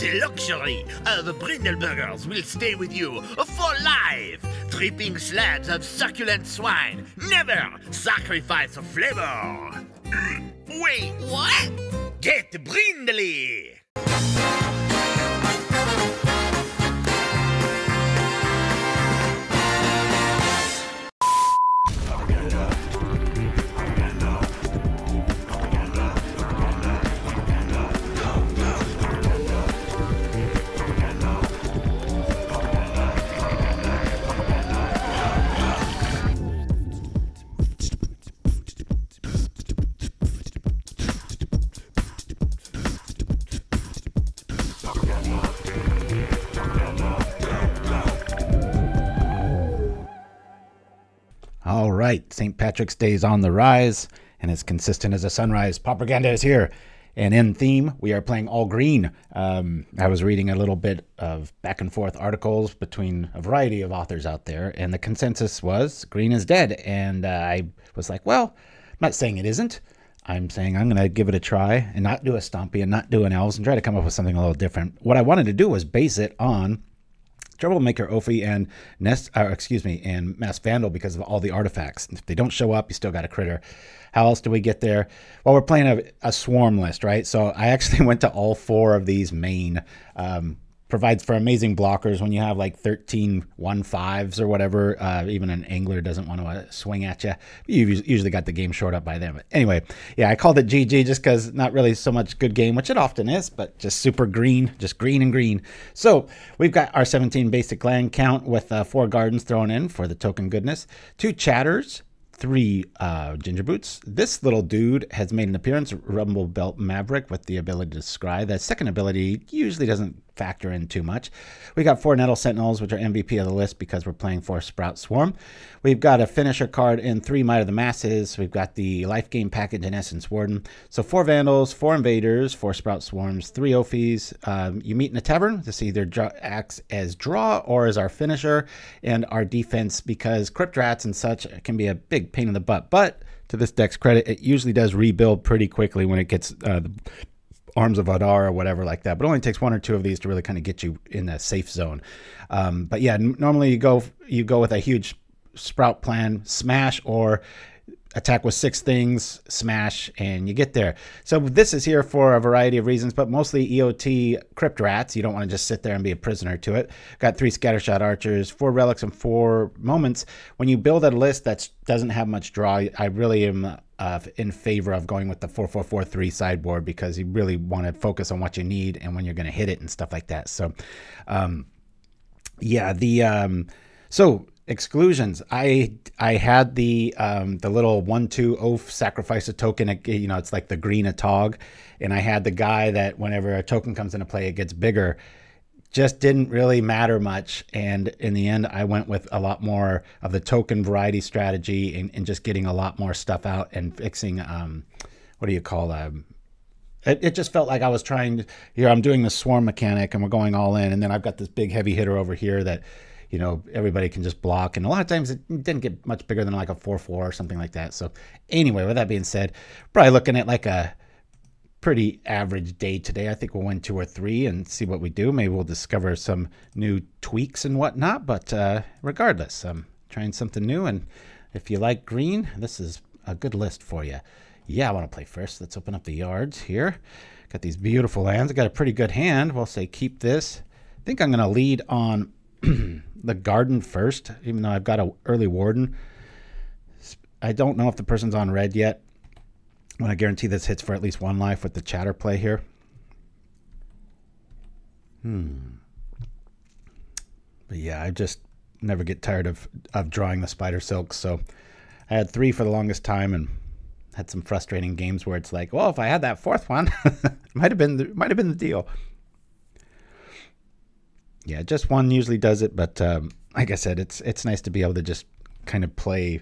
The luxury of Brindleburgers will stay with you for life. Dripping slabs of succulent swine never sacrifice flavor. Wait, what? Get brindly! All right, St. Patrick's Day is on the rise, and as consistent as a sunrise, PauperRBust is here. And in theme, we are playing all green. I was reading a little bit of back and forth articles between a variety of authors out there, and the consensus was green is dead. And I was like, well, I'm not saying it isn't. I'm saying I'm going to give it a try and not do a stompy and not do an elves and try to come up with something a little different. What I wanted to do was base it on Troublemaker Ouphe and and Masked Vandal because of all the artifacts. If they don't show up, you still got a critter. How else do we get there? Well, we're playing a swarm list, right? So I actually went to all 4 of these main. Provides for amazing blockers when you have like 13 1/5s or whatever. Even an angler doesn't want to swing at you. You've usually got the game short up by then. But anyway, yeah, I called it GG just because not really so much good game, which it often is, but just super green, just green and green. So we've got our 17 basic land count with 4 gardens thrown in for the token goodness, 2 chatters, 3 Gingerbrutes. This little dude has made an appearance, Rubblebelt Maverick, with the ability to scry. The second ability usually doesn't factor in too much. We got 4 Nettle Sentinels, which are MVP of the list because we're playing 4 Sprout Swarm. We've got a finisher card in 3 Might of the Masses. We've got the life game package in Essence Warden. So 4 Vandals, 4 Invaders, 4 Sprout Swarms, 3 Ouphes. You meet in a Tavern. This either acts as draw or as our finisher and our defense, because Crypt Rats and such can be a big pain in the butt. But to this deck's credit, it usually does rebuild pretty quickly when it gets the Arms of Adar or whatever like that, but it only takes 1 or 2 of these to really kind of get you in a safe zone. But yeah, normally you go with a huge sprout plan, smash, or attack with 6 things, smash, and you get there. So this is here for a variety of reasons, but mostly EOT Crypt Rats. You don't want to just sit there and be a prisoner to it. Got 3 Scattershot Archers, 4 Relics, and 4 Moments. When you build a list that doesn't have much draw, I really am in favor of going with the 4-4-4-3 sideboard, because you really want to focus on what you need and when you're going to hit it and stuff like that. So, yeah, so exclusions. I had the little 1/2 oaf sacrifice a token. You know, it's like the green Atog, and I had the guy that whenever a token comes into play, it gets bigger. Just didn't really matter much, and in the end I went with a lot more of the token variety strategy and just getting a lot more stuff out and fixing what do you call it just felt like I was trying to, here I'm doing the swarm mechanic and we're going all in, and then I've got this big heavy hitter over here that, you know, everybody can just block, and a lot of times it didn't get much bigger than like a 4/4 or something like that. So anyway, with that being said, probably looking at like a pretty average day today. I think we'll win 2 or 3 and see what we do. Maybe we'll discover some new tweaks and whatnot, but regardless, I'm trying something new, and if you like green, this is a good list for you. Yeah, I want to play first. Let's open up the yards here. Got these beautiful lands. I got a pretty good hand. We'll say keep this. I think I'm going to lead on the garden first, even though I've got an early warden. I don't know if the person's on red yet. I want to guarantee this hits for at least 1 life with the chatter play here. But yeah, I just never get tired of drawing the Spidersilk. So I had 3 for the longest time and had some frustrating games where it's like, well, if I had that 4th one, might have been the deal. Yeah, just 1 usually does it, but like I said, it's nice to be able to just kind of play,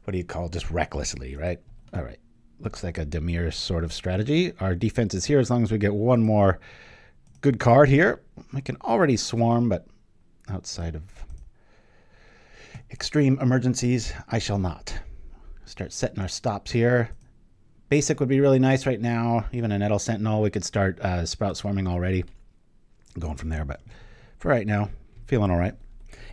what do you call it, just recklessly, right? All right. Looks like a Demir sort of strategy. Our defense is here as long as we get 1 more good card here. I can already swarm, but outside of extreme emergencies, I shall not. Start setting our stops here. Basic would be really nice right now. Even a Nettle Sentinel, we could start sprout swarming already. going from there. But for right now, feeling all right.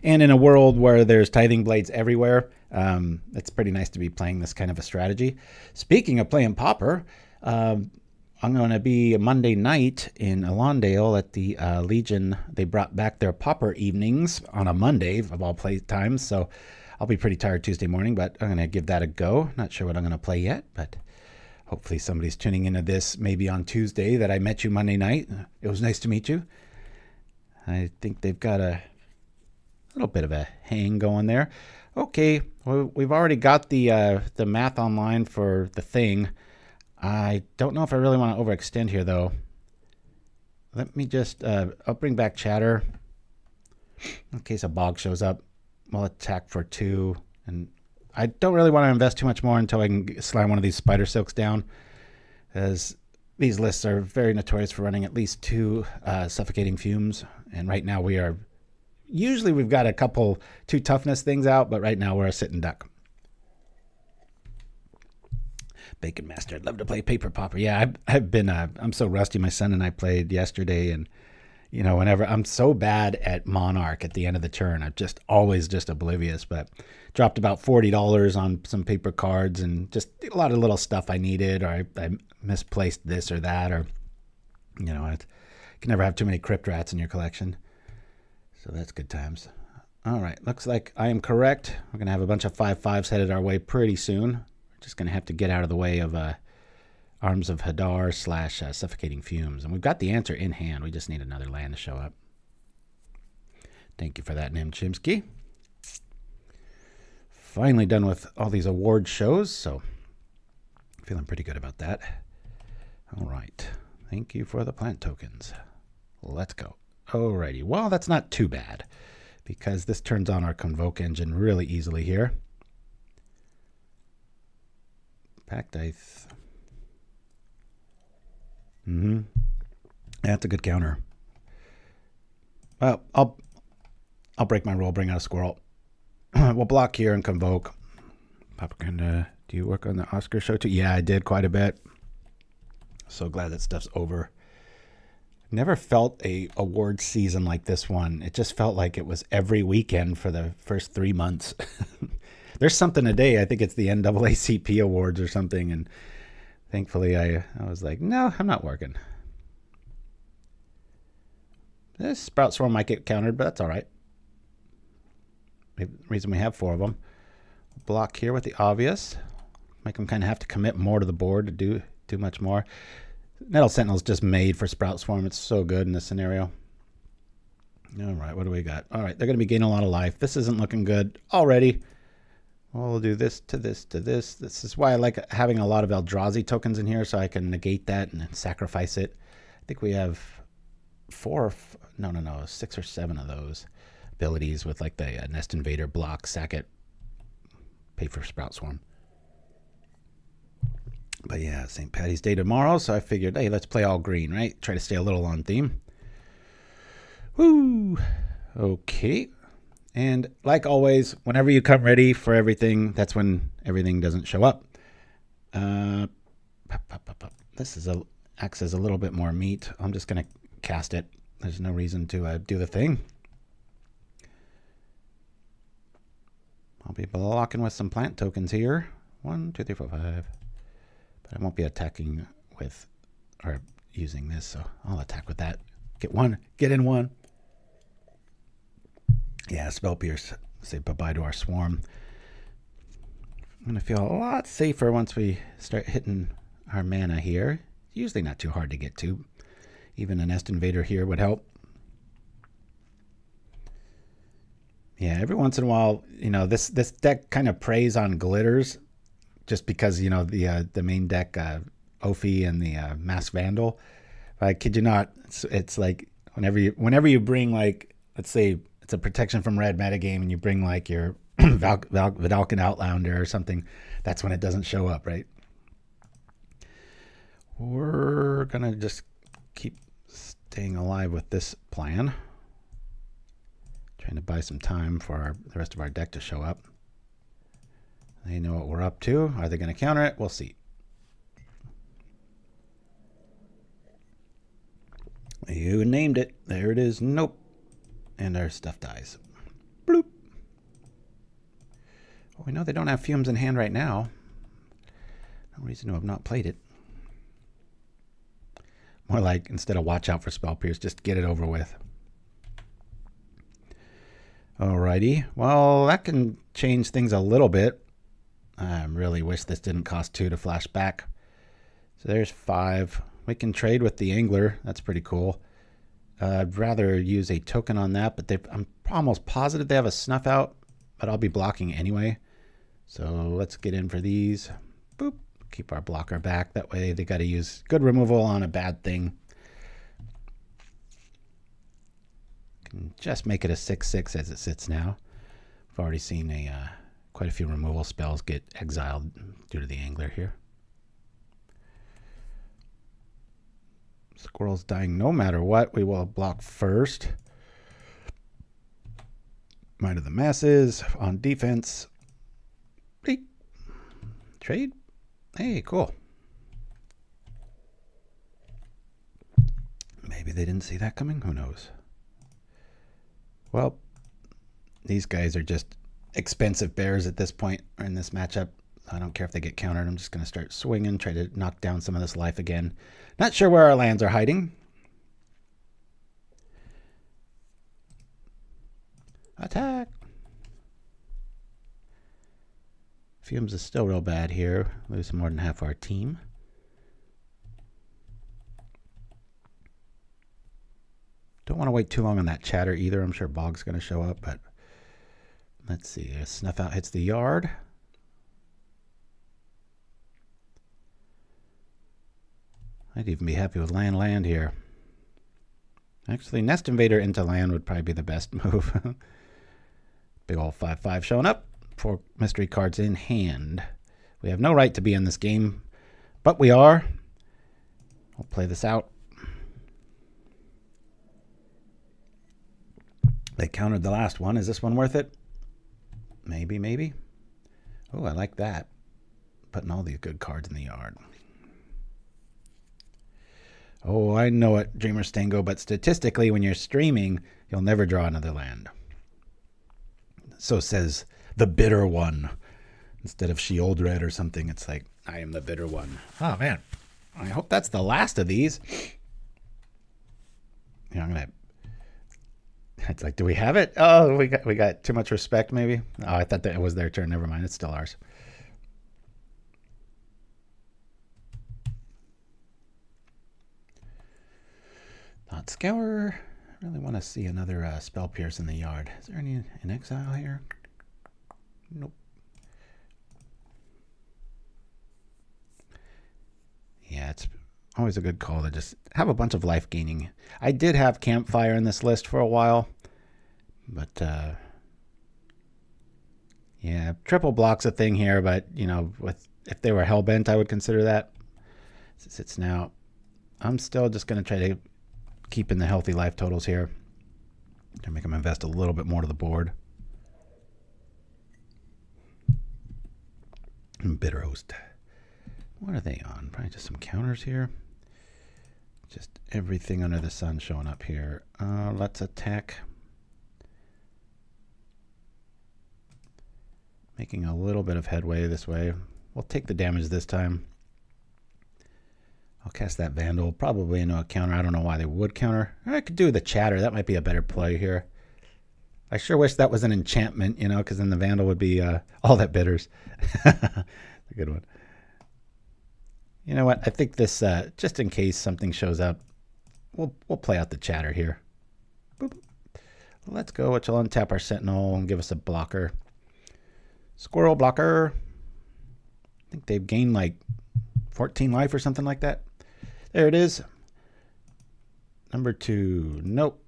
And in a world where there's tithing blades everywhere, it's pretty nice to be playing this kind of a strategy. Speaking of playing Pauper, I'm going to be Monday night in Alondale at the Legion. They brought back their Pauper evenings on a Monday of all play times, so I'll be pretty tired Tuesday morning, but I'm going to give that a go. Not sure what I'm going to play yet, but hopefully somebody's tuning into this maybe on Tuesday that I met you Monday night. It was nice to meet you. I think they've got a little bit of a hang going there. Okay, well, we've already got the math online for the thing. I don't know if I really want to overextend here, though. Let me just, I'll bring back chatter in case a bog shows up. We'll attack for 2, and I don't really want to invest too much more until I can slam one of these spider silks down, as these lists are very notorious for running at least 2 suffocating fumes, and right now we are, usually we've got a couple 2 toughness things out, but right now we're a sitting duck. Bacon Master, I'd love to play Paper Pauper. Yeah, I've been, I'm so rusty. My son and I played yesterday, and you know, whenever I'm so bad at Monarch at the end of the turn, I'm just always just oblivious, but dropped about $40 on some paper cards and just a lot of little stuff I needed, or I misplaced this or that, or, you know, you can never have too many Crypt Rats in your collection. So that's good times. All right, looks like I am correct. We're going to have a bunch of 5/5s headed our way pretty soon. We're just going to have to get out of the way of Arms of Hadar / Suffocating Fumes. And we've got the answer in hand. We just need another land to show up. Thank you for that, Chimpskey. Finally done with all these award shows, so feeling pretty good about that. All right. Thank you for the plant tokens. Let's go. Alrighty. Well, that's not too bad, because this turns on our Convoke engine really easily here. Packed Ice. That's a good counter. Well, I'll break my rule, bring out a Squirrel. We'll block here and Convoke. Pauper, do you work on the Oscar show too? Yeah, I did quite a bit. So glad that stuff's over. Never felt a award season like this one. It just felt like it was every weekend for the first 3 months. There's something today. I think it's the NAACP awards or something, and thankfully I was like, no, I'm not working. This Sprout Swarm might get countered, but that's all right. The reason we have 4 of them. Block here with the obvious. Make them kind of have to commit more to the board to do much more. Nettle Sentinel is just made for Sprout Swarm. It's so good in this scenario. All right, what do we got? All right, they're going to be gaining a lot of life. This isn't looking good already. We'll do this to this to this. This is why I like having a lot of Eldrazi tokens in here, so I can negate that and sacrifice it. I think we have 6 or 7 of those abilities with like the Nest Invader, block, sack it, pay for Sprout Swarm. But yeah, St. Patty's Day tomorrow, so I figured, hey, let's play all green, right? Try to stay a little on theme. Woo! Okay. And like always, whenever you come ready for everything, that's when everything doesn't show up. This acts as a little bit more meat. I'm just going to cast it. There's no reason to do the thing. I'll be blocking with some plant tokens here. 1, 2, 3, 4, 5. But I won't be attacking with or using this, so I'll attack with that. Get 1. Get in 1. Yeah, Spell Pierce. Say bye-bye to our Swarm. I'm going to feel a lot safer once we start hitting our mana here. Usually not too hard to get to. Even a Nest Invader here would help. Yeah, every once in a while, you know, this deck kind of preys on glitters just because, you know, the main deck, Ouphe and the Masked Vandal. I kid you not, it's like whenever you bring, like, let's say it's a protection from red metagame and you bring like your Vidalcan Outlander or something, that's when it doesn't show up, right? We're going to just keep staying alive with this plan. Trying to buy some time for the rest of our deck to show up. They know what we're up to. Are they going to counter it? We'll see. You named it. There it is. Nope. And our stuff dies. Bloop. Well, we know they don't have fumes in hand right now. No reason to have not played it. More like, instead of watch out for spell pierce, just get it over with. Alrighty. Well, that can change things a little bit. I really wish this didn't cost 2 to flash back. So there's 5. We can trade with the angler. That's pretty cool. I'd rather use a token on that, but I'm almost positive they have a snuff out, but I'll be blocking anyway. So let's get in for these. Boop. Keep our blocker back. That way they got to use good removal on a bad thing. Can just make it a 6/6 as it sits now. I've already seen quite a few removal spells get exiled due to the angler here. Squirrel's dying no matter what. We will block first. Might of the Masses on defense. Hey. Trade. Hey, cool. Maybe they didn't see that coming. Who knows? Well, these guys are just expensive bears at this point or in this matchup. I don't care if they get countered. I'm just going to start swinging, try to knock down some of this life again. Not sure where our lands are hiding. Attack. Fumes is still real bad here. Lose more than half our team. Don't want to wait too long on that chatter either. I'm sure Bog's going to show up, but let's see. A snuff out hits the yard. I'd even be happy with land here. Actually, Nest Invader into land would probably be the best move. Big old 5/5 showing up. 4 mystery cards in hand. We have no right to be in this game, but we are. We'll play this out. They countered the last one. Is this one worth it? Maybe, maybe. Oh, I like that. Putting all these good cards in the yard. Oh, I know it, Dreamer Stango, but statistically, when you're streaming, you'll never draw another land. So says the bitter one. Instead of Sheoldred or something, it's like, I am the bitter one. Oh, man. I hope that's the last of these. Yeah, I'm going to... It's like, do we have it? Oh, we got too much respect, maybe? Oh, I thought that it was their turn. Never mind. It's still ours. Thought Scour. I really want to see another Spell Pierce in the yard. Is there any in exile here? Nope. Yeah, it's always a good call to just have a bunch of life gaining. I did have Campfire in this list for a while, but yeah, triple block's a thing here, but you know, if they were Hellbent, I would consider that. Since it's now, I'm still just going to try to keep in the healthy life totals here to make them invest a little bit more to the board. Bitter Host. What are they on? Probably just some counters here. Just everything under the sun showing up here. Let's attack. Making a little bit of headway this way. We'll take the damage this time. I'll cast that Vandal probably into a counter. I don't know why they would counter. I could do the chatter. That might be a better play here. I sure wish that was an enchantment, you know, because then the Vandal would be all that bitters. A good one. You know what? I think this, just in case something shows up, we'll play out the chatter here. Boop. Let's go, which will untap our Sentinel and give us a blocker. Squirrel blocker. I think they've gained like 14 life or something like that. There it is. Number 2. Nope.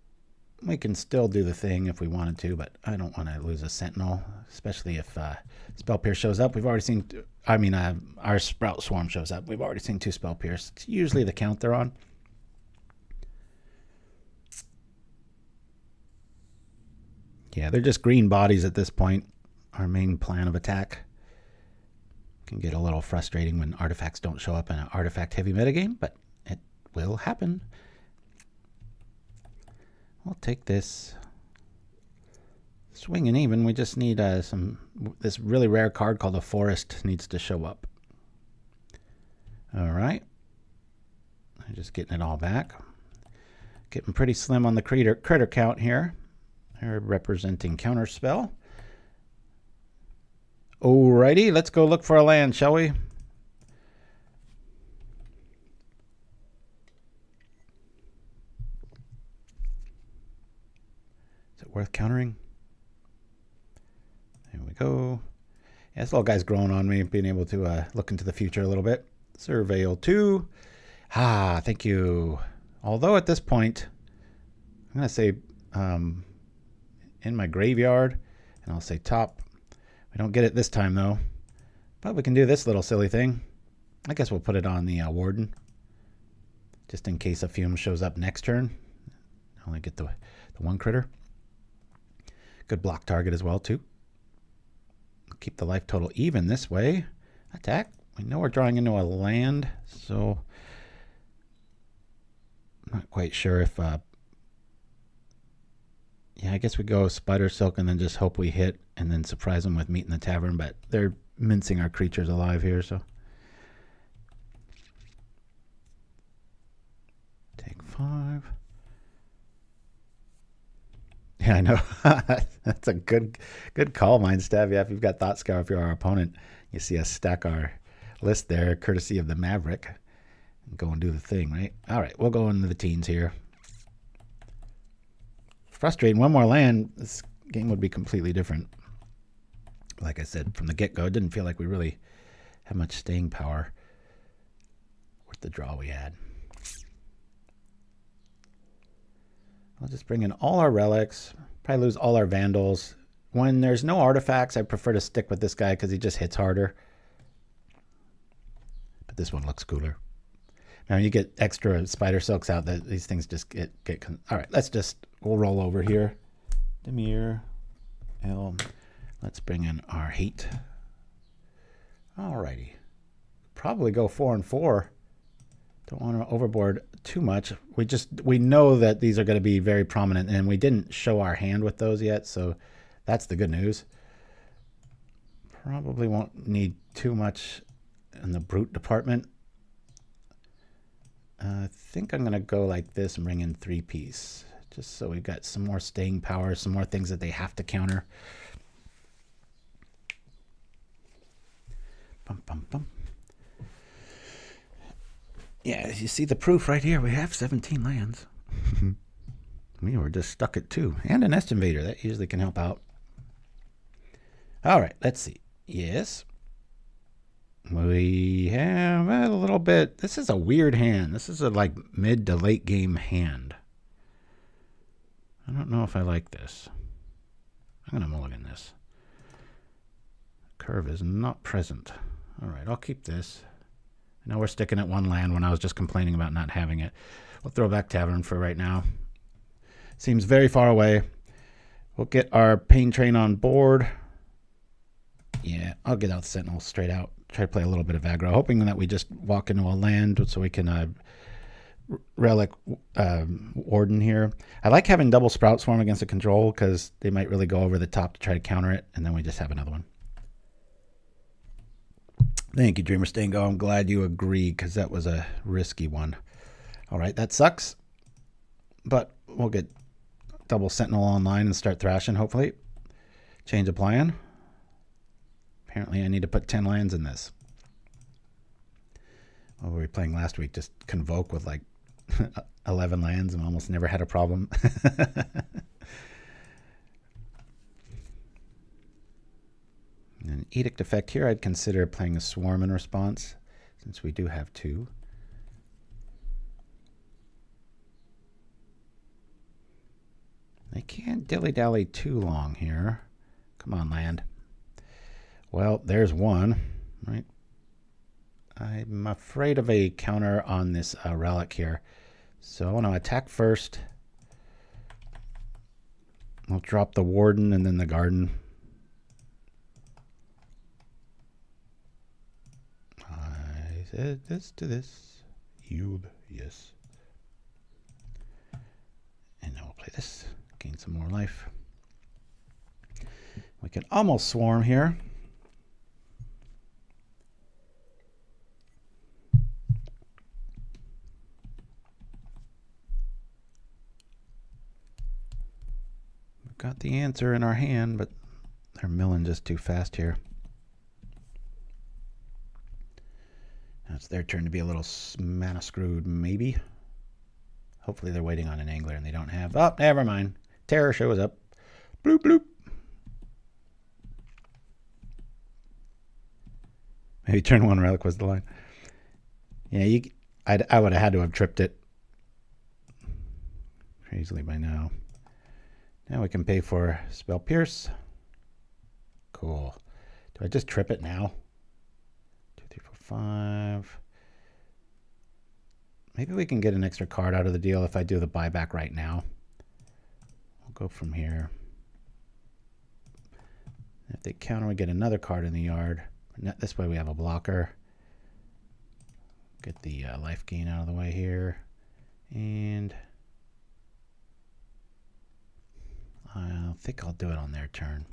We can still do the thing if we wanted to, but I don't want to lose a Sentinel, especially if Spell Pierce shows up. We've already seen, our Sprout Swarm shows up. We've already seen 2 Spell Pierce. It's usually the count they're on. Yeah, they're just green bodies at this point. Our main plan of attack can get a little frustrating when artifacts don't show up in an artifact-heavy metagame, but it will happen. I'll take this. Swinging even, we just need this really rare card called the Forest needs to show up. All right. I'm just getting it all back. Getting pretty slim on the critter count here. They're representing counterspell. Alrighty, let's go look for a land, shall we? Is it worth countering? There we go. Yeah, this little guy's growing on me, being able to look into the future a little bit. Surveil 2. Ah, thank you. Although at this point, I'm going to say in my graveyard, and I'll say top. We don't get it this time, though. But we can do this little silly thing. I guess we'll put it on the Warden, just in case a Fume shows up next turn. I only get the one critter. Good block target as well, too. Keep the life total even this way. Attack. We know we're drawing into a land, so I'm not quite sure if... yeah, I guess we go Spidersilk and then just hope we hit and then surprise them with meat in the tavern, but they're mincing our creatures alive here, so... Take 5. Yeah, I know. That's a good call, Mindstab. Yeah, if you've got Thought Scour, if you're our opponent, you see us stack our list there, courtesy of the Maverick. And go and do the thing, right? All right, we'll go into the teens here. Frustrating. One more land, this game would be completely different. Like I said, from the get-go, it didn't feel like we really had much staying power with the draw we had. I'll just bring in all our relics. Probably lose all our vandals. When there's no artifacts, I prefer to stick with this guy because he just hits harder. But this one looks cooler. Now you get extra Spidersilks out, that these things just get all right, we'll roll over here. Demir, let's bring in our hate. Alrighty. Probably go 4 and 4. Don't want to overboard too much. We know that these are going to be very prominent, and we didn't show our hand with those yet, so that's the good news. Probably won't need too much in the brute department. I think I'm going to go like this and bring in 3-piece, just so we've got some more staying power, some more things that they have to counter. Bum, bum, bum. Yeah, you see the proof right here. We have 17 lands. We were just stuck at 2. And a Nest Invader. That usually can help out. All right, let's see. Yes. We have a little bit. This is a weird hand. This is a like mid to late game hand. I don't know if I like this. I'm going to mulligan this. Curve is not present. All right, I'll keep this. I know we're sticking at 1 land when I was just complaining about not having it. We'll throw back Tavern for right now. Seems very far away. We'll get our Pain Train on board. Yeah, I'll get out the Sentinel straight out. Try to play a little bit of aggro, hoping that we just walk into a land so we can Relic Warden here. I like having double Sprout Swarm against a control because they might really go over the top to try to counter it, and then we just have another one. Thank you, Dreamer Stingo. I'm glad you agree because that was a risky one. All right, that sucks. But we'll get double Sentinel online and start thrashing, hopefully. Change of plan. Apparently I need to put 10 lands in this. What were we playing last week? Just Convoke with like 11 lands and almost never had a problem. An Edict effect here, I'd consider playing a Swarm in response, since we do have 2. I can't dilly-dally too long here. Come on, land. Well, there's one, right? I'm afraid of a counter on this relic here. So I want to attack first. We'll drop the Warden and then the Garden. This to this. Yube, yes. And then we'll play this. Gain some more life. We can almost swarm here. We've got the answer in our hand, but they're milling just too fast here. Now it's their turn to be a little mana screwed, maybe. Hopefully they're waiting on an angler and they don't have... Oh, never mind. Terror shows up. Bloop, bloop. Maybe turn 1 relic was the line. Yeah, I would have had to have tripped it easily by now. Now we can pay for Spell Pierce. Cool. Do I just trip it now? 2, 3, 4, 5. Maybe we can get an extra card out of the deal if I do the buyback right now. We'll go from here. If they counter, we get another card in the yard. This way we have a blocker. Get the life gain out of the way here. And I think I'll do it on their turn.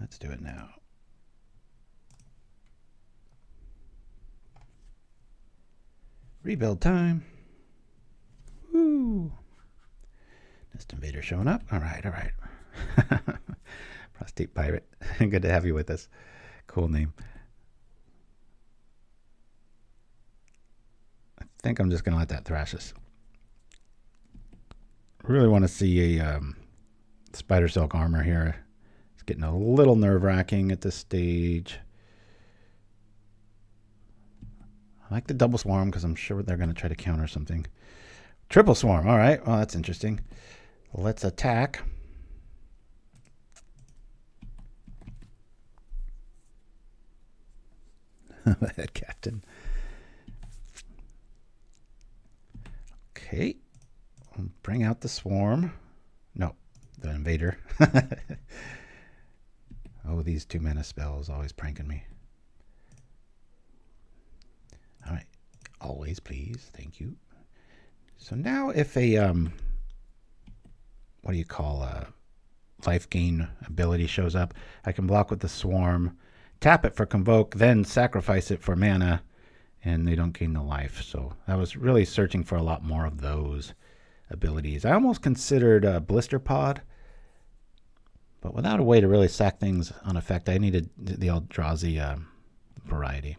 Let's do it now. Rebuild time. Woo! Nest Invader showing up. All right, all right. Prostate Pirate. Good to have you with us. Cool name. I think I'm just going to let that thrash us. Really want to see a Spidersilk Armor here. It's getting a little nerve-wracking at this stage. I like the double swarm because I'm sure they're going to try to counter something. Triple swarm. All right. Well, that's interesting. Let's attack. Head captain. Okay. Bring out the swarm. No, the invader. Oh, these 2 mana spells always pranking me. All right. Always, please. Thank you. So now if a, what do you call a life gain ability shows up, I can block with the swarm, tap it for convoke, then sacrifice it for mana, and they don't gain the life. So I was really searching for a lot more of those abilities. I almost considered a Blister Pod, but without a way to really sack things on effect, I needed the Eldrazi variety.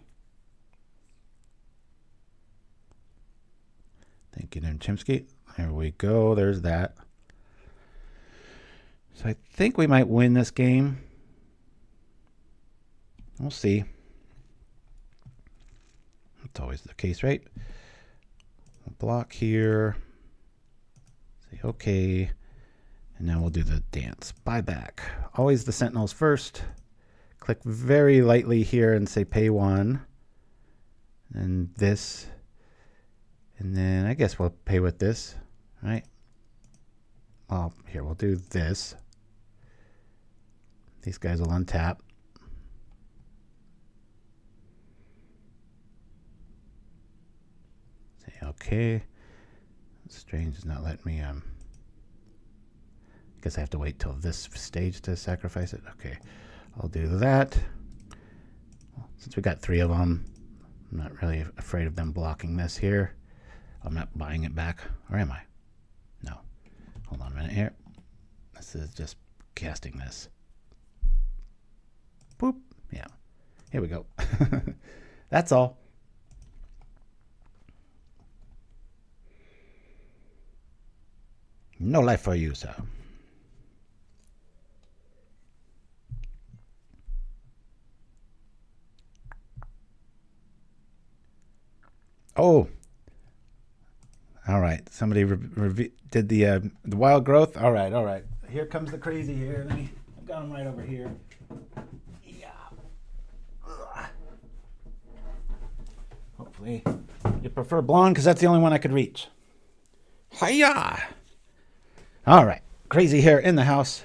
Thank you, Chimpskey. There we go. There's that. So I think we might win this game. We'll see. That's always the case, right? We'll block here. Say okay. And now we'll do the dance. Buyback. Always the Sentinels first. Click very lightly here and say pay 1. And this. And then I guess we'll pay with this, right? Well, here, we'll do this. These guys will untap. Say okay. Strange is not letting me, I guess I have to wait till this stage to sacrifice it. Okay, I'll do that. Well, since we got 3 of them, I'm not really afraid of them blocking this here. I'm not buying it back, or am I? No. Hold on a minute here. This is just casting this. Boop. Yeah. Here we go. That's all. No life for you, sir. Oh. All right, somebody did the wild growth. All right, all right. Here comes the crazy here. I've got him right over here. Yeah. Ugh. Hopefully you prefer blonde because that's the only one I could reach. Hiya! All right, crazy hair in the house.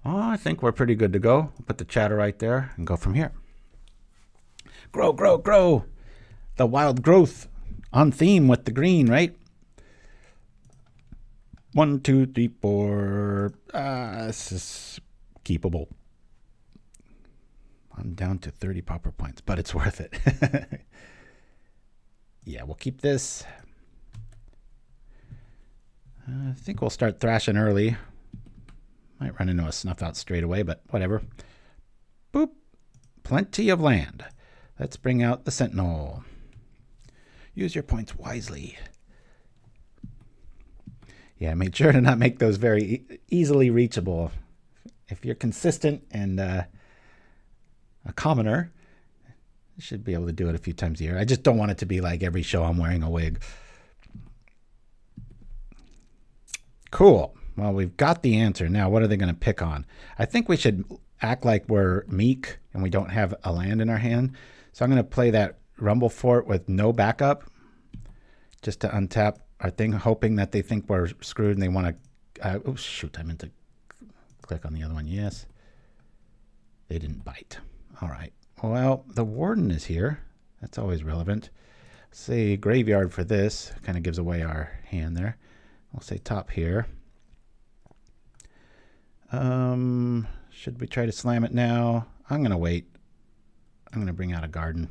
Oh, I think we're pretty good to go. I'll put the chatter right there and go from here. Grow, grow, grow. the wild growth on theme with the green, right? 1, 2, 3, 4. This is keepable. I'm down to 30 pauper points, but it's worth it. Yeah, we'll keep this. I think we'll start thrashing early. Might run into a snuff out straight away, but whatever. Boop. Plenty of land. Let's bring out the Sentinel. Use your points wisely. Yeah, I made sure to not make those very easily reachable. If you're consistent and a commoner, you should be able to do it a few times a year. I just don't want it to be like every show I'm wearing a wig. Cool. Well, we've got the answer. Now, what are they going to pick on? I think we should act like we're meek and we don't have a land in our hand. So I'm going to play that Rumble Fort with no backup just to untap our thing, hoping that they think we're screwed and they want to... oh, shoot. I meant to click on the other one. Yes. They didn't bite. All right. Well, the Warden is here. That's always relevant. Say Graveyard for this. Kind of gives away our hand there. We'll say top here. Should we try to slam it now? I'm going to wait. I'm going to bring out a garden.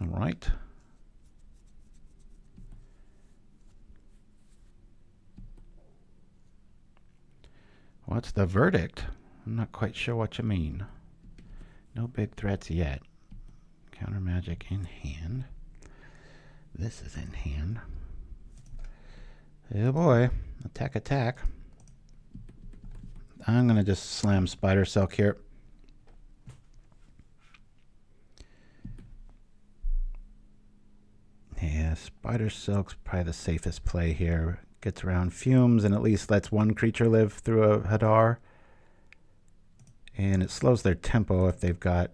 All right. What's the verdict? I'm not quite sure what you mean. No big threats yet. Counter magic in hand. This is in hand. Oh boy. Attack, attack. I'm going to just slam Spidersilk here. Yeah, Spidersilk's probably the safest play here. Gets around fumes and at least lets one creature live through a Hadar. And it slows their tempo if they've got...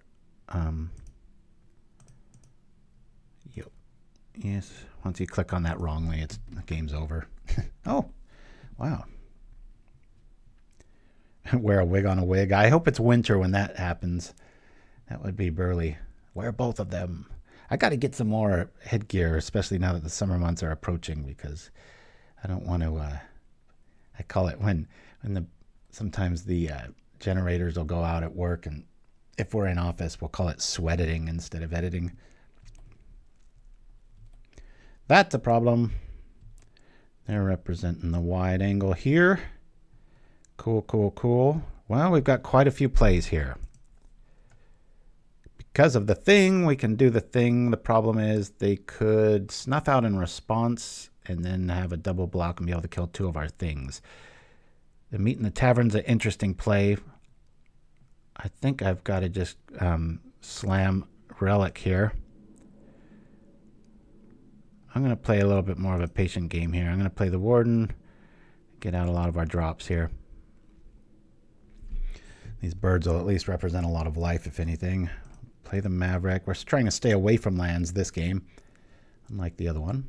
Yes, once you click on that wrongly, the game's over. Oh, wow. Wear a wig on a wig. I hope it's winter when that happens. That would be burly. Wear both of them. I got to get some more headgear, especially now that the summer months are approaching, because I don't want to, I call it when sometimes the generators will go out at work, and if we're in office, we'll call it sweat editing instead of editing. That's a problem. They're representing the wide angle here. Cool, cool, cool. Well, we've got quite a few plays here. Because of the thing, we can do the thing. The problem is they could snuff out in response and then have a double block and be able to kill two of our things. The meet in the Tavern's an interesting play. I think I've got to just slam Relic here. I'm going to play a little bit more of a patient game here. I'm going to play the Warden, get out a lot of our drops here. These birds will at least represent a lot of life, if anything. Play the Maverick. We're trying to stay away from lands this game, unlike the other one.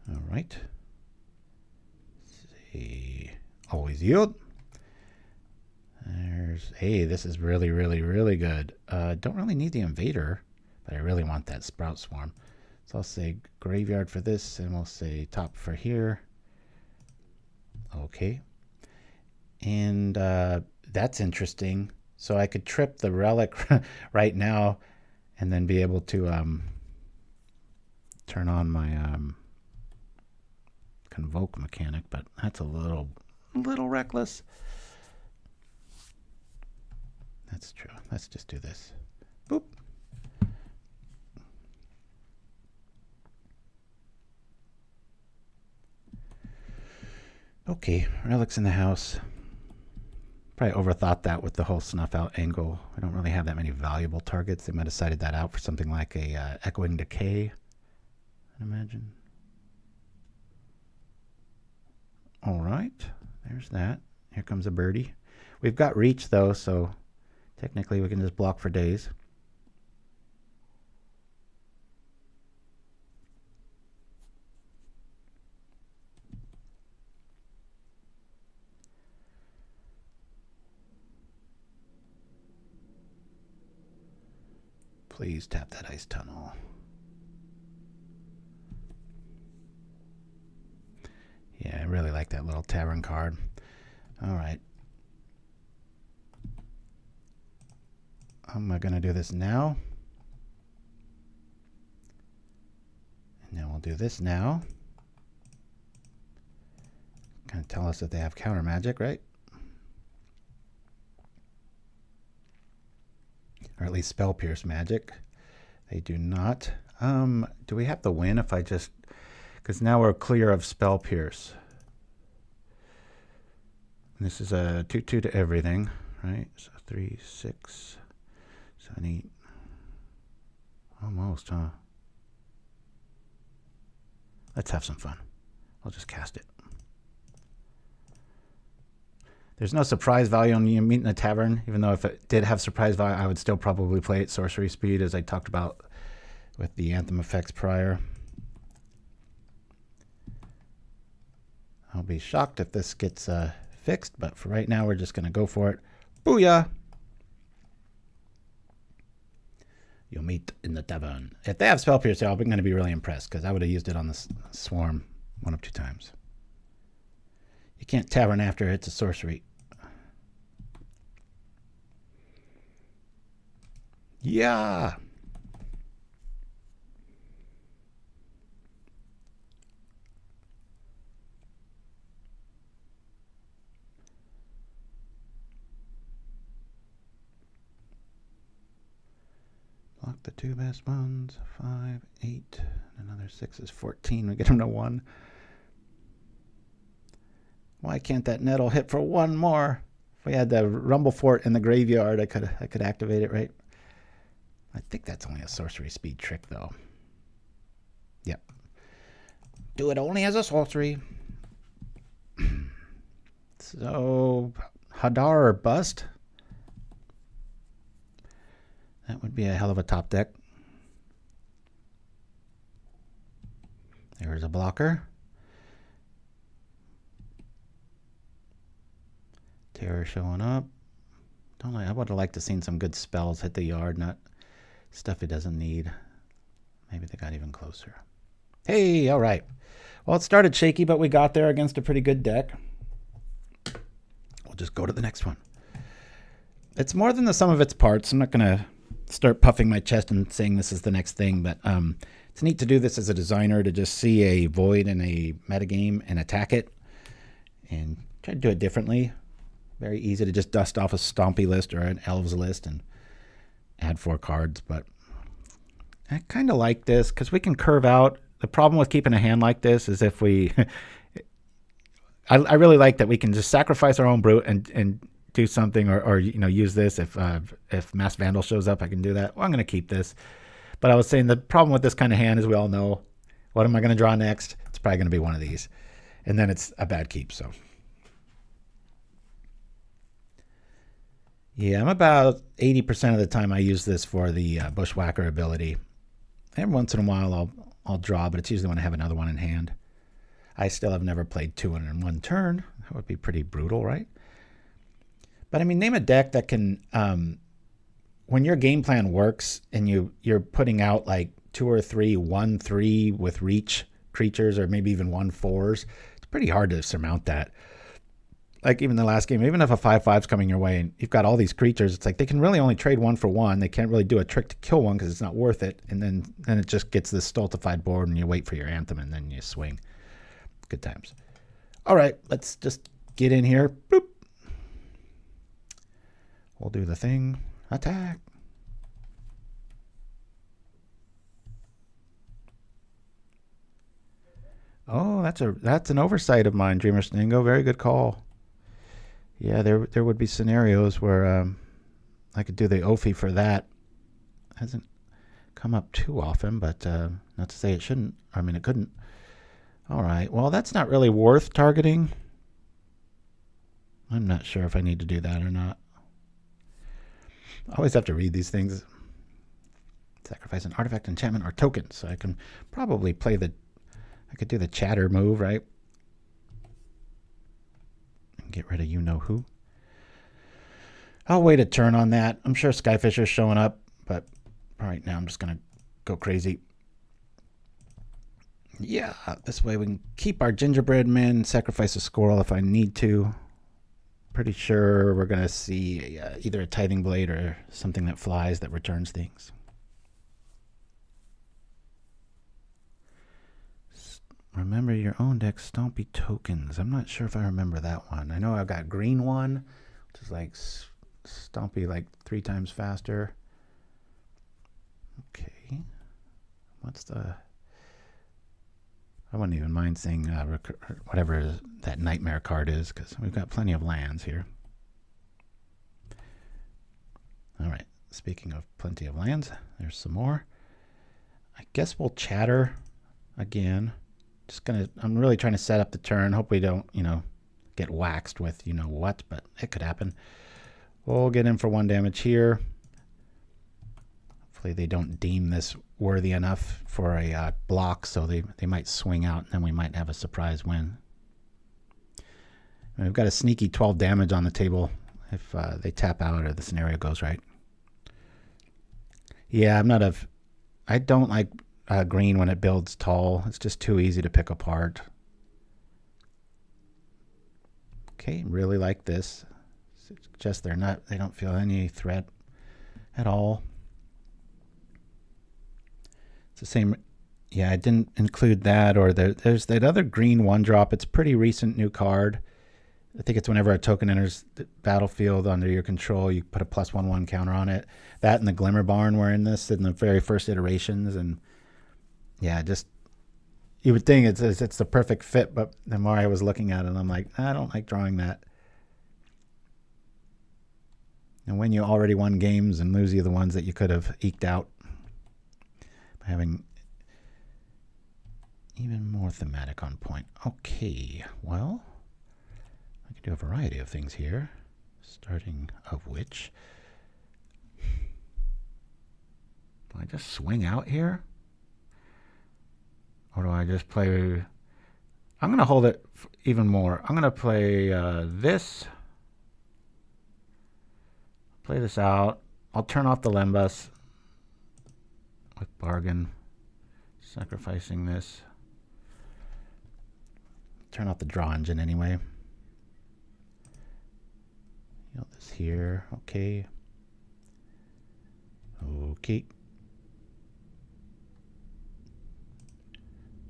All right. Let's see. Always yield. There's, hey, this is really, really, really good. Don't really need the Invader, but I really want that Sprout Swarm. So I'll say Graveyard for this, and we'll say top for here. Okay. And that's interesting. So I could trip the Relic right now and then be able to turn on my Convoke mechanic, but that's a little reckless. That's true. Let's just do this. Boop. Okay, Relic's in the house. Probably overthought that with the whole snuff out angle. I don't really have that many valuable targets. They might have decided that out for something like a Echoing Decay, I imagine. All right, there's that. Here comes a birdie. We've got reach though, so technically we can just block for days. Please tap that ice tunnel. Yeah, I really like that little Tavern card. All right. Am I going to do this now? And then we'll do this now. Kind of tell us that they have counter magic, right? Or at least spell pierce magic. They do not. Do we have to win if I just... Because now we're clear of spell pierce. And this is a 2/2 to everything, right? So 3, 6, 7, 8. Almost, huh? Let's have some fun. I'll just cast it. There's no surprise value on you meeting a Tavern, even though if it did have surprise value, I would still probably play it sorcery speed, as I talked about with the Anthem effects prior. I'll be shocked if this gets fixed, but for right now, we're just going to go for it. Booyah! You'll meet in the Tavern. If they have Spell Pierce, I'm going to be really impressed, because I would have used it on the Swarm 1 of 2 times. You can't Tavern after it's a sorcery. Yeah! Block the 2 best ones. 5, 8, another 6 is 14. We get him to 1. Why can't that Nettle hit for 1 more? If we had the Rumble Fort in the graveyard, I could activate it, right? I think that's only a sorcery speed trick, though. Yep. Do it only as a sorcery. So, PauperRBust. That would be a hell of a top deck. There's a blocker. Terror showing up. I would have liked to seen some good spells hit the yard, not stuff it doesn't need. Maybe they got even closer. Hey, all right. Well, it started shaky, but we got there against a pretty good deck. We'll just go to the next one. It's more than the sum of its parts. I'm not going to start puffing my chest and saying this is the next thing, but it's neat to do this as a designer, to just see a void in a metagame and attack it and try to do it differently. Very easy to just dust off a stompy list or an elves list and add 4 cards, but I kind of like this because we can curve out. The problem with keeping a hand like this is if we... I really like that we can just sacrifice our own brute and do something, or you know, use this. If Masked Vandal shows up, I can do that. Well, I'm going to keep this. But I was saying the problem with this kind of hand is we all know, what am I going to draw next? It's probably going to be one of these. And then it's a bad keep, so... Yeah, I'm about 80% of the time I use this for the Bushwhacker ability. Every once in a while I'll draw, but it's usually when I have another one in hand. I still have never played 2 in 1 turn. That would be pretty brutal, right? But I mean, name a deck that can, when your game plan works and you're putting out like 2 or 3 1/3 with reach creatures, or maybe even 1/4s, it's pretty hard to surmount that. Like even the last game, even if a 5/5's coming your way and you've got all these creatures, it's like they can really only trade 1 for 1. They can't really do a trick to kill one because it's not worth it. And then it just gets this stultified board and you wait for your Anthem and then you swing. Good times. All right, let's just get in here. Boop. We'll do the thing. Attack. Oh, that's an oversight of mine, Dreamer Stingo. Very good call. Yeah, there would be scenarios where I could do the Ouphe for that. Hasn't come up too often, but not to say it shouldn't. I mean, it couldn't. All right, well, that's not really worth targeting. I'm not sure if I need to do that or not. I always have to read these things. Sacrifice an artifact, enchantment, or token. So I can probably play I could do the chatter move, right? Get rid of you-know-who. I'll wait a turn on that. I'm sure Skyfisher's showing up, but Right now I'm just going to go crazy. Yeah, this way we can keep our gingerbread men, sacrifice a squirrel if I need to. Pretty sure we're going to see either a tithing blade or something that flies that returns things. Remember your own deck stompy tokens. I'm not sure if I remember that one. I know I've got green one, which is like stompy like 3 times faster. Okay. What's the... I wouldn't even mind saying whatever that nightmare card is, because we've got plenty of lands here. All right. Speaking of plenty of lands, there's some more. I guess we'll chatter again. I'm really trying to set up the turn. Hope we don't, get waxed with what, but it could happen. We'll get in for 1 damage here. Hopefully they don't deem this worthy enough for a block, so they might swing out, and then we might have a surprise win. And we've got a sneaky 12 damage on the table if they tap out or the scenario goes right. Yeah, I don't like green when it builds tall. It's just too easy to pick apart. Okay, really like this. It's just they don't feel any threat at all. It's the same. Yeah, I didn't include that, or there's that other green 1-drop. It's a pretty recent new card. I think it's whenever a token enters the battlefield under your control, you put a +1/+1 counter on it. That and the Glimmer Barn were in this in the very first iterations, and yeah, just you would think it's the perfect fit, but the more I was looking at it, I'm like, I don't like drawing that. And when you already won games and lose you the ones that you could have eked out by having even more thematic on point. Okay, well, I can do a variety of things here, starting of which, do I just swing out here? Or do I just play... I'm going to hold it even more. I'm going to play this. Play this out. I'll turn off the Lembas with Bargain. Sacrificing this. Turn off the draw engine anyway. This here. Okay. Okay.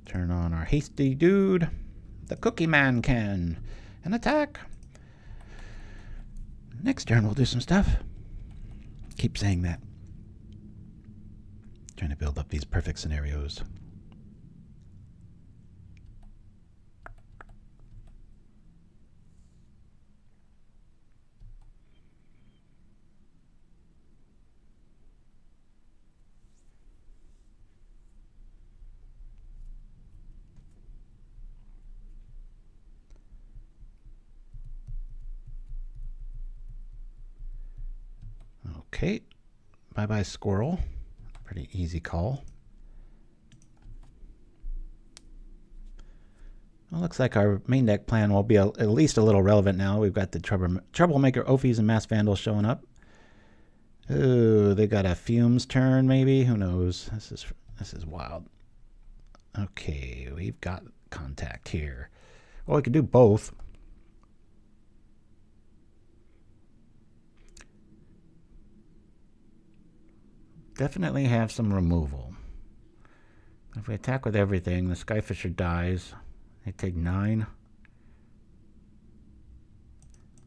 Turn on our hasty dude. The Cookie Man can. And attack. Next turn we'll do some stuff. Keep saying that. Trying to build up these perfect scenarios. Okay, bye-bye Squirrel. Pretty easy call. Well, looks like our main deck plan will be at least a little relevant now. We've got the Troublemaker Ouphes and Masked Vandal showing up. Ooh, they got a Fumes turn maybe? Who knows? This is wild. Okay, we've got contact here. Well, we could do both. Definitely have some removal. If we attack with everything, the Skyfisher dies. They take 9.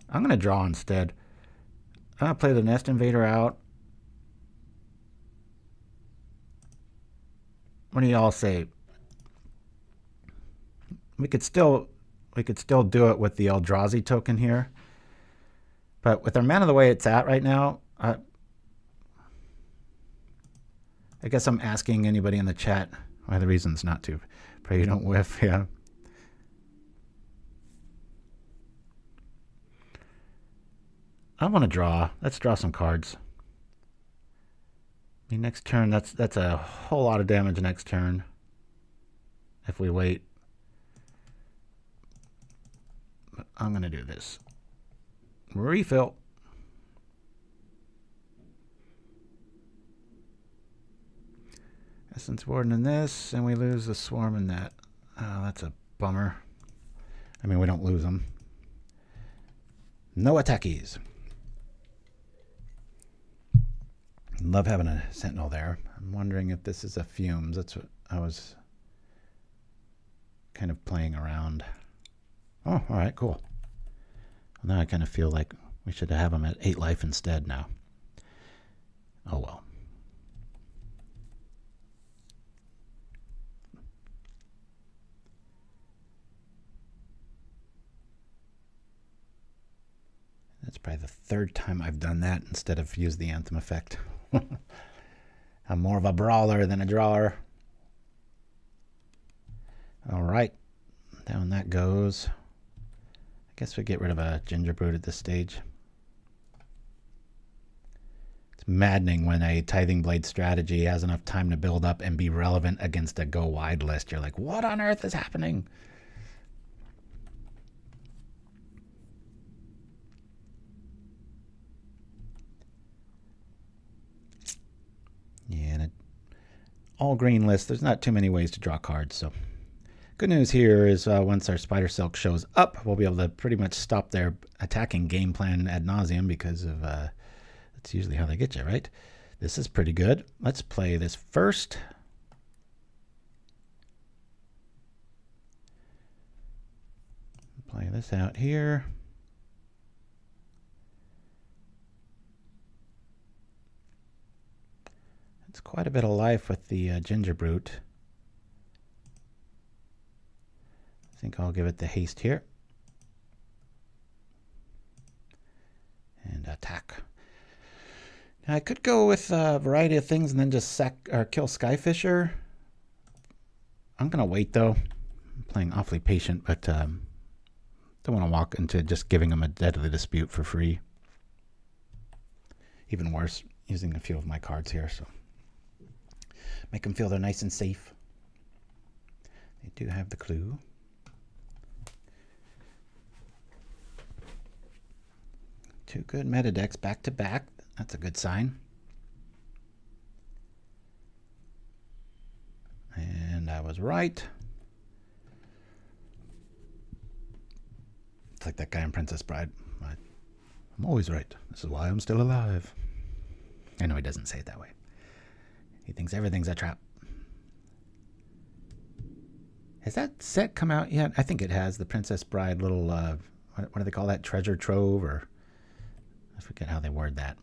I'm going to draw instead. I'm going to play the Nest Invader out. What do y'all say? We could still do it with the Eldrazi token here. But with our mana the way it's at right now, I guess I'm asking anybody in the chat why the reasons not to. Pray you don't whiff, yeah. I want to draw. Let's draw some cards. The next turn, that's a whole lot of damage next turn. If we wait. But I'm going to do this. Refill. Essence Warden in this, and we lose the Swarm in that. Oh, that's a bummer. I mean, we don't lose them. No attackies. Love having a Sentinel there. I'm wondering if this is a Fumes. That's what I was kind of playing around. Oh, all right, cool. Well, now I kind of feel like we should have him at 8 life instead now. Oh well. That's probably the 3rd time I've done that instead of used the Anthem effect. I'm more of a brawler than a drawer. All right, down that goes. I guess we get rid of a Gingerbrute at this stage. It's maddening when a Tithing Blade strategy has enough time to build up and be relevant against a go wide list. You're like, what on earth is happening? Yeah, and all green list, there's not too many ways to draw cards. So good news here is once our Spidersilk shows up, we'll be able to pretty much stop their attacking game plan ad nauseum because of that's usually how they get you, right? This is pretty good. Let's play this first. Play this out here. It's quite a bit of life with the Gingerbrute. I think I'll give it the haste here. And attack. Now I could go with a variety of things and then just sack or kill Skyfisher. I'm going to wait though. I'm playing awfully patient, but don't want to walk into just giving them a Deadly Dispute for free. Even worse, using a few of my cards here. So make them feel they're nice and safe. They do have the clue. Two good meta decks back to back. That's a good sign. And I was right. It's like that guy in Princess Bride. I'm always right. This is why I'm still alive. I know he doesn't say it that way. He thinks everything's a trap. Has that set come out yet? I think it has. The Princess Bride little, what do they call that? Treasure trove, or I forget how they word that.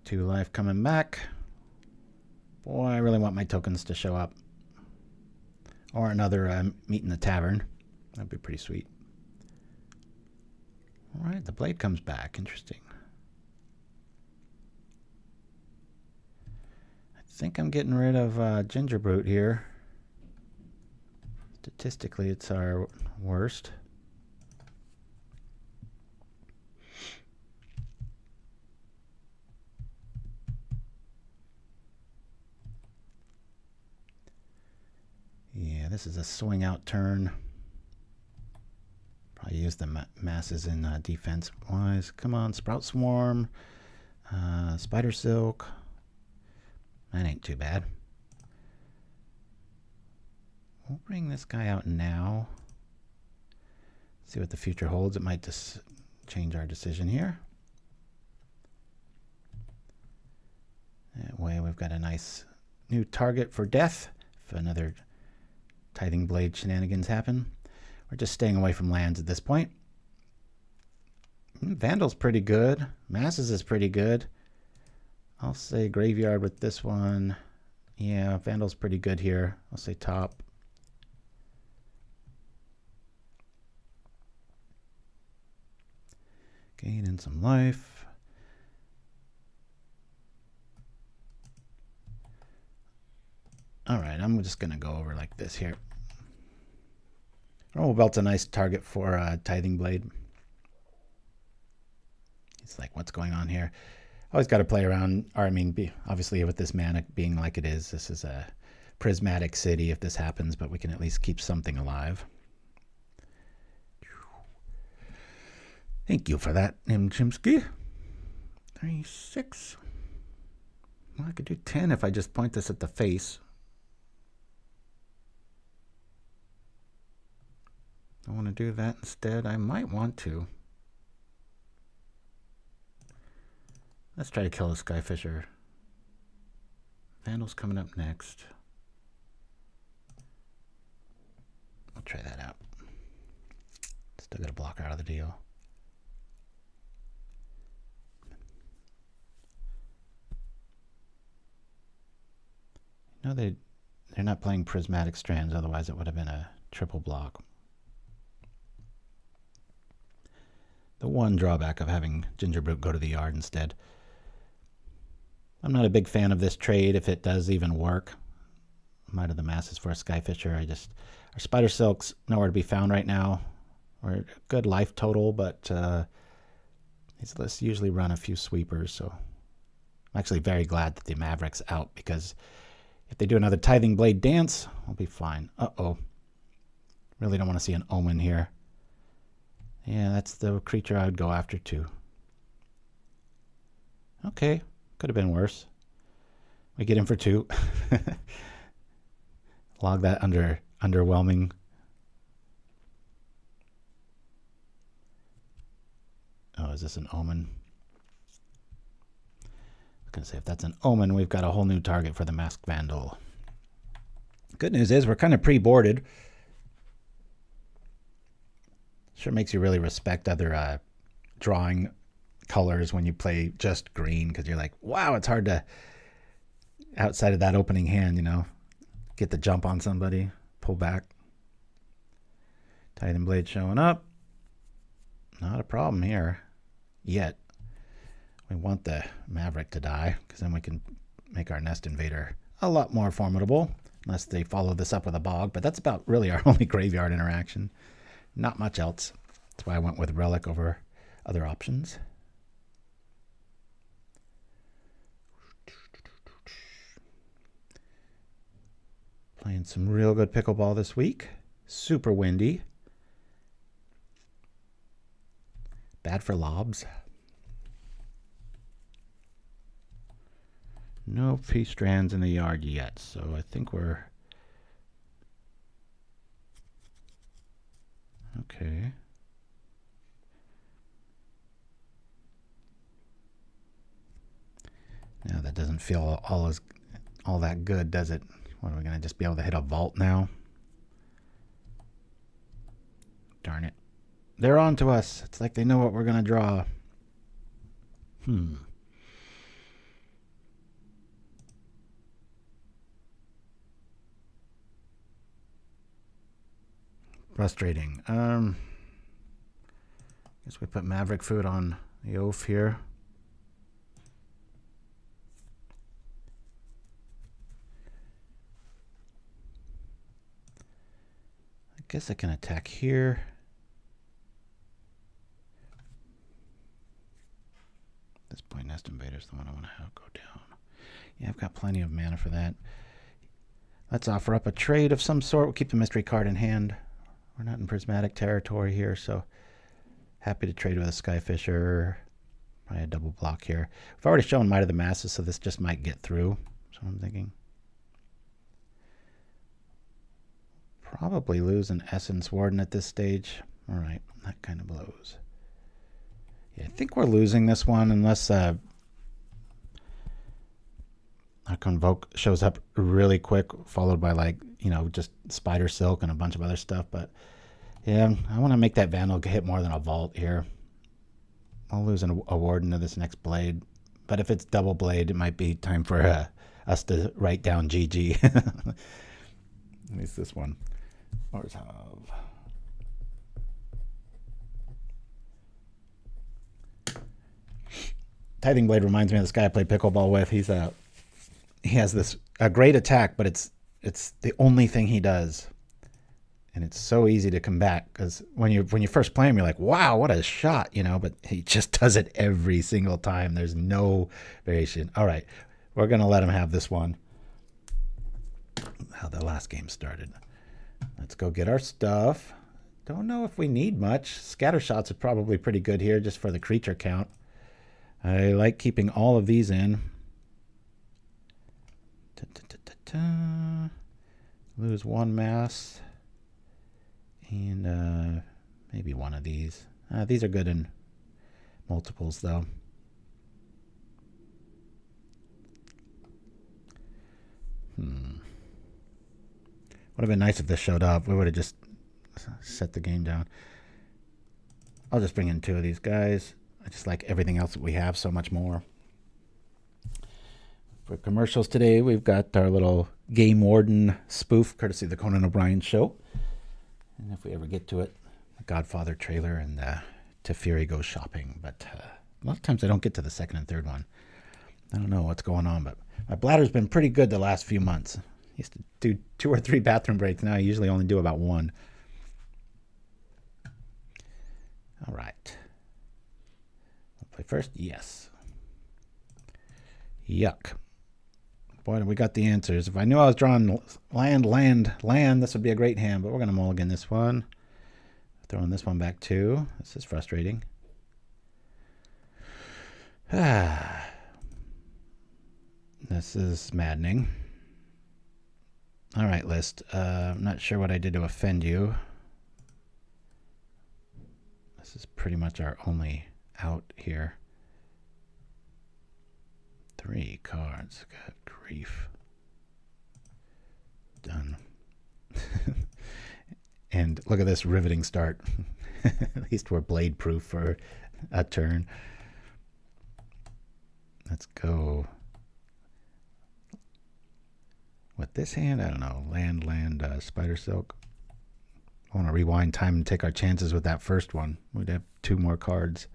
2 life coming back. Boy, I really want my tokens to show up. Or another meet in the tavern. That'd be pretty sweet. All right, the blade comes back. Interesting. I think I'm getting rid of Gingerbrute here. Statistically, it's our worst. Yeah, this is a swing out turn. Probably use the masses in defense wise. Come on, Sprout Swarm, Spidersilk. That ain't too bad. We'll bring this guy out now. See what the future holds. It might just change our decision here. That way we've got a nice new target for death if another Tithing Blade shenanigans happen. We're just staying away from lands at this point. Vandal's pretty good. Masses is pretty good. I'll say Graveyard with this one. Yeah, Vandal's pretty good here. I'll say top. Gaining some life. All right, I'm just going to go over like this here. Rubblebelt's a nice target for Tithing Blade. It's like, what's going on here? Always got to play around, or I mean, obviously with this mana being like it is, this is a prismatic city if this happens, but we can at least keep something alive. Thank you for that, Chimpskey. 36. Well, I could do 10 if I just point this at the face. I want to do that instead. I might want to. Let's try to kill the Skyfisher. Vandal's coming up next. I'll try that out. Still got a blocker out of the deal. No, they're not playing prismatic strands, otherwise it would have been a triple block. The one drawback of having Gingerbrute go to the yard instead. I'm not a big fan of this trade if it does even work. Might of the Masses for a Skyfisher. Our Spidersilk's nowhere to be found right now. We're a good life total, but let's usually run a few sweepers, so I'm actually very glad that the Maverick's out, because if they do another Tithing Blade dance, I'll be fine. Uh-oh. Really don't want to see an Omen here. Yeah, that's the creature I would go after too. Okay, could have been worse. We get in for 2. Log that under underwhelming. Oh, is this an Omen? I was going to say, if that's an Omen, we've got a whole new target for the Masked Vandal. Good news is we're kind of pre-boarded. Sure makes you really respect other drawing colors when you play just green, because you're like, wow, it's hard to, outside of that opening hand, you know, get the jump on somebody, pull back. Tithing Blade showing up. Not a problem here yet. We want the Maverick to die, because then we can make our Nest Invader a lot more formidable, unless they follow this up with a bog. But that's about really our only graveyard interaction. Not much else. That's why I went with Relic over other options. Playing some real good pickleball this week. Super windy. Bad for lobs. No peace strands in the yard yet, so I think we're okay. Now that doesn't feel all that good, does it? What, are we going to just be able to hit a vault now? Darn it. They're on to us. It's like they know what we're going to draw. Frustrating. Guess we put Maverick food on the Ouphe here. I guess I can attack here. At this point, Nest Invader is the one I want to have go down. Yeah, I've got plenty of mana for that. Let's offer up a trade of some sort. We'll keep the mystery card in hand. We're not in prismatic territory here, so happy to trade with a Skyfisher. Probably a double block here. We've already shown Might of the Masses, so this just might get through. That's what I'm thinking. Probably lose an Essence Warden at this stage. All right, that kind of blows. Yeah, I think we're losing this one unless our Convoke shows up really quick, followed by, like, you know, just Spidersilk and a bunch of other stuff. But yeah, I want to make that Vandal hit more than a vault here. I'll lose a Warden to this next blade, but if it's double blade, it might be time for us to write down GG. At least this one. Ours have Tithing Blade reminds me of this guy I played pickleball with. He has this a great attack, but it's the only thing he does, and it's so easy to combat, because when you first play him, you're like, wow, what a shot, you know. But he just does it every single time. There's no variation. All right, we're gonna let him have this one. How the last game started. Let's go get our stuff. Don't know if we need much. Scattershots are probably pretty good here, just for the creature count. I like keeping all of these in. Lose one mass. And maybe one of these. These are good in multiples, though. Would have been nice if this showed up. We would have just set the game down. I'll just bring in 2 of these guys. I just like everything else that we have so much more. For commercials today, we've got our little Game Warden spoof, courtesy of the Conan O'Brien show. And if we ever get to it, the Godfather trailer and Teferi Goes Shopping. But a lot of times I don't get to the second and third one. I don't know what's going on, but my bladder's been pretty good the last few months. I used to do 2 or 3 bathroom breaks. Now I usually only do about 1. All right. I'll play first. Yes. Yuck. Boy, we got the answers. If I knew I was drawing land, this would be a great hand, but we're going to mulligan this one. Throwing this one back too. This is frustrating. This is maddening. All right, list. I'm not sure what I did to offend you. This is pretty much our only out here. 3 cards. Good grief. Done. And look at this riveting start. At least we're blade proof for a turn. Let's go. With this hand, I don't know. Land, Spidersilk. I want to rewind time and take our chances with that first one. We'd have 2 more cards.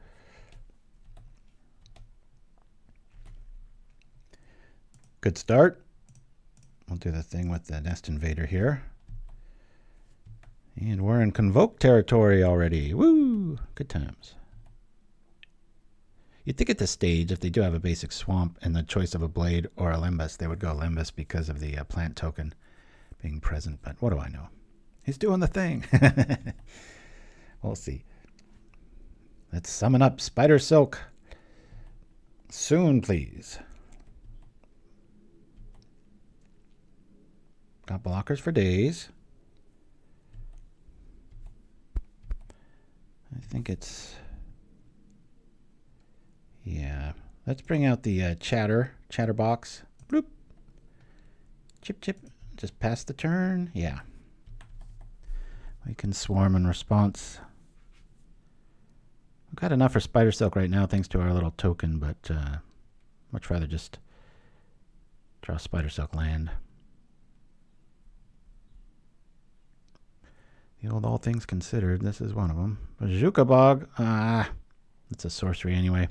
Good start. We'll do the thing with the Nest Invader here. And we're in Convoke territory already. Woo! Good times. You'd think at this stage, if they do have a basic swamp and the choice of a blade or a Limbus, they would go Limbus because of the plant token being present. But what do I know? He's doing the thing. We'll see. Let's summon up Spidersilk. Soon, please. Got blockers for days. I think it's... Yeah. Let's bring out the chatterbox. Bloop. Chip, chip. Just pass the turn. Yeah. We can swarm in response. We've got enough for Spidersilk right now thanks to our little token, but much rather just draw Spidersilk land. The old All Things Considered, this is one of them. Bazooka Bog, it's a sorcery anyway.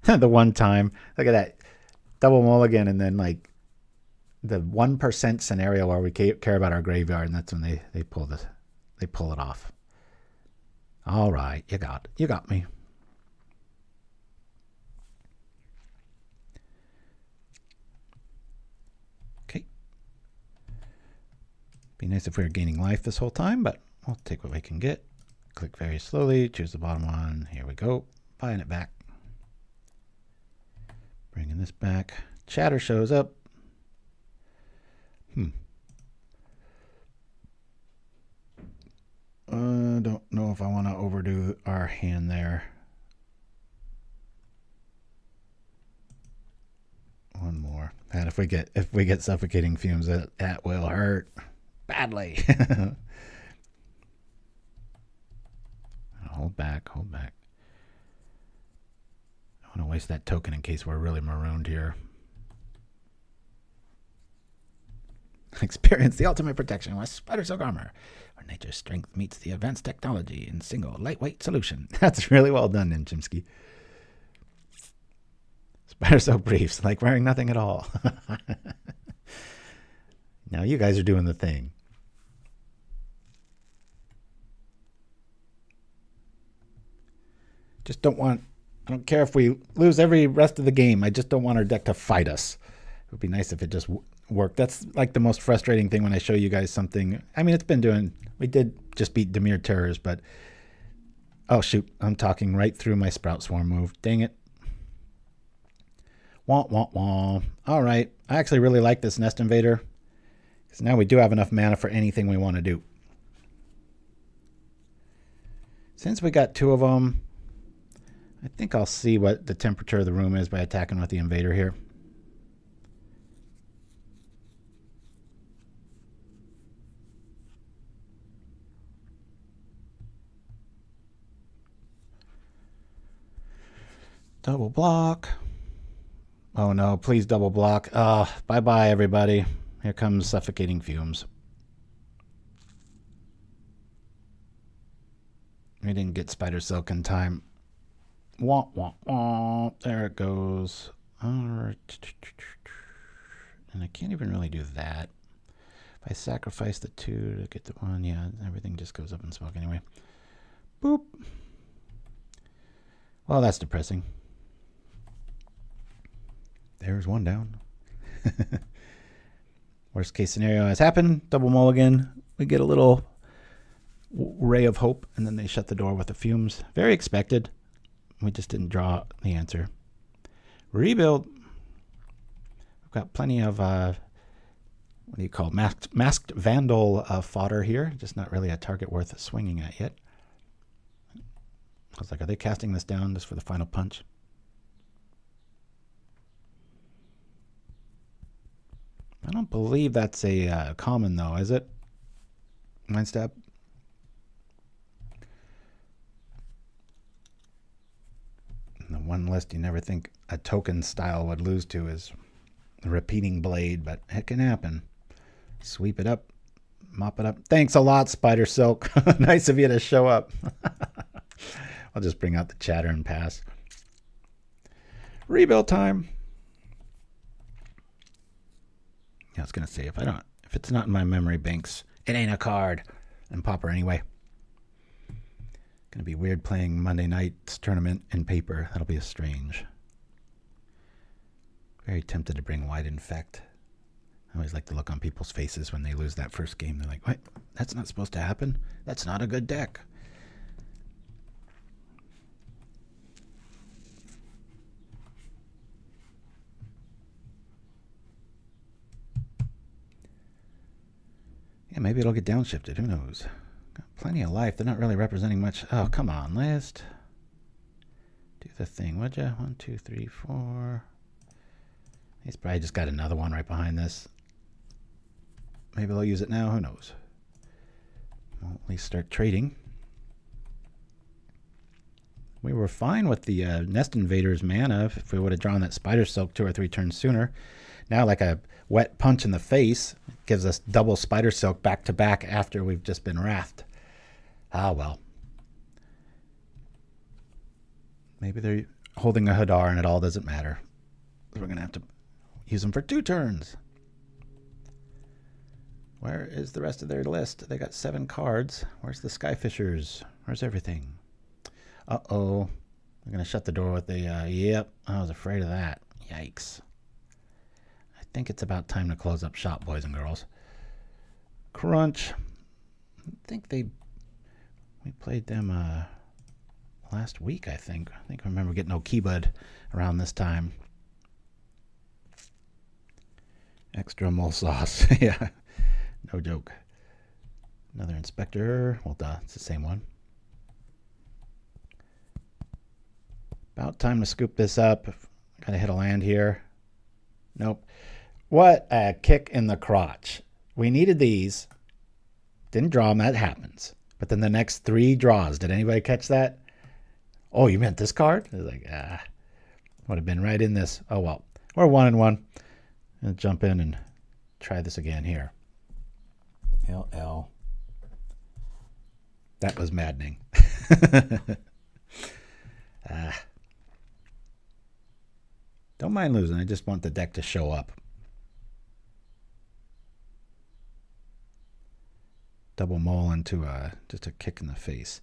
The one time, look at that, double mulligan, and then like the 1% scenario where we care about our graveyard, and that's when they pull it off. All right, you got me. Okay. Be nice if we were gaining life this whole time, but we'll take what we can get. Click very slowly, choose the bottom one. Here we go. Buying it back. Bringing this back. Chatter shows up. Don't know if I want to overdo our hand there. One more. And if we get suffocating fumes, that will hurt badly. Hold back, hold back. I want to waste that token in case we're really marooned here. Experience the ultimate protection with Spidersilk Armor, where nature's strength meets the advanced technology in single lightweight solution. That's really well done, Chimpskey. Spidersilk briefs, like wearing nothing at all. Now you guys are doing the thing. Just don't want, I don't care if we lose every rest of the game. I just don't want our deck to fight us. It would be nice if it just worked. That's like the most frustrating thing when I show you guys something. I mean, it's been doing, we did just beat Dimir Terrors, but, oh shoot, I'm talking right through my Sprout Swarm move. Dang it. Wah, wah, wah. All right. I actually really like this Nest Invader, because now we do have enough mana for anything we want to do. Since we got 2 of them, I think I'll see what the temperature of the room is by attacking with the Invader here. Double block. Oh no, please double block. Bye-bye, everybody. Here comes suffocating fumes. We didn't get Spidersilk in time. Wah, wah, wah. There it goes. And I can't even really do that. If I sacrifice the 2 to get the 1, yeah, everything just goes up in smoke anyway. Boop. Well, that's depressing. There's 1 down. Worst case scenario has happened. Double mulligan. We get a little ray of hope, and then they shut the door with the fumes. Very expected. We just didn't draw the answer. Rebuild. We've got plenty of, what do you call, masked Vandal fodder here. Just not really a target worth swinging at yet. I was like, are they casting this down just for the final punch? I don't believe that's a common, though, is it? Mind Stab? And the one list you never think a token style would lose to is the Repeating Blade, but it can happen. Sweep it up, mop it up. Thanks a lot, Spidersilk. Nice of you to show up. I'll just bring out the chatter and pass. Rebuild time. I was gonna say if it's not in my memory banks, it ain't a card. And Pauper anyway. Gonna be weird playing Monday night's tournament in Pauper. That'll be strange. Very tempted to bring Wide Infect. I always like to look on people's faces when they lose that first game. They're like, what? That's not supposed to happen? That's not a good deck. Yeah, maybe it'll get downshifted. Who knows? Got plenty of life. They're not really representing much. Oh, come on, list. Do the thing, would ya? 1, 2, 3, 4. He's probably just got another one right behind this. Maybe they'll use it now. Who knows? We'll at least start trading. We were fine with the Nest Invader's mana if we would have drawn that Spidersilk 2 or 3 turns sooner. Now, like a wet punch in the face, gives us double Spidersilk back to back after we've just been wrathed. Ah, well. Maybe they're holding a Hadar and it all doesn't matter. We're going to have to use them for 2 turns. Where is the rest of their list? They got 7 cards. Where's the Skyfishers? Where's everything? Uh-oh. They're going to shut the door with the, yep, I was afraid of that. Yikes. I think it's about time to close up shop, boys and girls. Crunch. I think we played them last week, I think. I remember getting Okibud around this time. Extra mole sauce. Yeah, no joke. Another Inspector. Well, duh, it's the same one. About time to scoop this up. Gotta hit a land here. Nope. What a kick in the crotch. We needed these. Didn't draw them. That happens. But then the next 3 draws. Did anybody catch that? Oh, you meant this card? I was like, would have been right in this. Oh, well. We're 1-1. I'll jump in and try this again here. LL. That was maddening. Don't mind losing. I just want the deck to show up. Double mole into just a kick in the face.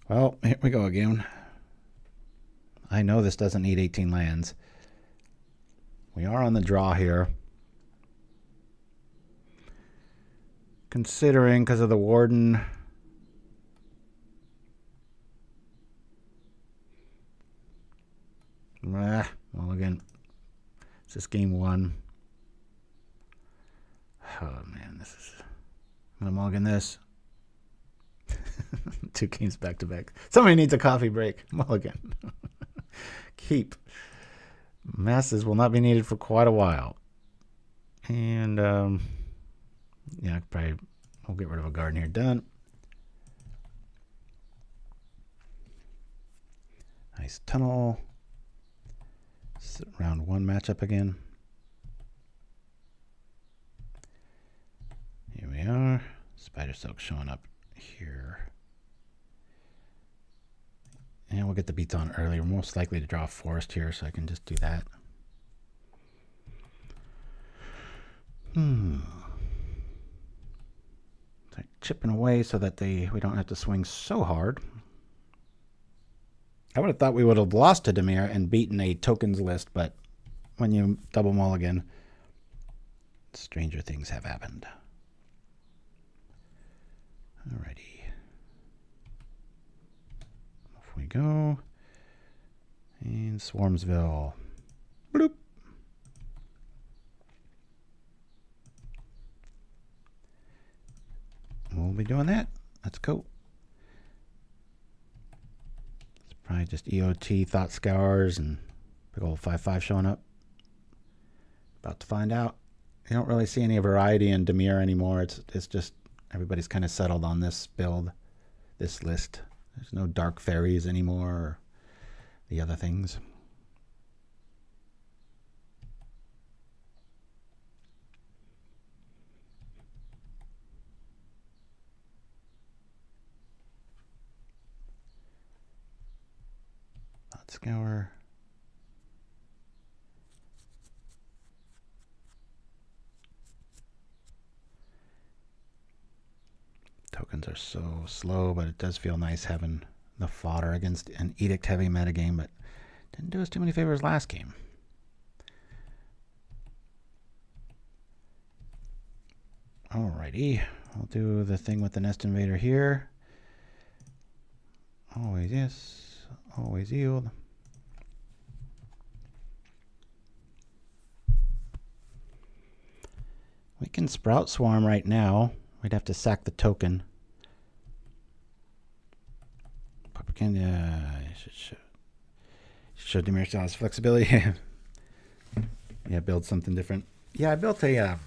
Well, here we go again. I know this doesn't need 18 lands. We are on the draw here. Considering because of the Warden. Well, again, Is this game 1? Oh man, this is... I'm gonna mulligan this. 2 games back to back. Somebody needs a coffee break. Mulligan. Keep. Masses will not be needed for quite a while. And yeah, probably we'll get rid of a garden here. Done. Nice tunnel. Round 1 matchup again. Here we are. Spidersilk showing up here. And we'll get the beats on early. We're most likely to draw a forest here, so I can just do that. Start chipping away so that we don't have to swing so hard. I would have thought we would have lost to Dimir and beaten a tokens list, but when you double mulligan, stranger things have happened. Alrighty. Off we go. And Swarmsville. Bloop. We'll be doing that. Let's go. It's probably just EOT, Thought Scours, and big old 5/5 showing up. About to find out. You don't really see any variety in Dimir anymore. It's just everybody's kind of settled on this build, this list. There's no dark fairies anymore or the other things. Thought Scour. Tokens are so slow, but it does feel nice having the fodder against an Edict heavy metagame, but didn't do us too many favors last game. Alrighty, I'll do the thing with the Nest Invader here. Always yes, always yield. We can Sprout Swarm right now. We'd have to sack the token. Propaganda should Dimir still has flexibility. Yeah, build something different. Yeah, I built a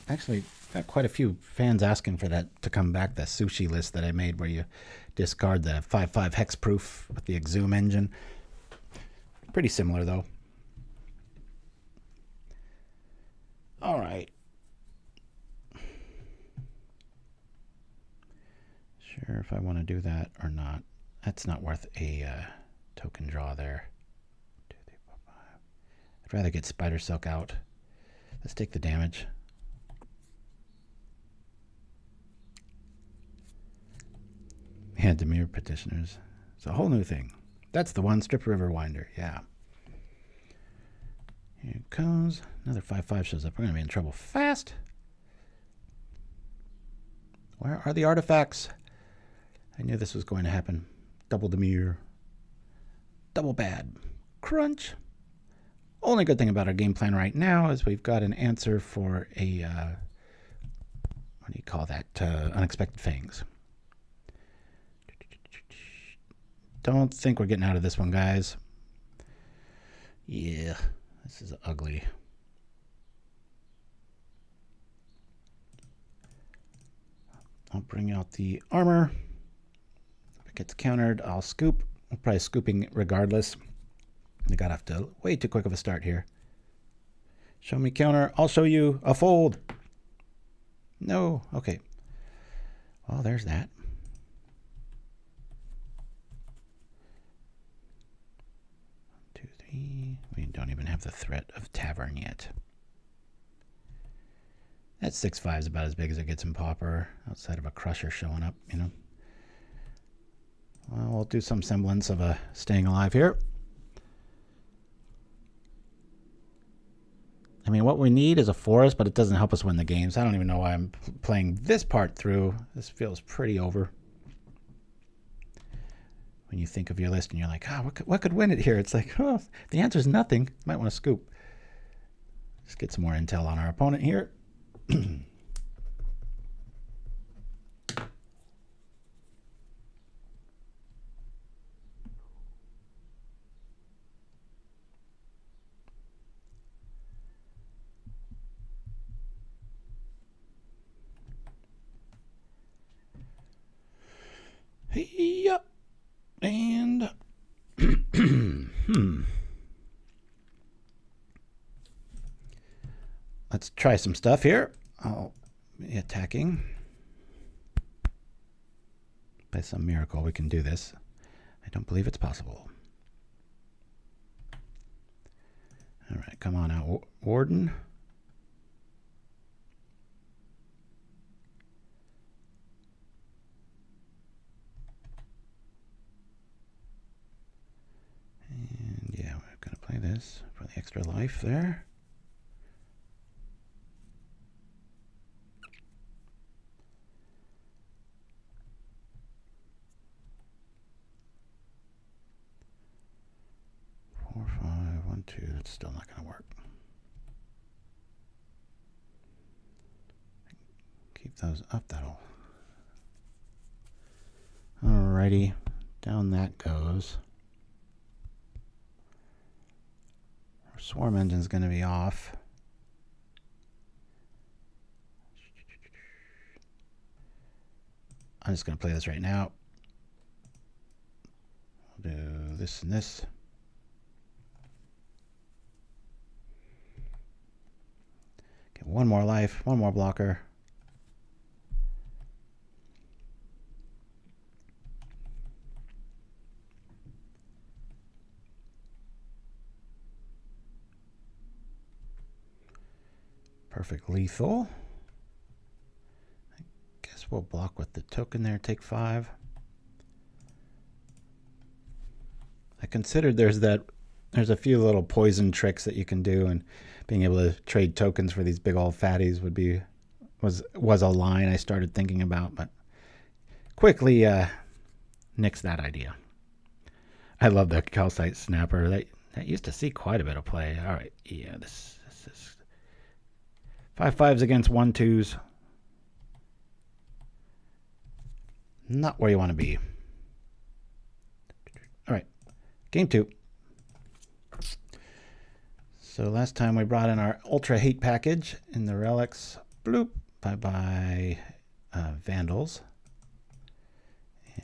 actually got quite a few fans asking for that to come back, the Soshi list that I made where you discard the 5/5 hexproof with the Exhume engine. Pretty similar though. All right. Sure if I want to do that or not. That's not worth a token draw there. 2, 3, 4, 5. I'd rather get Spidersilk out. Let's take the damage. Yeah, Dimir Petitioners. It's a whole new thing. That's the one, Strip River Winder. Yeah. Here it comes. Another 5/5 shows up. We're going to be in trouble fast. Where are the artifacts? I knew this was going to happen. Double Dimir. Double bad. Crunch. Only good thing about our game plan right now is we've got an answer for a, what do you call that? Unexpected Fangs. Don't think we're getting out of this one, guys. Yeah, this is ugly. I'll bring out the armor. If it gets countered, I'll scoop. I'm probably scooping regardless. I got off to way too quick of a start here. Show me counter. I'll show you a fold. No. Okay. Well, there's that. 1, 2, 3. We don't even have the threat of Tavern yet. That 6/5 is about as big as it gets in Pauper, outside of a Crusher showing up, you know. Well, we'll do some semblance of a staying alive here. I mean, what we need is a forest, but it doesn't help us win the games. I don't even know why I'm playing this part through. This feels pretty over. When you think of your list and you're like, what could win it here? It's like, oh, the answer is nothing. Might want to scoop. Let's get some more intel on our opponent here. Yep. And let's try some stuff here. I'll be attacking. By some miracle, we can do this. I don't believe it's possible. All right, come on out, Warden. And yeah, we're going to play this for the extra life there. Four, five, 1, 2. That's still not going to work. Keep those up. That'll. Alrighty, down that goes. Our swarm engine's going to be off. I'm just going to play this right now. We'll do this and this. Get one more life, one more blocker. Perfect lethal. I guess we'll block with the token there, take 5. I considered there's a few little poison tricks that you can do, and being able to trade tokens for these big old fatties was a line I started thinking about, but quickly nixed that idea. I love the calcite snapper. That used to see quite a bit of play. All right, yeah, this is 5/5s against 1/2s. Not where you want to be. All right, game 2. So last time we brought in our ultra hate package in the relics. Bloop. Bye-bye Vandals.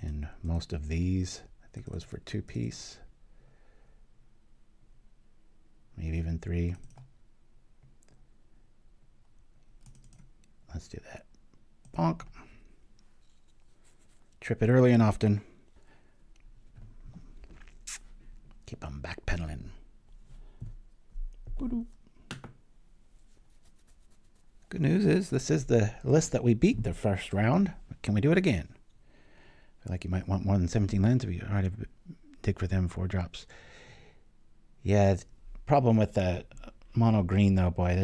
And most of these, I think it was for 2-piece. Maybe even 3. Let's do that. Bonk. Trip it early and often. Keep them backpedaling. Good news is this is the list that we beat the first round. Can we do it again? I feel like you might want more than 17 lands if you already dig for them 4 drops. Yeah, problem with the mono green though, boy.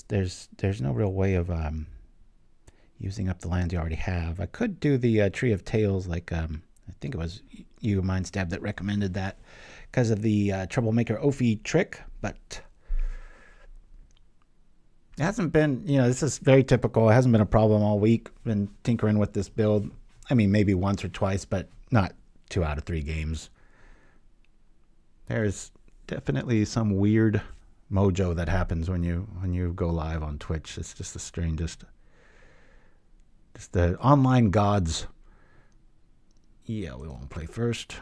There's no real way of using up the lands you already have. I could do the Tree of Tails, like I think it was you, Mindstab, that recommended that because of the Troublemaker Ouphe trick, but it hasn't been, this is very typical. It hasn't been a problem all week. Been tinkering with this build. I mean, maybe once or twice, but not 2 out of 3 games. There's definitely some weird mojo that happens when you go live on Twitch. It's just the strangest. Just the online gods. Yeah, we won't play first.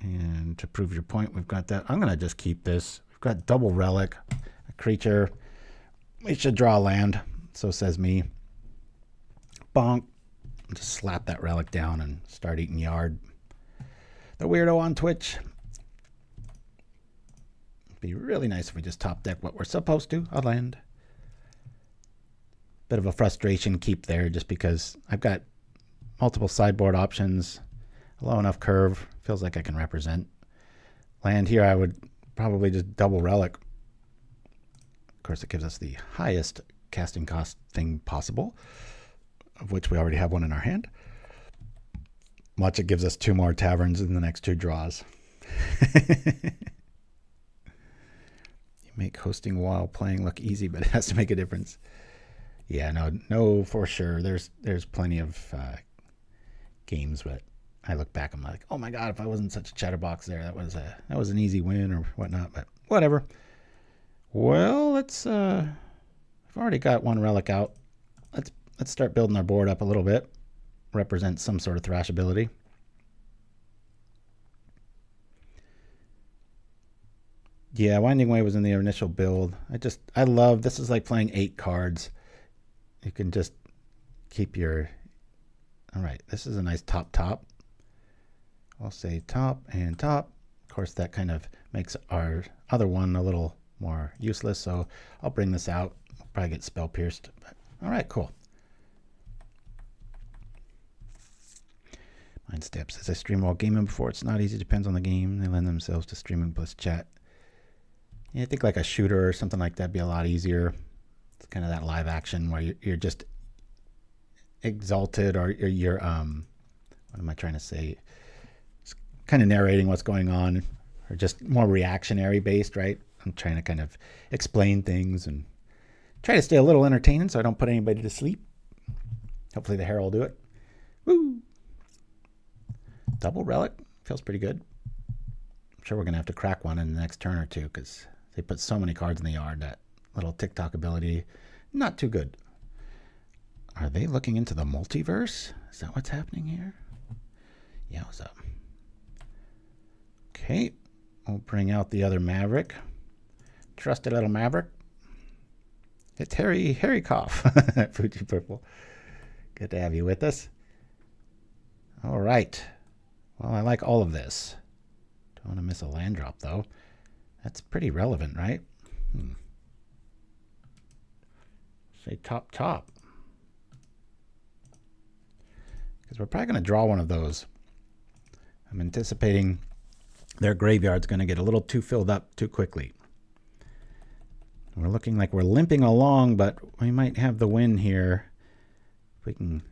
And to prove your point, we've got that. I'm going to just keep this. We've got double relic, a creature. We should draw a land, so says me. Bonk. Just slap that relic down and start eating yard. The weirdo on Twitch. It'd be really nice if we just top deck what we're supposed to. A land. Bit of a frustration keep there just because I've got multiple sideboard options. A low enough curve. Feels like I can represent. Land here, I would probably just double relic. Of course, it gives us the highest casting cost thing possible, of which we already have one in our hand. Watch, it gives us 2 more taverns in the next 2 draws. You make hosting while playing look easy, but it has to make a difference. Yeah, no, for sure. There's plenty of games, but I look back, I'm like, oh my god, if I wasn't such a chatterbox there, that was an easy win or whatnot. But whatever. Well, let's. I've already got one relic out. Let's start building our board up a little bit. Represent some sort of thrash ability. Yeah, Winding Way was in the initial build. I love, this is like playing 8 cards. You can just keep your, all right, this is a nice top. I'll say top and top. Of course, that kind of makes our other one a little more useless, so I'll bring this out. I'll probably get spell pierced, but all right, cool. Mind Steps. As I stream while gaming before, it's not easy. Depends on the game. They lend themselves to streaming plus chat. Yeah, I think like a shooter or something like that would be a lot easier. It's kind of that live action where you're just exalted, or you're what am I trying to say? It's kind of narrating what's going on, or just more reactionary based, right? I'm trying to kind of explain things and try to stay a little entertaining so I don't put anybody to sleep. Hopefully the Herald will do it. Woo! Double relic feels pretty good. I'm sure we're gonna have to crack one in the next turn or two because they put so many cards in the yard. That little TikTok ability, not too good. Are they looking into the multiverse? Is that what's happening here? Yeah, what's up? Okay, we'll bring out the other Maverick. Trusted little Maverick. It's Harry Cough. Fujipurple. Good to have you with us. All right. Well, I like all of this. Don't want to miss a land drop, though. That's pretty relevant, right? Say top. Because we're probably going to draw one of those. I'm anticipating their graveyard's going to get a little too filled up too quickly. We're looking like we're limping along, but we might have the win here. If we can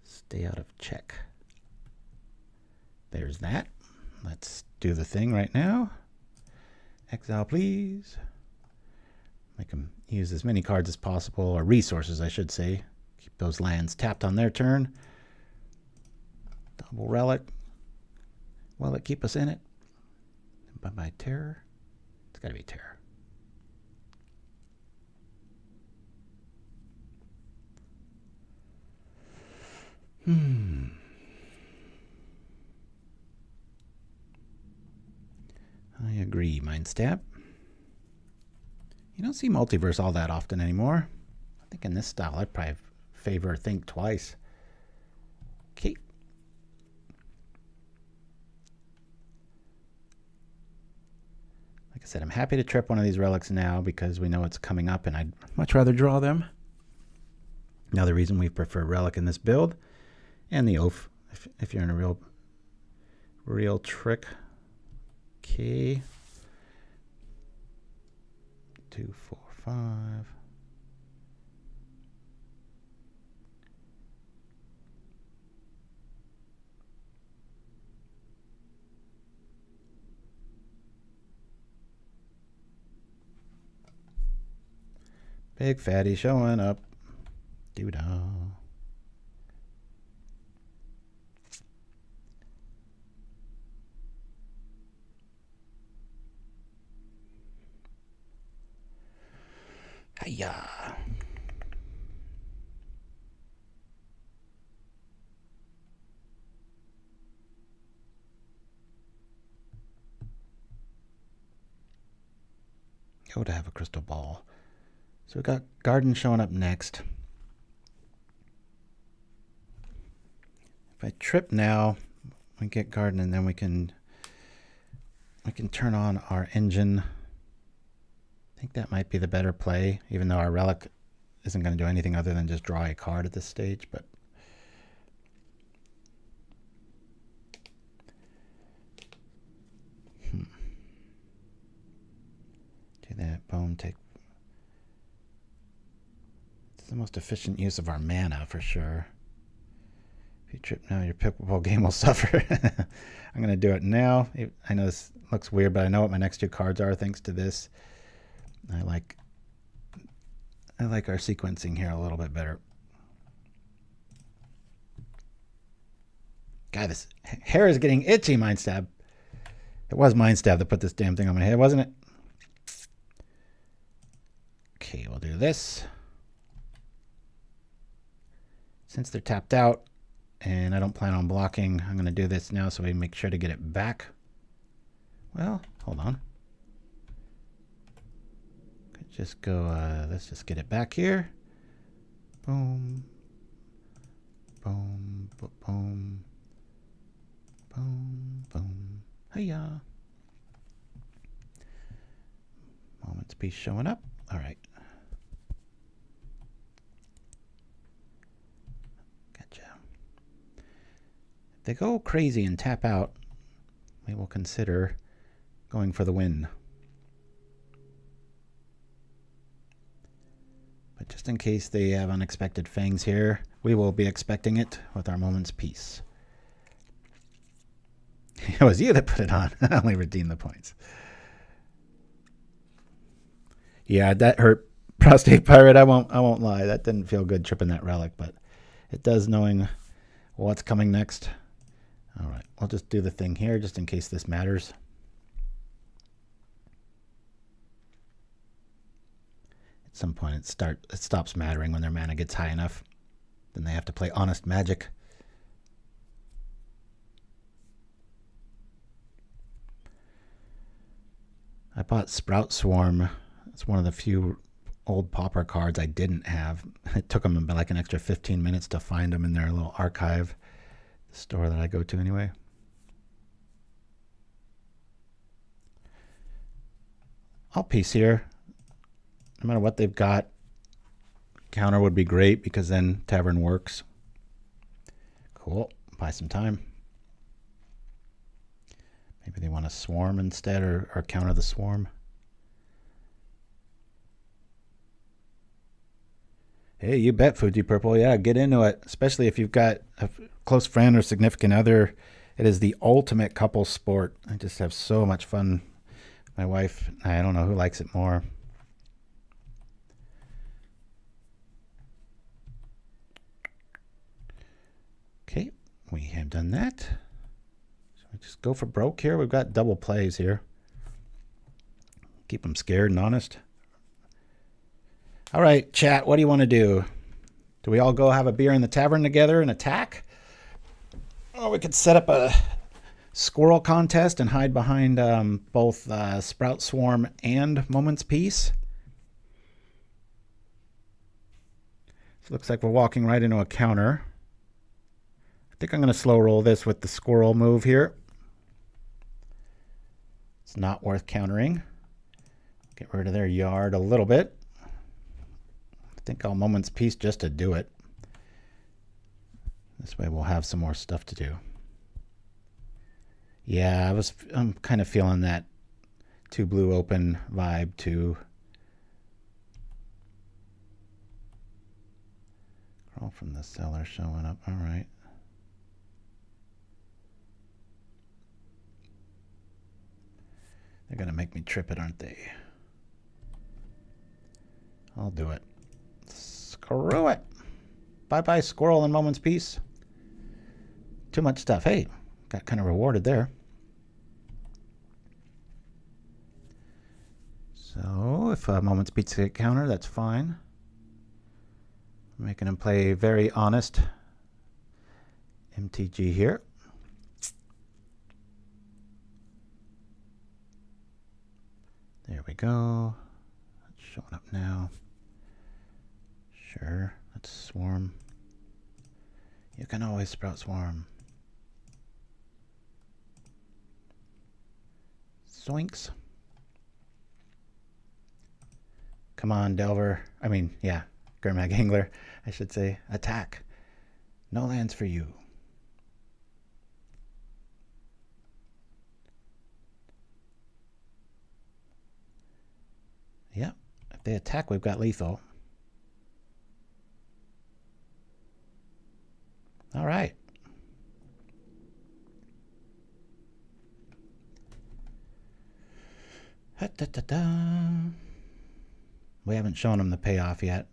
stay out of check. There's that. Let's do the thing right now. Exile, please. Make them use as many cards as possible, or resources, I should say. Keep those lands tapped on their turn. Double relic. Will it keep us in it? Bye-bye, terror. It's got to be terror. I agree, Mindstab. You don't see multiverse all that often anymore. I think in this style, I'd probably favor think twice. Okay. Like I said, I'm happy to trip one of these relics now because we know it's coming up and I'd much rather draw them. Another reason we prefer relic in this build. And the Ouphe, if you're in a real trick. Okay. 2, 4, 5. Big fatty showing up. Doo-dah. Hiya. Go to have a crystal ball. So we got Garden showing up next. If I trip now, we get Garden, and then we can turn on our engine. I think that might be the better play, even though our relic isn't going to do anything other than just draw a card at this stage. But do that. Boom. Take. It's the most efficient use of our mana for sure. If you trip now, your pickleball game will suffer. I'm going to do it now. I know this looks weird, but I know what my next 2 cards are thanks to this. I like our sequencing here a little bit better. God, this hair is getting itchy, Mind Stab. It was Mind Stab that put this damn thing on my head, wasn't it? Okay, we'll do this. Since they're tapped out, and I don't plan on blocking, I'm going to do this now so we make sure to get it back. Well, hold on. Could just go, let's just get it back here. Boom. Boom, boom, boom. Boom, boom. Hiya. Moment's piece showing up. All right. Gotcha. If they go crazy and tap out, we will consider going for the win. But just in case they have unexpected fangs here, we will be expecting it with our moment's piece. It was you that put it on. I only redeemed the points. Yeah, that hurt. Prostate Pirate, I won't lie. That didn't feel good tripping that relic, but it does knowing what's coming next. All right, I'll just do the thing here just in case this matters. At some point it stops mattering when their mana gets high enough. Then they have to play Honest Magic. I bought Sprout Swarm. It's one of the few old Pauper cards I didn't have. It took them like an extra 15 minutes to find them in their little archive, the store that I go to anyway. I'll piece here. No matter what they've got, counter would be great because then Tavern works. Cool. Buy some time. Maybe they want to swarm instead or counter the swarm. Hey, you bet, fujipurple. Yeah, get into it. Especially if you've got a close friend or significant other. It is the ultimate couple sport. I just have so much fun. My wife, I don't know who likes it more. Okay, we have done that. So we just go for broke here. We've got double plays here. Keep them scared and honest. All right, chat, what do you want to do? Do we all go have a beer in the tavern together and attack? Or we could set up a Squirrel contest and hide behind both Sprout Swarm and Moment's Peace. So it looks like we're walking right into a counter. I think I'm going to slow roll this with the Squirrel move here. It's not worth countering. Get rid of their yard a little bit. I think I'll Moment's Peace just to do it. This way we'll have some more stuff to do. Yeah, I'm kind of feeling that 2 blue open vibe too. Crawl from the cellar showing up. All right. They're going to make me trip it, aren't they? I'll do it. Screw it. Bye-bye, Squirrel and Moment's Peace. Too much stuff. Hey, got kind of rewarded there. So if Moment's Peace get counter, that's fine. I'm making him play very honest MTG here. There we go. It's showing up now. Sure, let's swarm. You can always Sprout Swarm. Zoinks. Come on, Delver. I mean, yeah, Gurmag Angler, I should say. Attack. No lands for you. Yep, if they attack, we've got lethal. All right, Ha-da-da-da. We haven't shown them the payoff yet.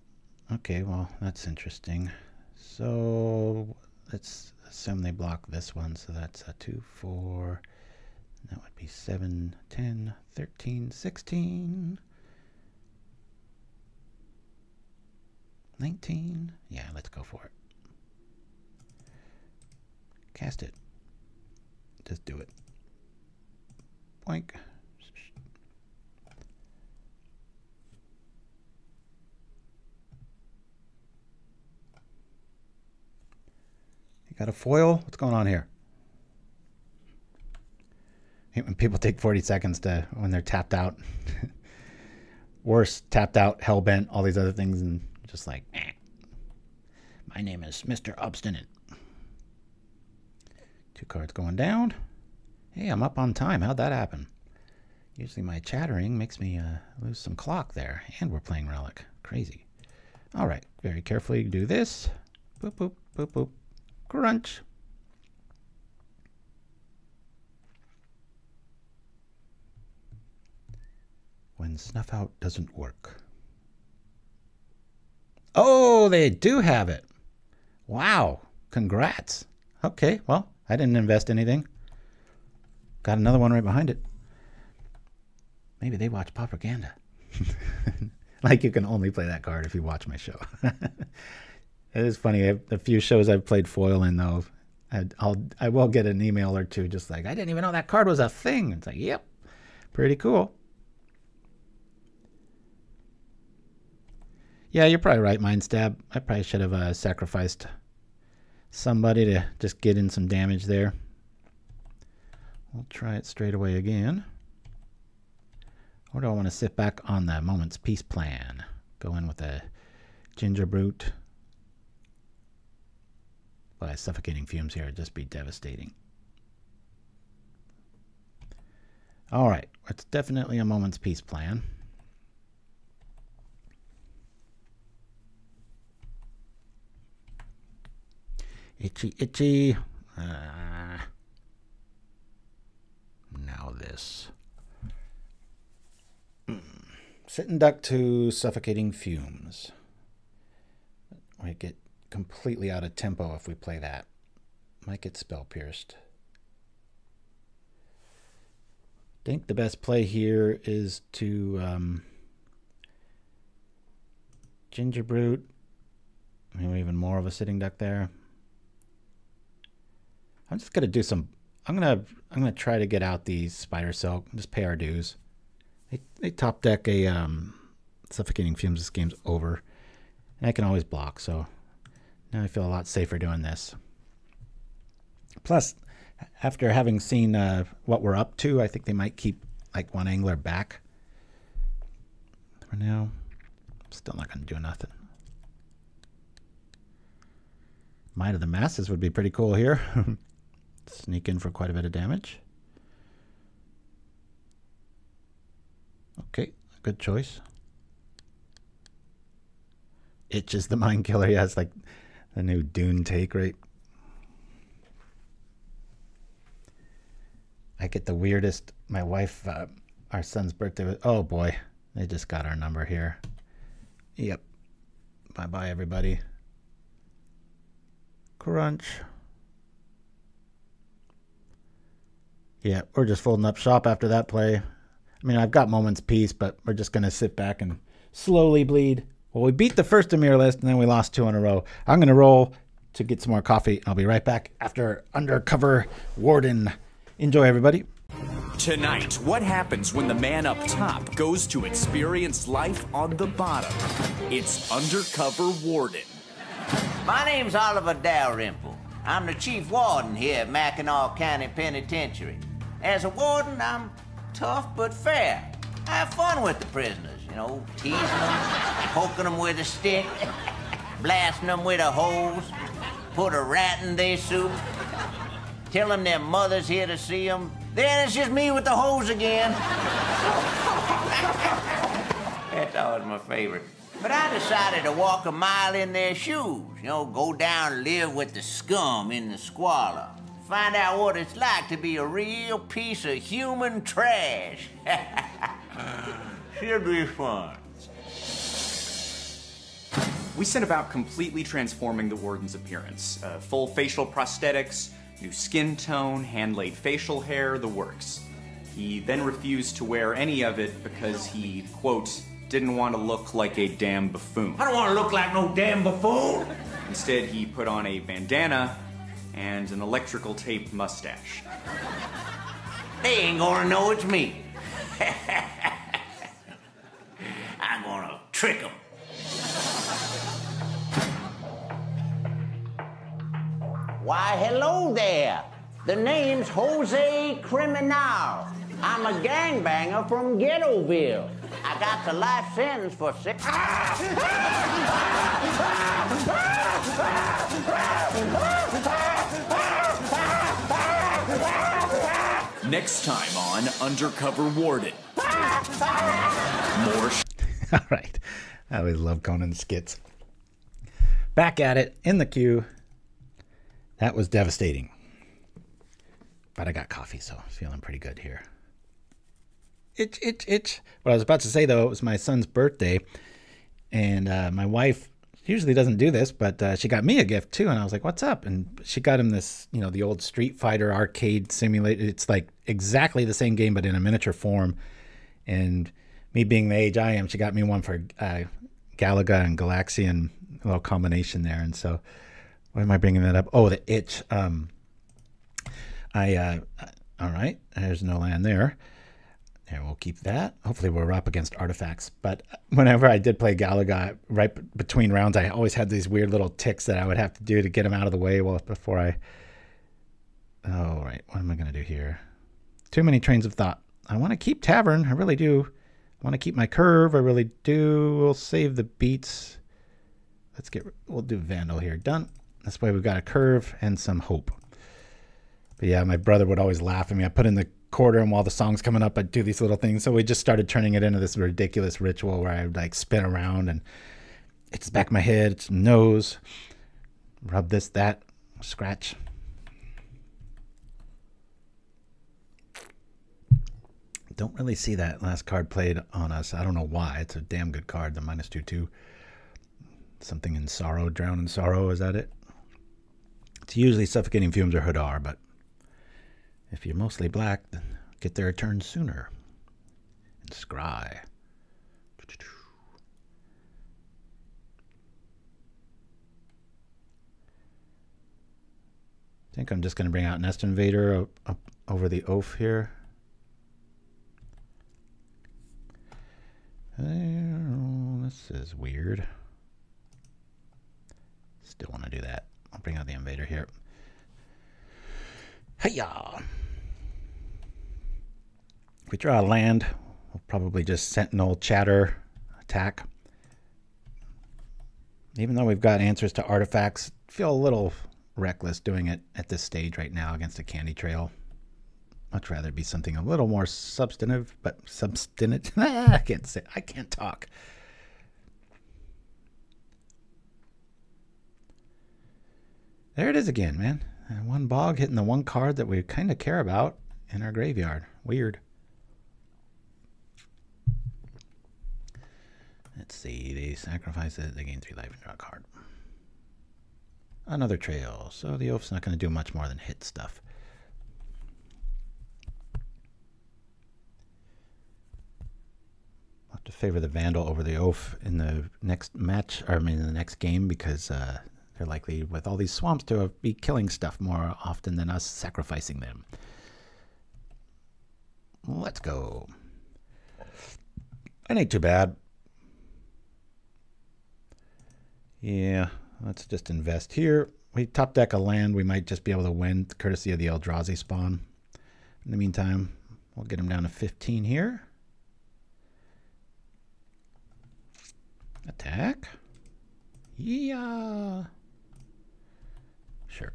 Okay, well, that's interesting. So let's assume they block this one. So that's a 2, 4. That would be 7, 10, 13, 16, 19. Yeah, let's go for it. Cast it. Just do it. Boink. You got a foil? What's going on here? When people take 40 seconds to when they're tapped out. Worse, tapped out, hellbent, all these other things, and just like, eh. My name is Mr. Obstinate. 2 cards going down. Hey, I'm up on time. How'd that happen? Usually my chattering makes me lose some clock there. And we're playing Relic. Crazy. All right, very carefully do this. Boop, boop, boop, boop. Crunch. When Snuff Out doesn't work. Oh, they do have it. Wow. Congrats. Okay, well, I didn't invest anything. Got another one right behind it. Maybe they watch PauperRBust. Like you can only play that card if you watch my show. It is funny. A few shows I've played foil in, though, I will get an email or two just like, I didn't even know that card was a thing. It's like, yep, pretty cool. Yeah, you're probably right, Mindstab. I probably should have sacrificed somebody to just get in some damage there. We'll try it straight away again. Or do I want to sit back on the Moment's Peace plan? Go in with a Gingerbrute. But suffocating fumes here would just be devastating. All right, it's definitely a Moment's Peace plan. Itchy, itchy. Now this. Sitting duck to suffocating fumes. We get completely out of tempo if we play that. Might get spell pierced. I think the best play here is to Gingerbrute. Maybe even more of a sitting duck there. I'm just gonna do some. I'm gonna try to get out these Spidersilk. Just pay our dues. They top deck a suffocating fumes. This game's over, and I can always block. So now I feel a lot safer doing this. Plus, after having seen what we're up to, I think they might keep like one angler back. For now, still not gonna do nothing. Might of the Masses would be pretty cool here. Sneak in for quite a bit of damage. Okay, good choice. Itch is the mind killer. Yeah, it's like the new Dune take, right? I get the weirdest. My wife, our son's birthday was, oh boy, they just got our number here. Yep. Bye-bye, everybody. Crunch. Yeah, we're just folding up shop after that play. I mean, I've got Moment's Peace, but we're just going to sit back and slowly bleed. Well, we beat the first Amir list, and then we lost 2 in a row. I'm going to roll to get some more coffee. I'll be right back after Undercover Warden. Enjoy, everybody. Tonight, what happens when the man up top goes to experience life on the bottom? It's Undercover Warden. My name's Oliver Dalrymple. I'm the chief warden here at Mackinac County Penitentiary. As a warden, I'm tough but fair. I have fun with the prisoners, you know, teasing them, poking them with a stick, blasting them with a hose, put a rat in their soup, tell them their mother's here to see them. Then it's just me with the hose again. That's always my favorite. But I decided to walk a mile in their shoes, you know, go down and live with the scum in the squalor. Find out what it's like to be a real piece of human trash. Should be fun. We set about completely transforming the Warden's appearance. Full facial prosthetics, new skin tone, hand-laid facial hair, the works. He then refused to wear any of it because he, quote, didn't want to look like a damn buffoon. I don't want to look like no damn buffoon. Instead, he put on a bandana and an electrical tape mustache. They ain't gonna know it's me. I'm gonna trick them. Why, hello there. The name's Jose Criminal. I'm a gangbanger from Ghettoville. I got the life sentence for six. Next time on Undercover Warden. More All right. I always love Conan's skits. Back at it in the queue. That was devastating. But I got coffee, so I'm feeling pretty good here. Itch, itch, itch. What I was about to say, though, it was my son's birthday. And my wife usually doesn't do this, but she got me a gift, too. And I was like, what's up? And she got him this, you know, the old Street Fighter arcade simulator. It's like exactly the same game, but in a miniature form. And me being the age I am, she got me one for Galaga and Galaxian, a little combination there. And so, why am I bringing that up? Oh, the itch. All right, there's no land there. There, we'll keep that. Hopefully we're up against artifacts. But whenever I did play Galaga, right between rounds, I always had these weird little ticks that I would have to do to get them out of the way before I... Oh, right, what am I going to do here? Too many trains of thought. I want to keep Tavern, I really do. I want to keep my curve, I really do. We'll save the beats. We'll do Vandal here. Done. This way we've got a curve and some hope. But yeah, my brother would always laugh at me. I put in the quarter, and while the song's coming up, I'd do these little things. So we just started turning it into this ridiculous ritual where I would like spin around and it's the back of my head, it's nose, rub this, that, scratch. Don't really see that last card played on us. I don't know why. It's a damn good card, the -2/2. Something in sorrow, drown in sorrow, is that it? It's usually Suffocating Fumes or Hadar, but if you're mostly black, then get their turn sooner. And scry. I think I'm just going to bring out Nest Invader up over the Ouphe here. This is weird. Still want to do that. I'll bring out the Invader here. Hiya! If we draw a land, we'll probably just Sentinel, Chatter, attack. Even though we've got answers to artifacts, feel a little reckless doing it at this stage right now against a Candy Trail. Much rather be something a little more substantive, but substinent. I can't talk. There it is again, man. One bog hitting the one card that we kind of care about in our graveyard. Weird. Let's see. They sacrifice it. They gain 3 life and draw a card. Another trail. So the Ouphe's not going to do much more than hit stuff. I'll have to favor the Vandal over the Ouphe in the next match, or I mean in the next game, because they're likely, with all these swamps, to be killing stuff more often than us sacrificing them. Let's go. That ain't too bad. Yeah, let's just invest here. We top deck a land, we might just be able to win, courtesy of the Eldrazi spawn. In the meantime, we'll get him down to 15 here. Attack. Yeah. Sure.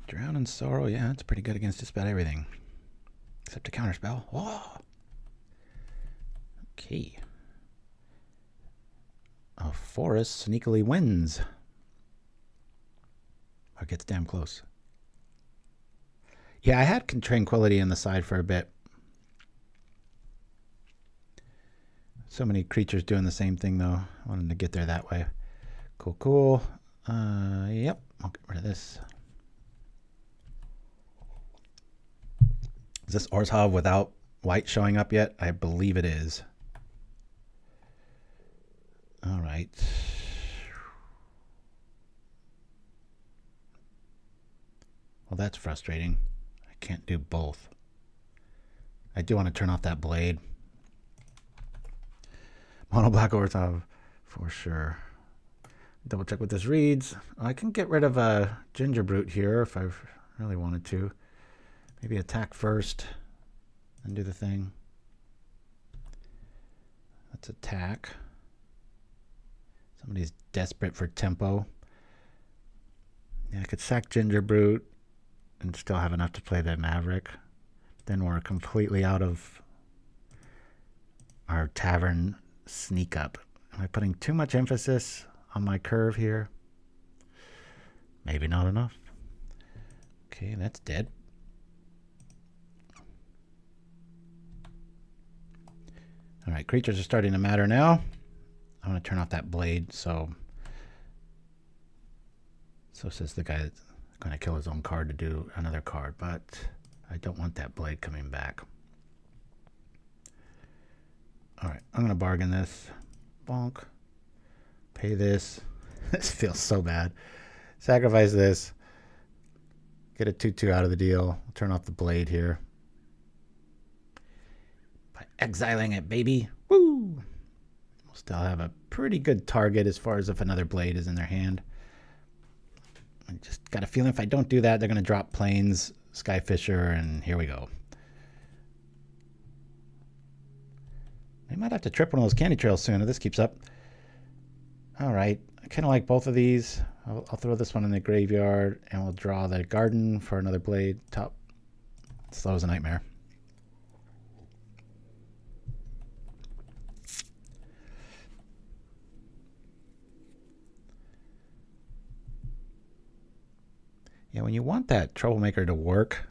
Drown in Sorrow. Yeah, it's pretty good against just about everything. Except a counterspell. Whoa. Okay. A forest sneakily wins. Or gets damn close. Yeah, I had Tranquility on the side for a bit. So many creatures doing the same thing, though. I wanted to get there that way. Cool, cool. Yep, I'll get rid of this. Is this Orzhov without white showing up yet? I believe it is. All right. Well, that's frustrating. I can't do both. I do want to turn off that blade. Mono black Orzhov for sure. Double check what this reads. I can get rid of a Gingerbrute here if I really wanted to. Maybe attack first and do the thing. Let's attack. Somebody's desperate for tempo. Yeah, I could sack Gingerbrute and still have enough to play the Maverick. Then we're completely out of our Tavern sneak up. Am I putting too much emphasis on my curve here? Maybe not enough. Okay, that's dead. All right, creatures are starting to matter now. I'm going to turn off that blade, so says the guy that's going to kill his own card to do another card, but I don't want that blade coming back. All right, I'm going to bargain this. Bonk. Pay this. This feels so bad. Sacrifice this. Get a 2/2 out of the deal. Turn off the blade here. By exiling it, baby. Woo! We'll still have a pretty good target as far as if another blade is in their hand. I just got a feeling if I don't do that, they're going to drop Plains, Skyfisher, and here we go. They might have to trip one of those candy trails soon if this keeps up. All right. I kind of like both of these. I'll throw this one in the graveyard, and we'll draw the garden for another blade. Top. Slow as a nightmare. Yeah, when you want that Troublemaker to work,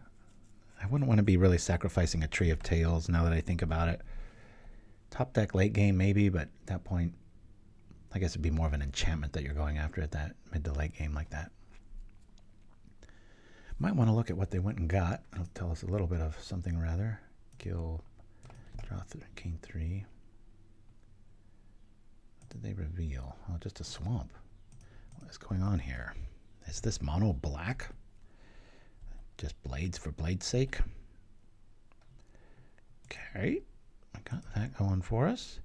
I wouldn't want to be really sacrificing a Tree of Tails now that I think about it. Top deck late game maybe, but at that point, I guess it'd be more of an enchantment that you're going after at that mid to late game like that. Might want to look at what they went and got. It'll tell us a little bit of something rather. Kill, draw gain 3. What did they reveal? Oh, just a swamp. What is going on here? Is this mono black? Just blades for blade's sake? Okay. I got that going for us.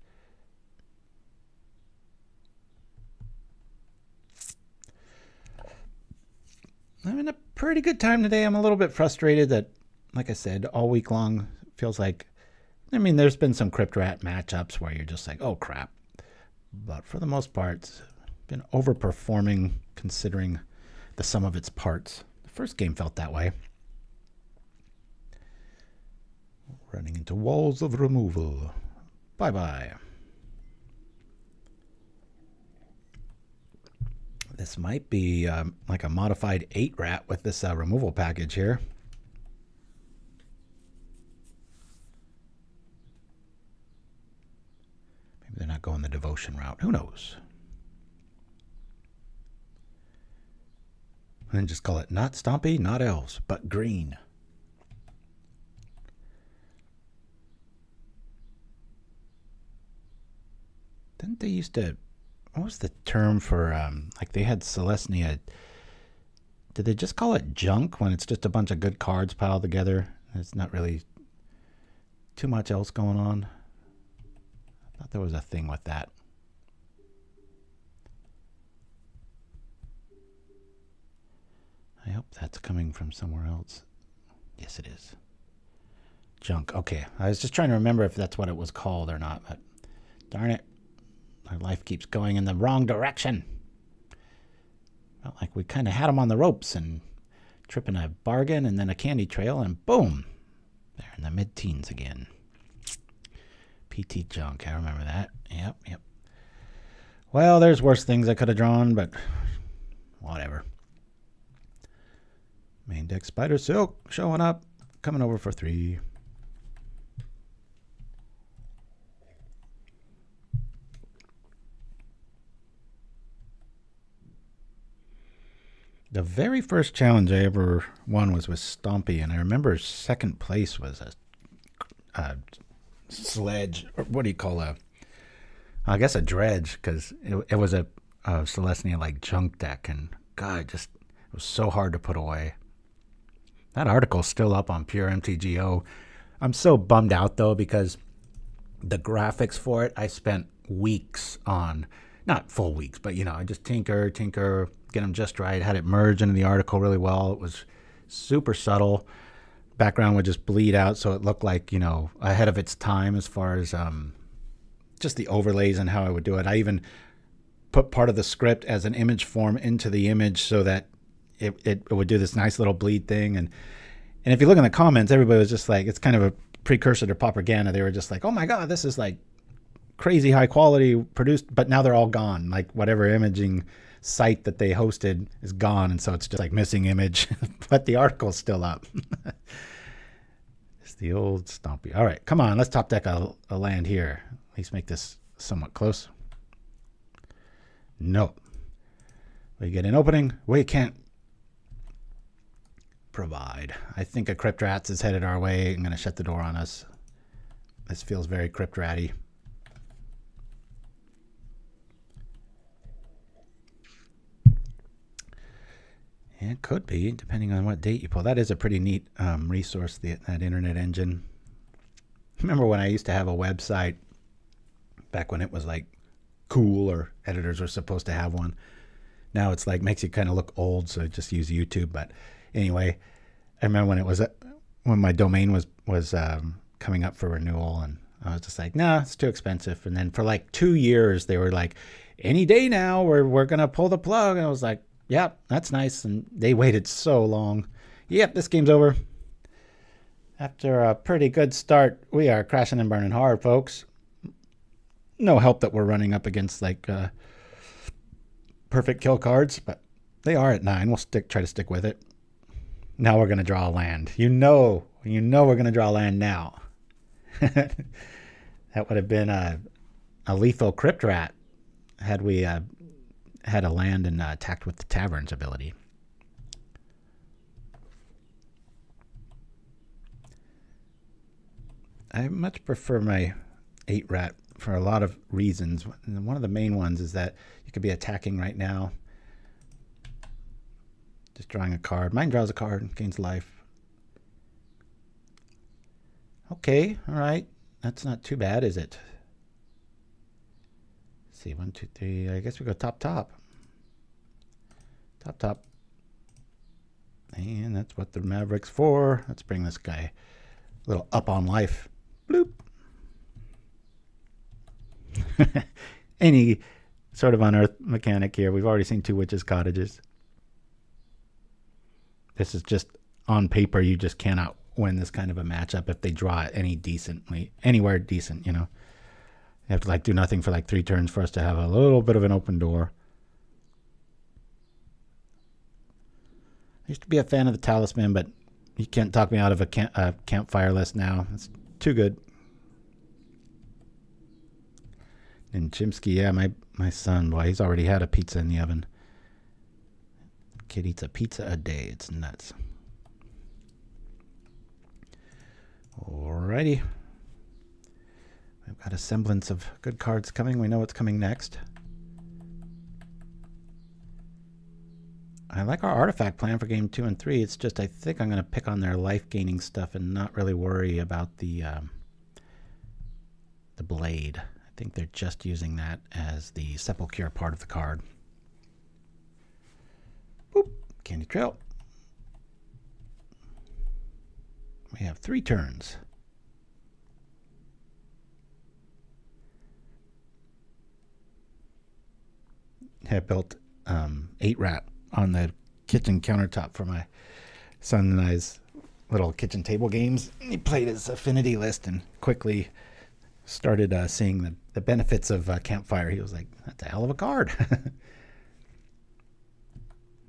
I'm in a pretty good time today. I'm a little bit frustrated that, like I said, all week long feels like, I mean, there's been some Crypt Rat matchups where you're just like, oh crap. But for the most part, it's been overperforming considering the sum of its parts. The first game felt that way. Running into walls of removal. Bye-bye. This might be like a modified 8-rat with this removal package here. Maybe they're not going the devotion route. Who knows? And just call it not stompy, not elves, but green. Didn't they used to, what was the term for, like they had Celestia, did they just call it junk when it's just a bunch of good cards piled together? It's not really too much else going on. I thought there was a thing with that. I hope that's coming from somewhere else. Yes, it is. Junk. Okay. I was just trying to remember if that's what it was called or not, but darn it. Our life keeps going in the wrong direction. Felt like we kind of had them on the ropes and tripping a bargain and then a candy trail and boom. They're in the mid-teens again. PT junk. I remember that. Yep. Well, there's worse things I could have drawn, but whatever. Main deck Spidersilk showing up, coming over for 3. The very first challenge I ever won was with Stompy, and I remember second place was a sledge, or what do you call I guess a dredge, because it was a Celestia like junk deck, and God, it was so hard to put away. That article's still up on Pure MTGO. I'm so bummed out though, because the graphics for it I spent weeks on, not full weeks, but you know, I just tinker, get them just right, had it merge into the article really well. It was super subtle. Background would just bleed out, so it looked like, you know, ahead of its time as far as just the overlays and how I would do it. I even put part of the script as an image form into the image so that it would do this nice little bleed thing. And if you look in the comments, everybody was just like, it's kind of a precursor to PauperGanda. They were just like, oh my God, this is like crazy high quality produced, but now they're all gone. Like whatever imaging site that they hosted is gone, and so it's just like missing image, but the article's still up. It's the old Stompy. All right, come on, let's top deck a land here. At least make this somewhat close. No. We get an opening. We can't provide. I think a Crypt Rats is headed our way. I'm going to shut the door on us. This feels very Crypt Ratty. It could be, depending on what date you pull. That is a pretty neat resource, that internet engine. Remember when I used to have a website back when it was like cool, or editors were supposed to have one. Now it's like, makes you kind of look old, so just use YouTube. But anyway, I remember when it was when my domain was coming up for renewal, and I was just like, nah, it's too expensive. And then for like 2 years, they were like, any day now, we're gonna pull the plug. And I was like, yep, that's nice. And they waited so long. Yep, this game's over. After a pretty good start, we are crashing and burning hard, folks. No help that we're running up against like perfect kill cards, but they are at 9. We'll try to stick with it. Now we're going to draw a land. You know we're going to draw a land now. That would have been a lethal Crypt Rat had we had a land and attacked with the Tavern's ability. I much prefer my 8 rat for a lot of reasons. And one of the main ones is that you could be attacking right now. Just drawing a card. Mine draws a card, gains life. Okay, all right. That's not too bad, is it? Let's see, 1, 2, 3. I guess we go top. Top. And that's what the Maverick's for. Let's bring this guy a little up on life. Bloop. Any sort of unearth mechanic here. We've already seen 2 Witches' Cottages. This is just, on paper, you just cannot win this kind of a matchup if they draw it anywhere decent, you know. You have to like do nothing for like 3 turns for us to have a little bit of an open door. I used to be a fan of the Talisman, but you can't talk me out of a campfire list now. It's too good. And Chimpskey, yeah, my son, boy, he's already had a pizza in the oven. Kid eats a pizza a day. It's nuts. Alrighty. We've got a semblance of good cards coming. We know what's coming next. I like our artifact plan for game 2 and 3. It's just I think I'm going to pick on their life-gaining stuff and not really worry about the blade. I think they're just using that as the sepulchre part of the card. Boop. Candy Trail. We have 3 turns. I built 8 rat on the kitchen countertop for my son and I's little kitchen table games. He played his affinity list and quickly started seeing the benefits of Campfire. He was like, that's a hell of a card.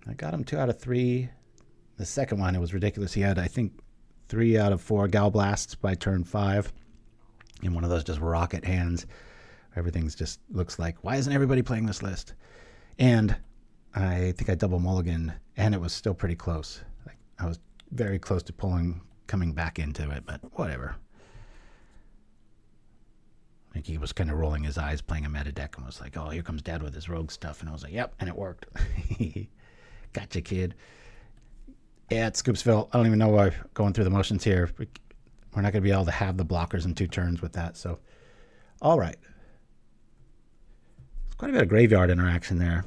I got him 2 out of 3. the second one, it was ridiculous. He had, I think, 3 out of 4 Gal Blasts by turn 5. And one of those just rocket hands. Everything's just looks like, why isn't everybody playing this list? And I think I double mulliganed, and it was still pretty close. Like, I was very close to coming back into it, but whatever. I think he was kind of rolling his eyes playing a meta deck and was like, oh, here comes Dad with his rogue stuff. And I was like, yep, and it worked. Gotcha, kid. Yeah, it's Scoopsville. I don't even know why I'm going through the motions here. We're not going to be able to have the blockers in 2 turns with that. So, all right. There's quite a bit of graveyard interaction there.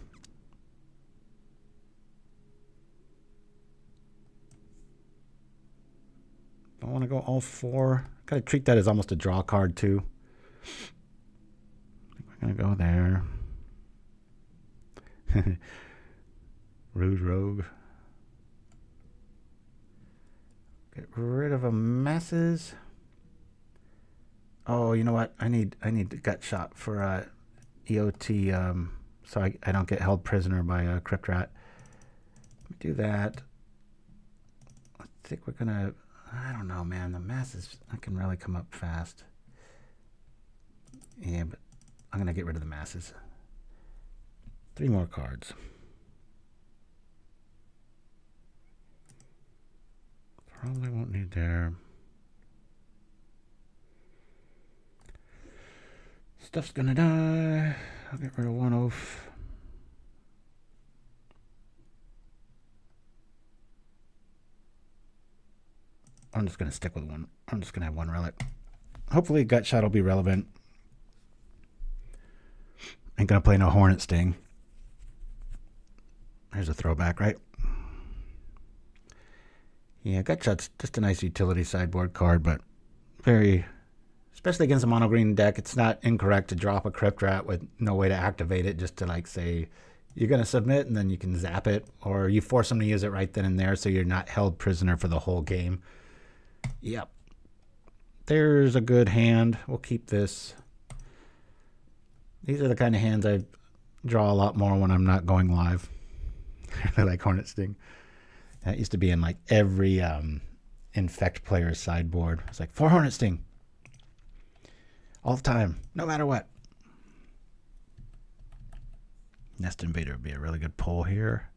I want to go all 4. Got to treat that as almost a draw card, too. I think we're going to go there. Rude Rogue. Get rid of a messes. Oh, you know what? I need the gut shot for EOT, so I don't get held prisoner by a Crypt Rat. Let me do that. I think we're gonna. I don't know, man. The masses, I can really come up fast. Yeah, but I'm gonna get rid of the masses. 3 more cards. Probably won't need there. Stuff's gonna die. I'll get rid of 1 Ouphe. I'm just gonna stick with 1. I'm just gonna have 1 relic. Hopefully Gut Shot will be relevant. Ain't gonna play no Hornet Sting. Here's a throwback, right? Yeah, Gut Shot's just a nice utility sideboard card, but very, especially against a mono green deck, it's not incorrect to drop a Crypt Rat with no way to activate it, just to like say you're going to submit and then you can zap it, or you force them to use it right then and there so you're not held prisoner for the whole game. Yep. There's a good hand. We'll keep this. These are the kind of hands I draw a lot more when I'm not going live. I like Hornet Sting. That used to be in like every Infect player's sideboard. It's like 4 Hornet Sting. All the time, no matter what. Nest Invader would be a really good pull here.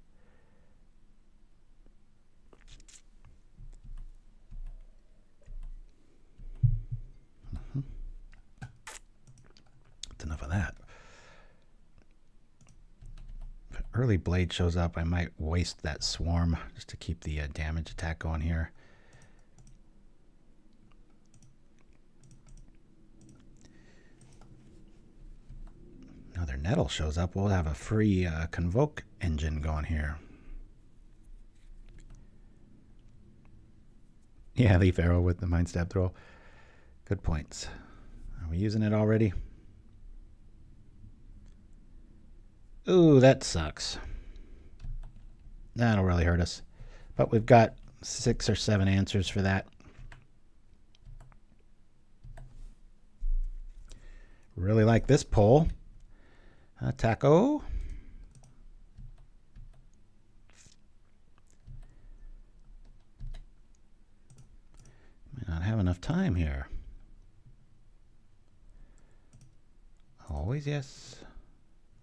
That's enough of that. If early Blade shows up, I might waste that Swarm just to keep the damage attack going here. Another Nettle shows up, we'll have a free Convoke engine going here. Yeah, Leaf Arrow with the Mind Stab throw. Good points. Are we using it already? Ooh, that sucks. That'll really hurt us. But we've got 6 or 7 answers for that. Really like this pull. Taco. May not have enough time here. Always yes.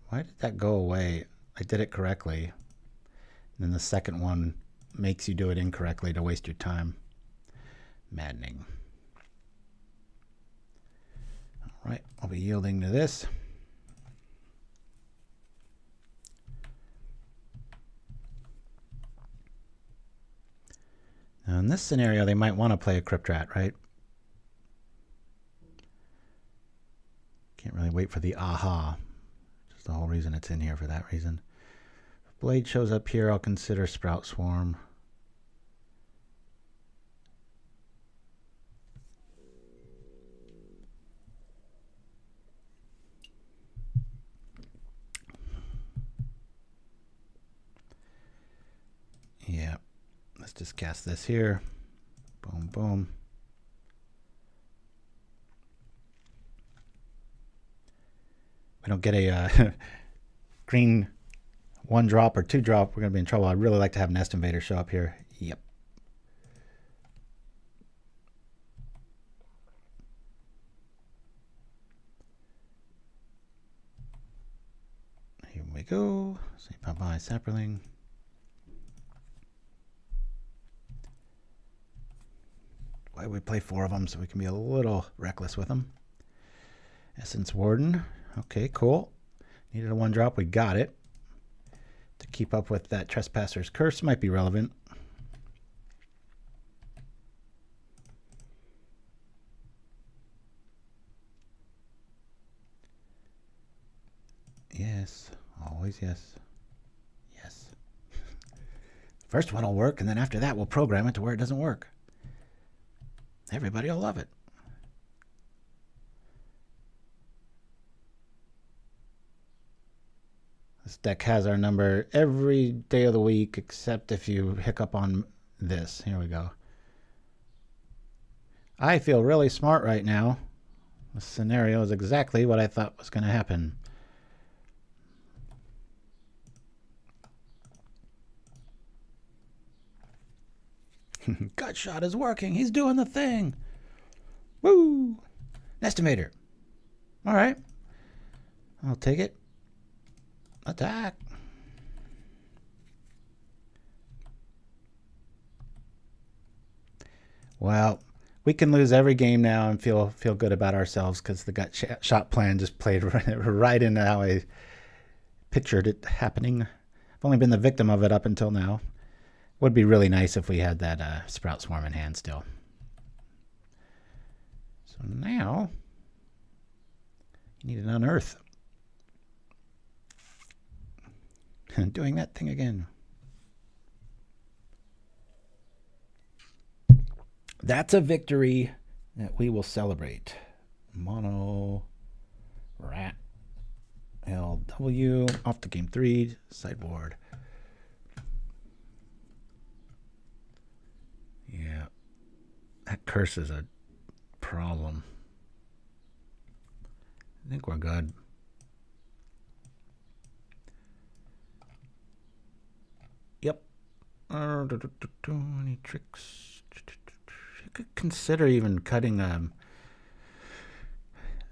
Why did that go away? I did it correctly. And then the second one makes you do it incorrectly to waste your time. Maddening. All right, I'll be yielding to this. Now in this scenario, they might want to play a Crypt Rat, right? Can't really wait for the aha. Just the whole reason it's in here for that reason. If Blade shows up here, I'll consider Sprout Swarm. Yeah. Let's just cast this here. Boom, boom. We don't get a green 1-drop or 2-drop, we're going to be in trouble. I'd really like to have Nest Invader show up here. Yep. Here we go. Say bye-bye, sapperling. Why we play 4 of them so we can be a little reckless with them. Essence Warden. Okay, cool. Needed a 1-drop. We got it. To keep up with that Trespasser's Curse might be relevant. Yes. Always yes. Yes. First one will work, and then after that we'll program it to where it doesn't work. Everybody will love it. This deck has our number every day of the week, except if you hiccup on this. Here we go. I feel really smart right now. This scenario is exactly what I thought was going to happen. Gutshot is working. He's doing the thing. Woo! Nest Invader. All right. I'll take it. Attack. Well, we can lose every game now and feel good about ourselves because the Gutshot plan just played right into how I pictured it happening. I've only been the victim of it up until now. Would be really nice if we had that Sprout Swarm in hand still. So now, you need an Unearth. Doing that thing again. That's a victory that we will celebrate. Mono Rat LW off to game 3 sideboard. Yeah, that curse is a problem. I think we're good. Yep. Any tricks? You could consider even cutting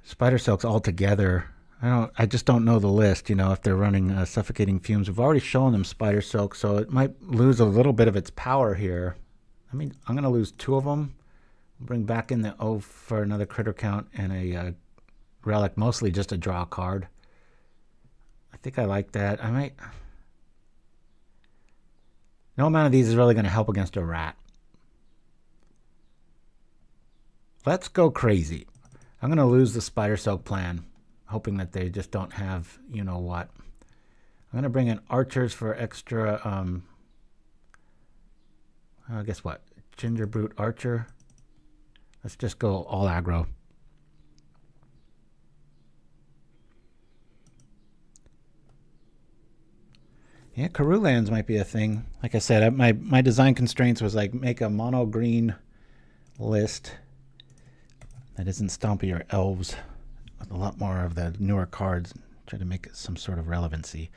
Spidersilks all together. I just don't know the list, you know, if they're running suffocating fumes. We've already shown them Spidersilk, so it might lose a little bit of its power here. I mean, I'm going to lose 2 of them. Bring back in the Ouphe for another critter count and a relic, mostly just to draw a card. I think I like that. I might... No amount of these is really going to help against a rat. Let's go crazy. I'm going to lose the Spidersilk plan, hoping that they just don't have you-know-what. I'm going to bring in archers for extra... guess what? Gingerbrute Archer. Let's just go all aggro. Yeah, Karoo lands might be a thing. Like I said, my design constraints was like make a mono green list that isn't stompy or elves with a lot more of the newer cards. Try to make it some sort of relevancy.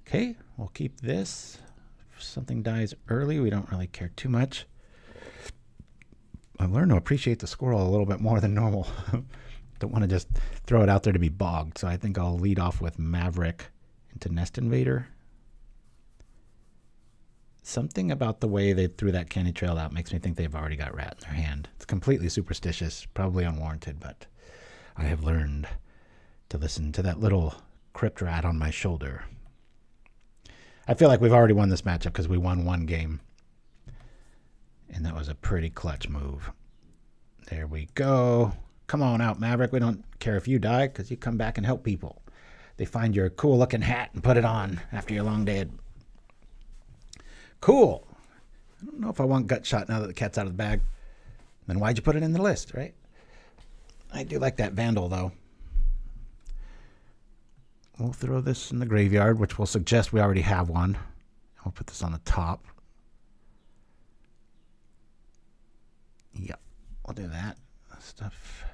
Okay, we'll keep this. If something dies early, we don't really care too much. I've learned to appreciate the squirrel a little bit more than normal. Don't want to just throw it out there to be bogged, so I think I'll lead off with Maverick into Nest Invader. Something about the way they threw that candy trail out makes me think they've already got rat in their hand. It's completely superstitious, probably unwarranted, but I have learned to listen to that little crypt rat on my shoulder. I feel like we've already won this matchup because we won 1 game. And that was a pretty clutch move. There we go. Come on out, Maverick. We don't care if you die because you come back and help people. They find your cool looking hat and put it on after your long day. Cool. I don't know if I want Gutshot now that the cat's out of the bag. Then why'd you put it in the list, right? I do like that Vandal, though. We'll throw this in the graveyard, which will suggest we already have one. We'll put this on the top. Yep, we'll do that stuff.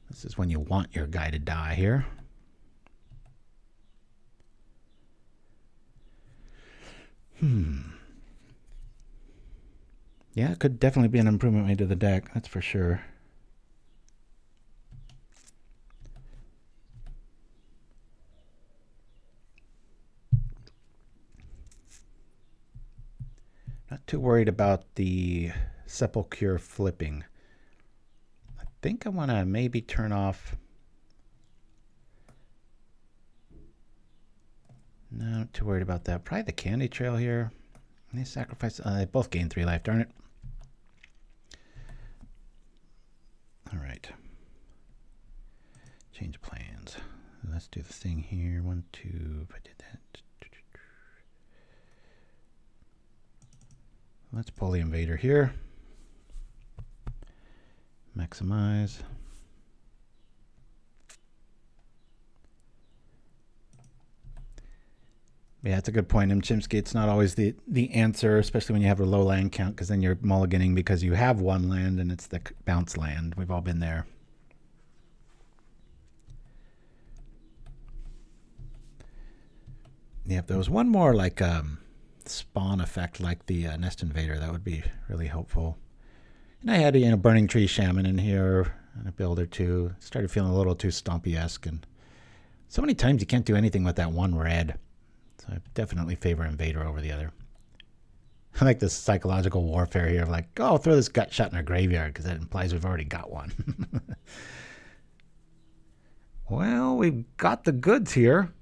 This is when you want your guy to die here. Yeah, it could definitely be an improvement made to the deck, that's for sure. Not too worried about the Sepulchre flipping. I think I want to maybe turn off... No, not too worried about that. Probably the Candy Trail here. They sacrifice... they both gain 3 life, darn it. Alright. Change plans. Let's do the thing here. 1, 2, if I did that. Let's pull the invader here. Maximize. Yeah, that's a good point. In Chimpskey, it's not always the answer, especially when you have a low land count, because then you're mulliganing because you have 1 land and it's the bounce land. We've all been there. Yeah, if there was one more like spawn effect like the Nest Invader, that would be really helpful. And I had a Burning Tree Shaman in here and a build or two. Started feeling a little too stompy-esque, and so many times you can't do anything with that 1 red. So I definitely favor Invader over the other. I like this psychological warfare here of like, oh, I'll throw this gut shot in our graveyard because that implies we've already got one. Well, we've got the goods here.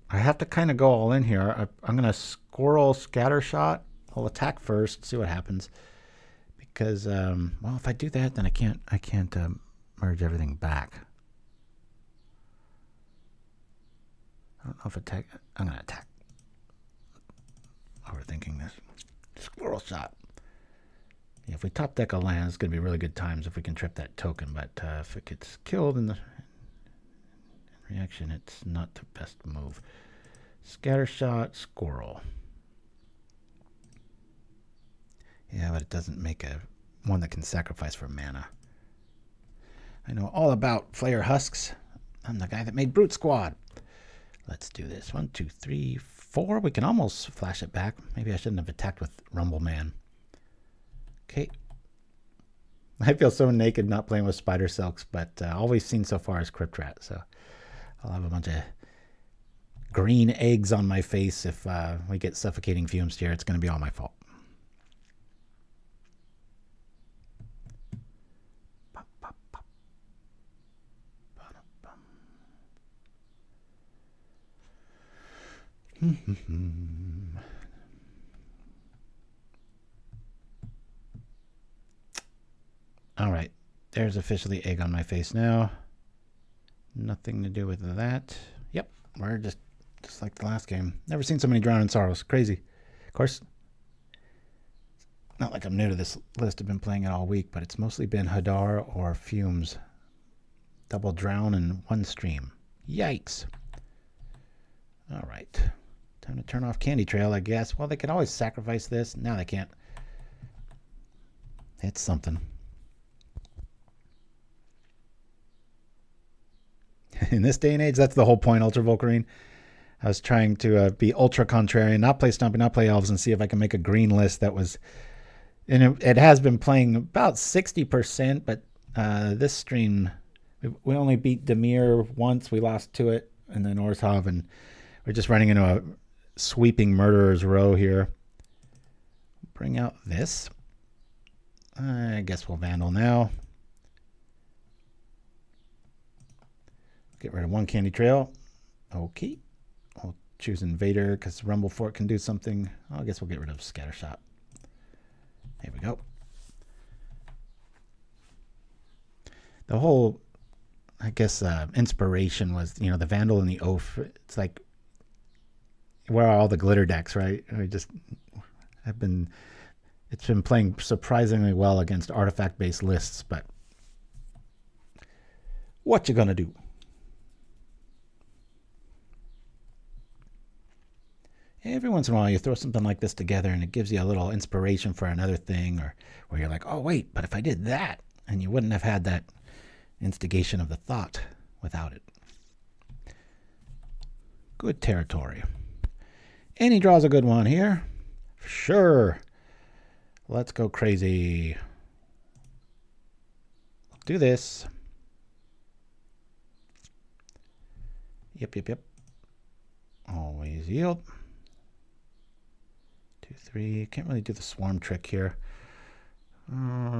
I have to kind of go all in here. I'm going to Squirrel Scattershot. I'll attack first, see what happens. Because, well, if I do that, then I can't merge everything back. I don't know if attack. I'm going to attack. Overthinking this. Squirrel Shot. Yeah, if we top deck a land, it's going to be really good times if we can trip that token. But if it gets killed in the reaction, it's not the best move. Scattershot, Squirrel. Yeah, but it doesn't make one that can sacrifice for mana. I know all about Flayer Husks. I'm the guy that made Brute Squad. Let's do this. 1, 2, 3, 4. We can almost flash it back. Maybe I shouldn't have attacked with Rumbleman. Okay. I feel so naked not playing with Spidersilks, but all we've seen so far is Crypt Rat, so I'll have a bunch of green eggs on my face if we get suffocating fumes here. It's going to be all my fault. All right, there's officially egg on my face now. Nothing to do with that. Yep, we're just like the last game. Never seen so many Drown in Sorrows. Crazy. Of course, not like I'm new to this list. I've been playing it all week, but it's mostly been Hadar or Fumes. Double Drown in 1 stream. Yikes. All right. Time to turn off Candy Trail, I guess. Well, they can always sacrifice this. Now they can't. It's something. In this day and age, that's the whole point, Ultra Volcarine. I was trying to be ultra contrarian, not play Stompy, not play Elves, and see if I can make a green list that was... And it has been playing about 60%, but this stream, we only beat Demir once. We lost to it, and then Orzhov, and we're just running into a sweeping murderer's row here. Bring out this. I guess we'll Vandal now. Get rid of 1 Candy Trail. Okay. I'll choose Invader because Rumblefort can do something. Oh, I guess we'll get rid of Scattershot. There we go. The whole, I guess, inspiration was, you know, the Vandal and the Ouphe. It's like, where are all the glitter decks, right? It's been playing surprisingly well against artifact-based lists, but what you gonna do? Every once in a while you throw something like this together and it gives you a little inspiration for another thing, or where you're like, oh wait, but if I did that, and you wouldn't have had that instigation of the thought without it. Good territory. And he draws a good one here. For sure. Let's go crazy. Do this. Yep. Always yield. 2, 3. Can't really do the swarm trick here.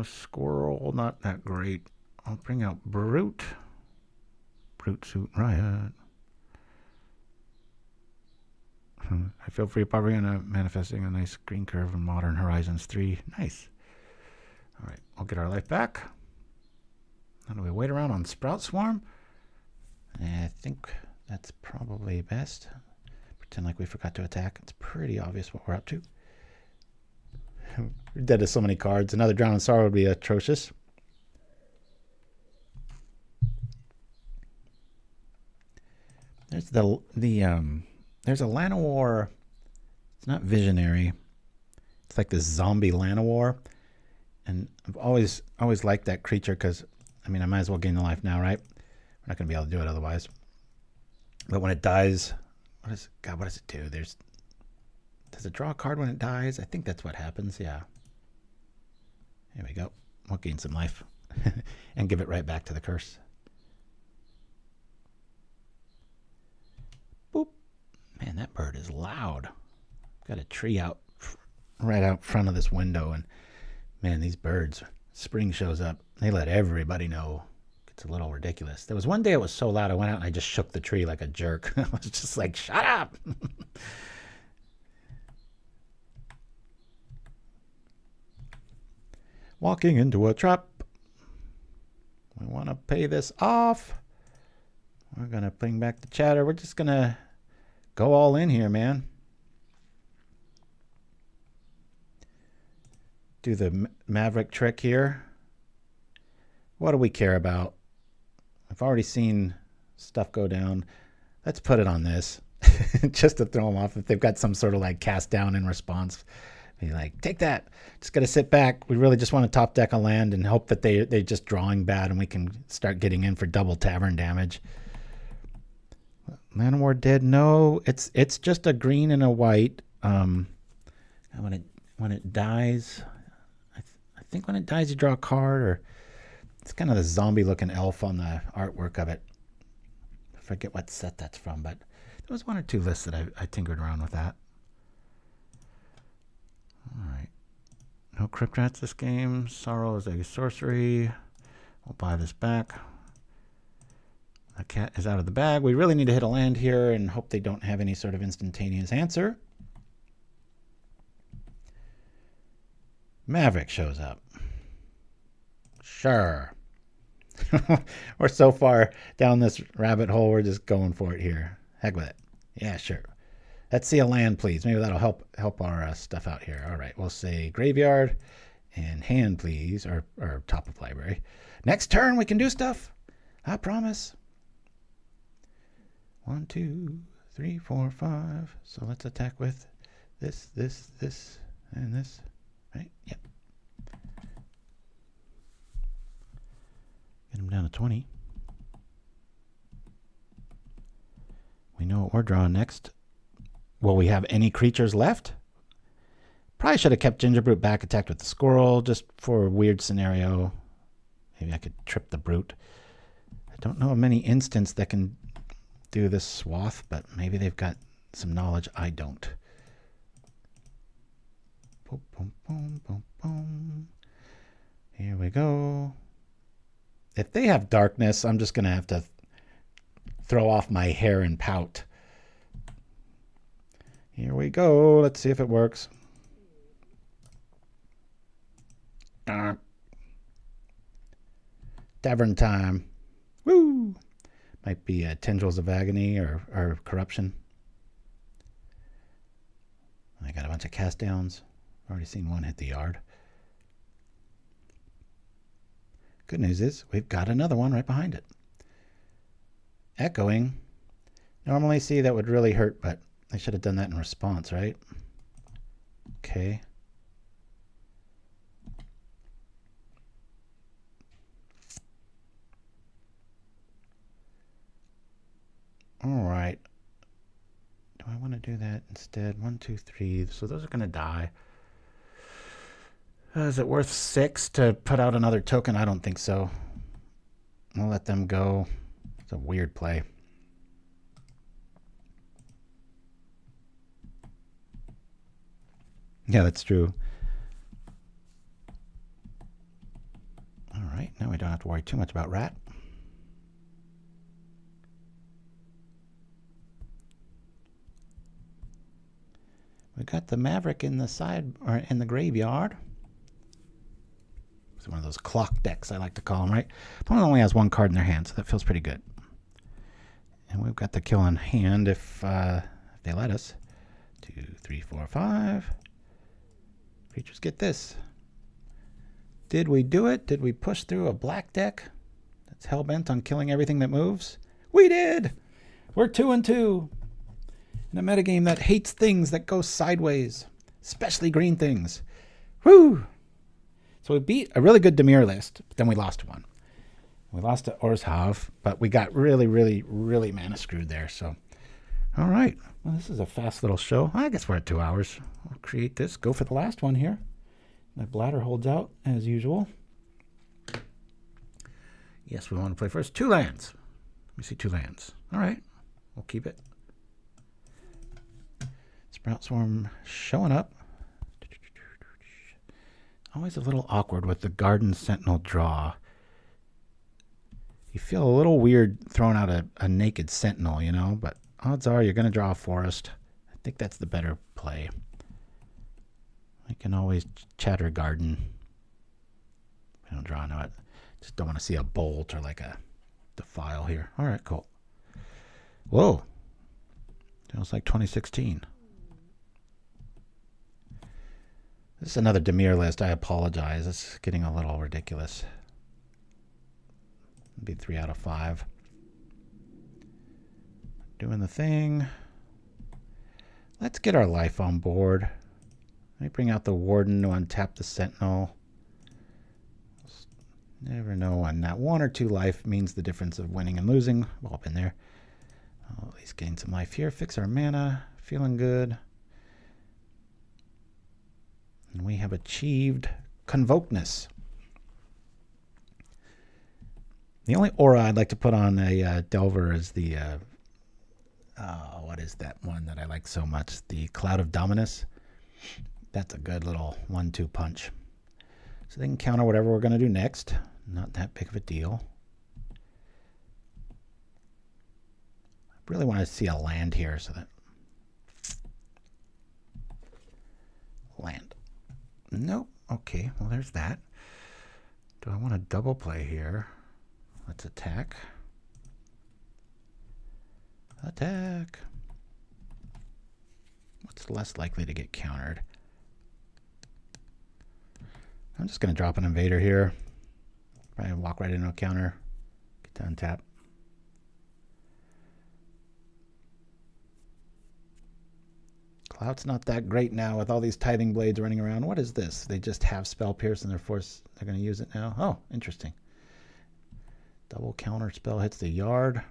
Squirrel, not that great. I'll bring out Brute. Brute Suit Riot. I feel free Propaganda manifesting a nice green curve in Modern Horizons 3. Nice. All right, we'll get our life back. How do we wait around on Sprout Swarm? I think that's probably best. Pretend like we forgot to attack. It's pretty obvious what we're up to. We're dead to so many cards. Another Drown in Sorrow would be atrocious. There's there's a Llanowar. It's not Visionary. It's like this zombie Llanowar, and I've always liked that creature because I mean I might as well gain the life now, right? We're not gonna be able to do it otherwise. But when it dies, what does it do? Does it draw a card when it dies? I think that's what happens. Yeah. Here we go. We'll gain some life and give it right back to the curse. Boop. Man, that bird is loud. Got a tree right out front of this window, and man, these birds, spring shows up, they let everybody know. It's a little ridiculous. There was one day it was so loud I went out and I just shook the tree like a jerk. I was just like, shut up. Walking into a trap. We want to pay this off. We're going to bring back the chatter. We're just going to go all in here, man. Do the Maverick trick here. What do we care about? I've already seen stuff go down. Let's put it on this. Just to throw them off. If they've got some sort of like cast down in response. Be like, take that. Just got to sit back. We really just want to top deck a land and hope that they're just drawing bad and we can start getting in for double Tavern damage. Llanowar dead? No, it's just a green and a white. When it dies, I think when it dies you draw a card, or it's kind of the zombie looking elf on the artwork of it. I forget what set that's from, but there was one or two lists that I tinkered around with that. Alright. No Crypt Rats this game. Sorrow is a sorcery. We'll buy this back. The cat is out of the bag. We really need to hit a land here and hope they don't have any sort of instantaneous answer. Maverick shows up. Sure. We're so far down this rabbit hole, we're just going for it here. Heck with it. Yeah, sure. Let's see a land, please. Maybe that'll help our stuff out here. All right, we'll say graveyard and hand, please, or top of library. Next turn, we can do stuff. I promise. 1, 2, 3, 4, 5. So let's attack with this, and this. Right? Yep. Get him down to 20. We know what we're drawing next. Will we have any creatures left? Probably should have kept Gingerbrute back, attacked with the Squirrel, just for a weird scenario. Maybe I could trip the Brute. I don't know of many instants that can do this swath, but maybe they've got some knowledge I don't. Boom, boom, boom, boom, boom. Here we go. If they have darkness, I'm just going to have to throw off my hair and pout. Here we go. Let's see if it works. Tavern time. Woo! Might be Tendrils of Agony or Corruption. I got a bunch of cast downs. Already seen one hit the yard. Good news is we've got another one right behind it. Echoing. Normally, see, that would really hurt, but I should have done that in response, right? Okay. All right. Do I want to do that instead. 1, 2, 3. So those are going to die. Is it worth 6 to put out another token? I don't think so. I'll let them go. It's a weird play. Yeah, that's true. All right, now we don't have to worry too much about rat. We got the Maverick in the side, or in the graveyard. It's one of those clock decks, I like to call them, right? Opponent only has 1 card in their hand, so that feels pretty good. And we've got the kill in hand if they let us. 2, 3, 4, 5. Creatures get this. Did we do it? Did we push through a black deck that's hell-bent on killing everything that moves? We did! We're 2-2 in a metagame that hates things that go sideways, especially green things. Woo! So we beat a really good Dimir list, but then we lost one. We lost to Orzhov, but we got really, really, really mana screwed there. So, all right. Well, this is a fast little show. I guess we're at 2 hours. I'll create this. Go for the last one here. My bladder holds out as usual. Yes, we want to play first 2 lands. Let me see 2 lands. All right. We'll keep it. Sprout Swarm showing up. Always a little awkward with the Garden Sentinel draw. You feel a little weird throwing out a naked Sentinel, you know, but odds are you're going to draw a forest. I think that's the better play. I can always chatter Garden. I don't draw, no, I just don't want to see a bolt or like a defile here. All right, cool. Whoa. Feels like 2016. This is another Dimir list. I apologize. It's getting a little ridiculous. It'd be 3 out of 5. Doing the thing. Let's get our life on board. Let me bring out the Warden to untap the Sentinel. Never know when that 1 or 2 life means the difference of winning and losing. We've all been there. I'll at least gain some life here. Fix our mana. Feeling good. And we have achieved Convokeness. The only aura I'd like to put on a Delver is the, what is that one that I like so much? The Cloud of Dominus. That's a good little 1-2 punch. So they can counter whatever we're going to do next. Not that big of a deal. I really want to see a land here, so that... Land. Nope. Okay, well there's that. Do I want to double play here? Let's attack. Attack. What's less likely to get countered? I'm just going to drop an invader here. Probably walk right into a counter. Get to untap. Cloud's not that great now with all these tithing blades running around. What is this? They just have spell pierce and they're going to use it now. Oh, interesting. Double counter spell hits the yard.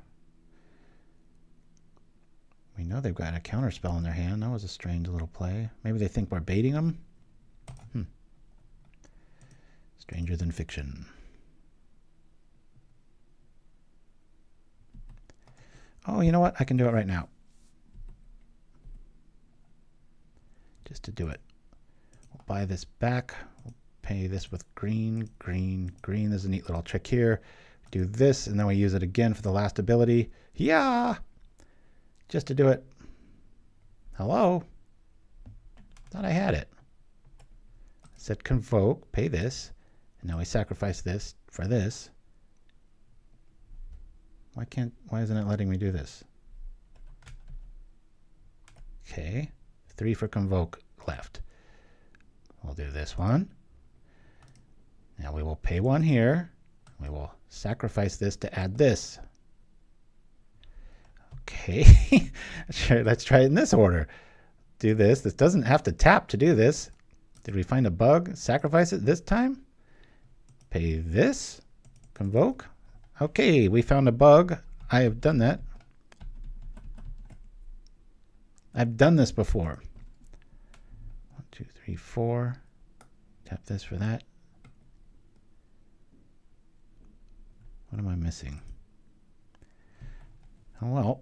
We know they've got a counter spell in their hand. That was a strange little play. Maybe they think we're baiting them. Stranger than fiction. Oh, you know what? I can do it right now. Just to do it. We'll buy this back. We'll pay this with green, green, green. There's a neat little trick here. Do this, and then we use it again for the last ability. Yeah! Just to do it. Hello? Thought I had it. I said convoke, pay this, and now we sacrifice this for this. Why isn't it letting me do this? Okay. 3 for convoke left. We'll do this one. Now we will pay 1 here. We will sacrifice this to add this. Okay. Sure, let's try it in this order. Do this. This doesn't have to tap to do this. Did we find a bug? Sacrifice it this time? Pay this. Convoke. Okay, we found a bug. I have done that. I I've done this before. 1, 2, 3, 4. Tap this for that. What am I missing? Oh well,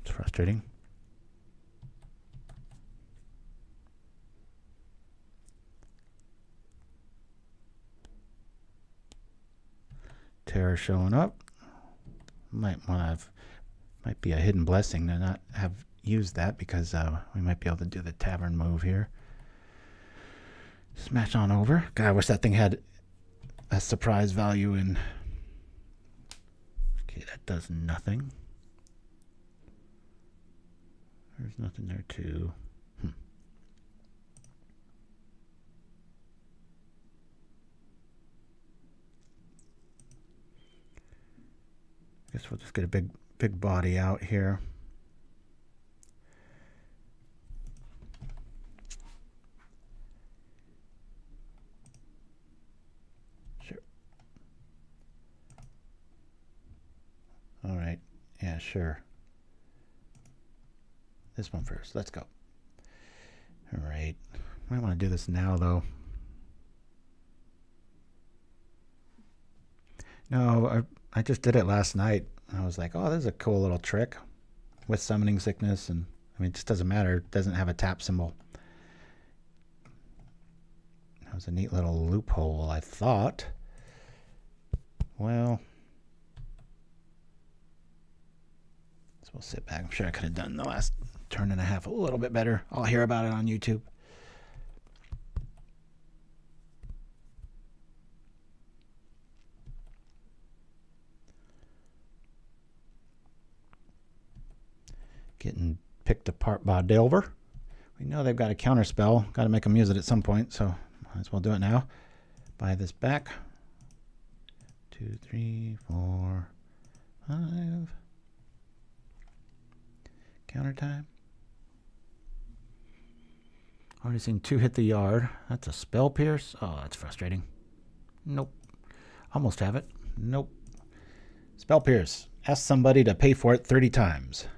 it's frustrating. Terror showing up. Might be a hidden blessing to not have used that, because we might be able to do the Tavern move here. Smash on over. God, I wish that thing had a surprise value in. Okay, that does nothing. There's nothing there too. Guess we'll just get a big body out here. Sure. All right. Yeah, sure. This one first. Let's go. All right. Might want to do this now, though. No, I just did it last night. I was like, oh, this is a cool little trick with summoning sickness. And I mean, it just doesn't matter. It doesn't have a tap symbol. That was a neat little loophole, I thought. Well, so we'll sit back. I'm sure I could have done the last turn and a half a little bit better. I'll hear about it on YouTube. Getting picked apart by Delver. We know they've got a counter spell. Got to make them use it at some point, so might as well do it now. Buy this back. 2, 3, 4, 5. Counter time. Already seen 2 hit the yard. That's a spell pierce. Oh, that's frustrating. Nope. Almost have it. Nope. Spell pierce. Ask somebody to pay for it 30 times.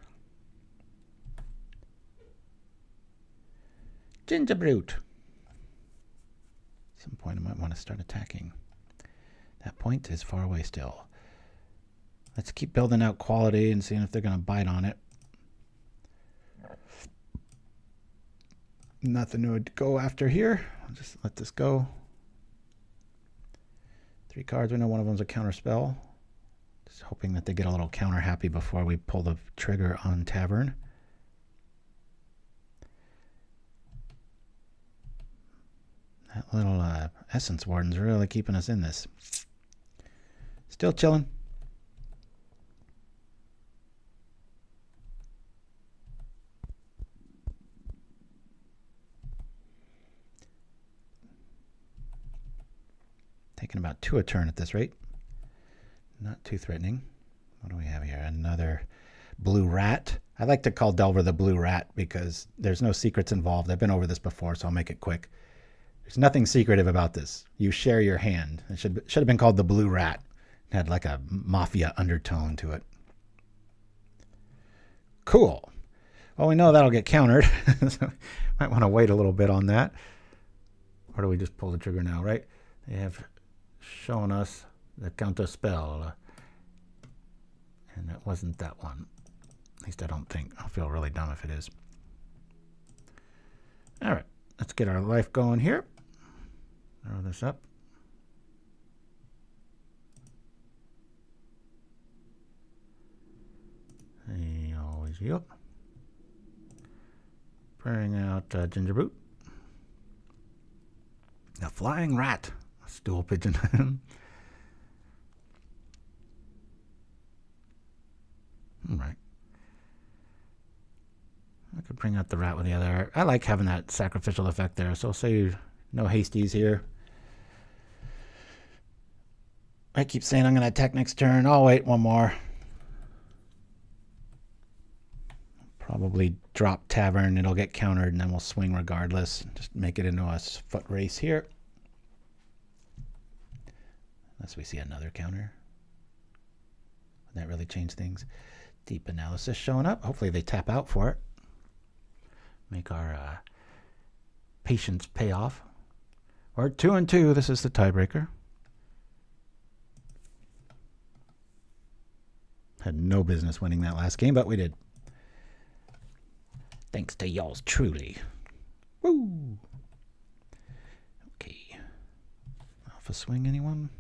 Gingerbrute. At some point I might want to start attacking. That point is far away still. Let's keep building out quality and seeing if they're going to bite on it. Nothing to go after here. I'll just let this go. 3 cards. We know one of them's a counter spell. Just hoping that they get a little counter happy before we pull the trigger on Tavern. That little Essence Warden's really keeping us in this. Still chilling. Taking about 2 a turn at this rate. Not too threatening. What do we have here? Another blue rat. I like to call Delver the blue rat because there's no secrets involved. I've been over this before, so I'll make it quick. There's nothing secretive about this. You share your hand. It should have been called the blue rat. It had like a mafia undertone to it. Cool. Well, we know that'll get countered. So might want to wait a little bit on that. Or do we just pull the trigger now, right? They have shown us the counter spell. And it wasn't that one. At least I don't think. I'll feel really dumb if it is. All right. Let's get our life going here. Throw this up. Hey, always heal. Bring out Gingerbrute. The flying rat. A stool pigeon. All right. I could bring out the rat with the other. I like having that sacrificial effect there. So say no hasties here. I keep saying I'm going to attack next turn. I'll wait one more. Probably drop Tavern. It'll get countered and then we'll swing regardless. Just make it into a foot race here. Unless we see another counter. Would that really change things? Deep analysis showing up. Hopefully they tap out for it. Make our patience pay off. We're 2-2. This is the tiebreaker. Had no business winning that last game, but we did. Thanks to y'all's truly. Woo! Okay. Alpha swing, anyone?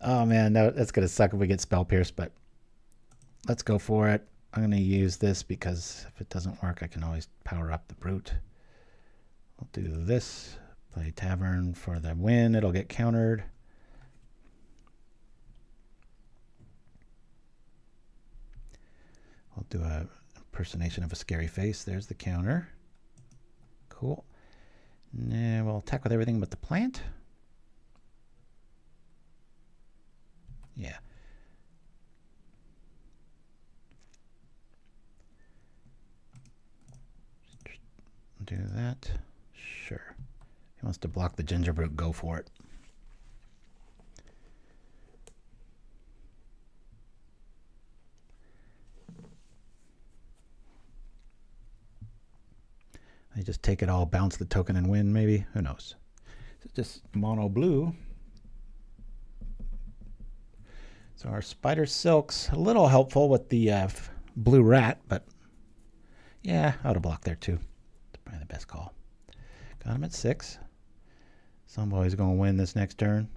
Oh man, that's going to suck if we get Spell Pierce, but let's go for it. I'm going to use this because if it doesn't work, I can always power up the Brute. I'll do this. Play Tavern for the win. It'll get countered. I'll do a impersonation of a scary face. There's the counter. Cool. Now we'll attack with everything but the plant. Yeah. Do that. Sure. He wants to block the Gingerbrute. Go for it. I just take it all, bounce the token, and win, maybe? Who knows? It's just mono blue. So our Spidersilk's a little helpful with the blue rat, but yeah, out of block there too. It's probably the best call. Got him at 6. Somebody's going to win this next turn.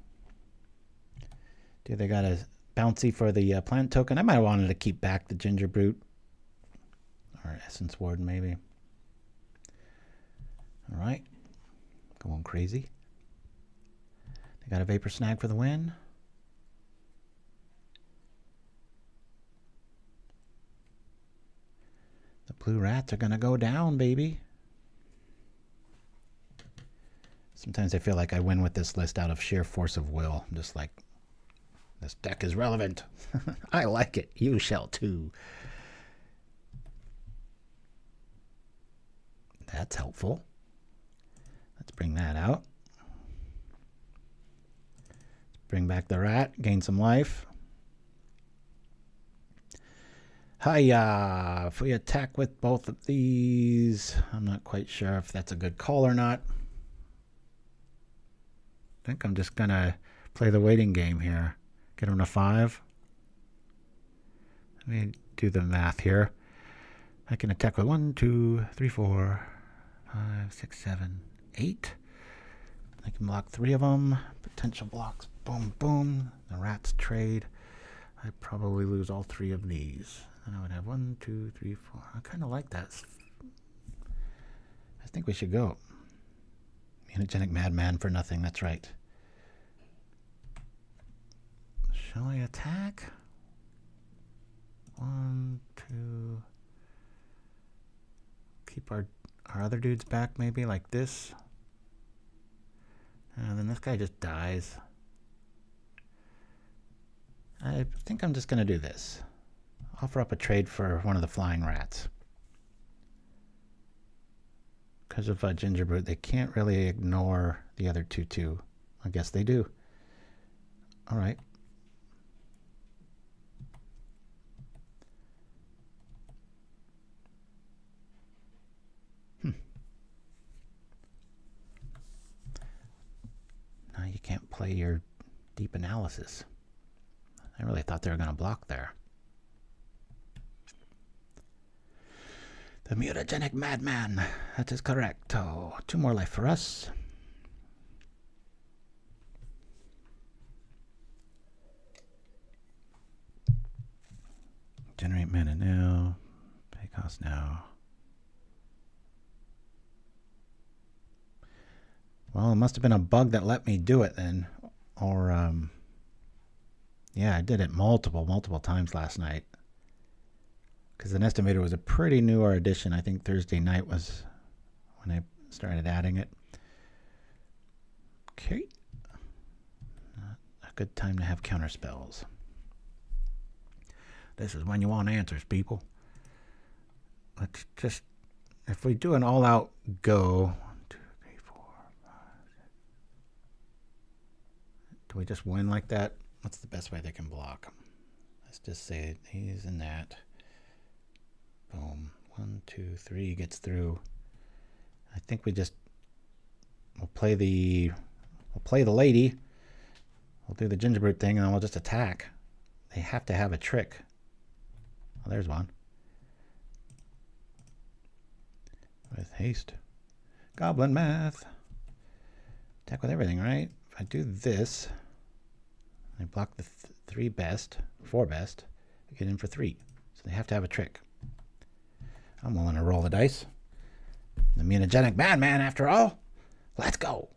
Dude, they got a bouncy for the plant token. I might have wanted to keep back the Gingerbrute. Or Essence Warden, maybe. All right. Going crazy. They got a Vapor Snag for the win. The blue rats are going to go down, baby. Sometimes I feel like I win with this list out of sheer force of will. I'm just like, this deck is relevant. I like it. You shall too. That's helpful. Let's bring that out. Let's bring back the rat. Gain some life. Hiya! If we attack with both of these, I'm not quite sure if that's a good call or not. I think I'm just going to play the waiting game here. Get him to 5. Let me do the math here. I can attack with 1, 2, 3, 4, 5, 6, 7, 8. I can block 3 of them. Potential blocks. Boom, boom. The rats trade. I probably lose all 3 of these. And I would have 1, 2, 3, 4. I kind of like that. I think we should go. Mutagenic Madman for nothing. That's right. Shall I attack? 1, 2. Keep our other dudes back maybe like this. And then this guy just dies. I think I'm just going to do this. Offer up a trade for one of the flying rats. Because of Gingerbrute, they can't really ignore the other 2/2. I guess they do. All right. Now you can't play your deep analysis. I really thought they were going to block there. The Mutagenic Madman. That is correct. Oh, 2 more life for us. Generate mana now. Pay cost now. Well, it must have been a bug that let me do it then. Or, yeah, I did it multiple times last night. Because the Nest Invader was a pretty newer addition. I think Thursday night was when I started adding it. Okay. Not a good time to have counter spells. This is when you want answers, people. Let's just, if we do an all-out go, 1, 2, 3, 4, 5, 6. Do we just win like that? What's the best way they can block? Let's just say he's in that. 1, 2, 3 gets through. I think we'll play the lady. We'll do the Gingerbrute thing, and then we'll just attack. They have to have a trick. Oh, there's one. With haste. Goblin math. Attack with everything, right? If I do this, I block the 4 best, I get in for 3. So they have to have a trick. I'm willing to roll the dice. The immunogenic madman, after all. Let's go.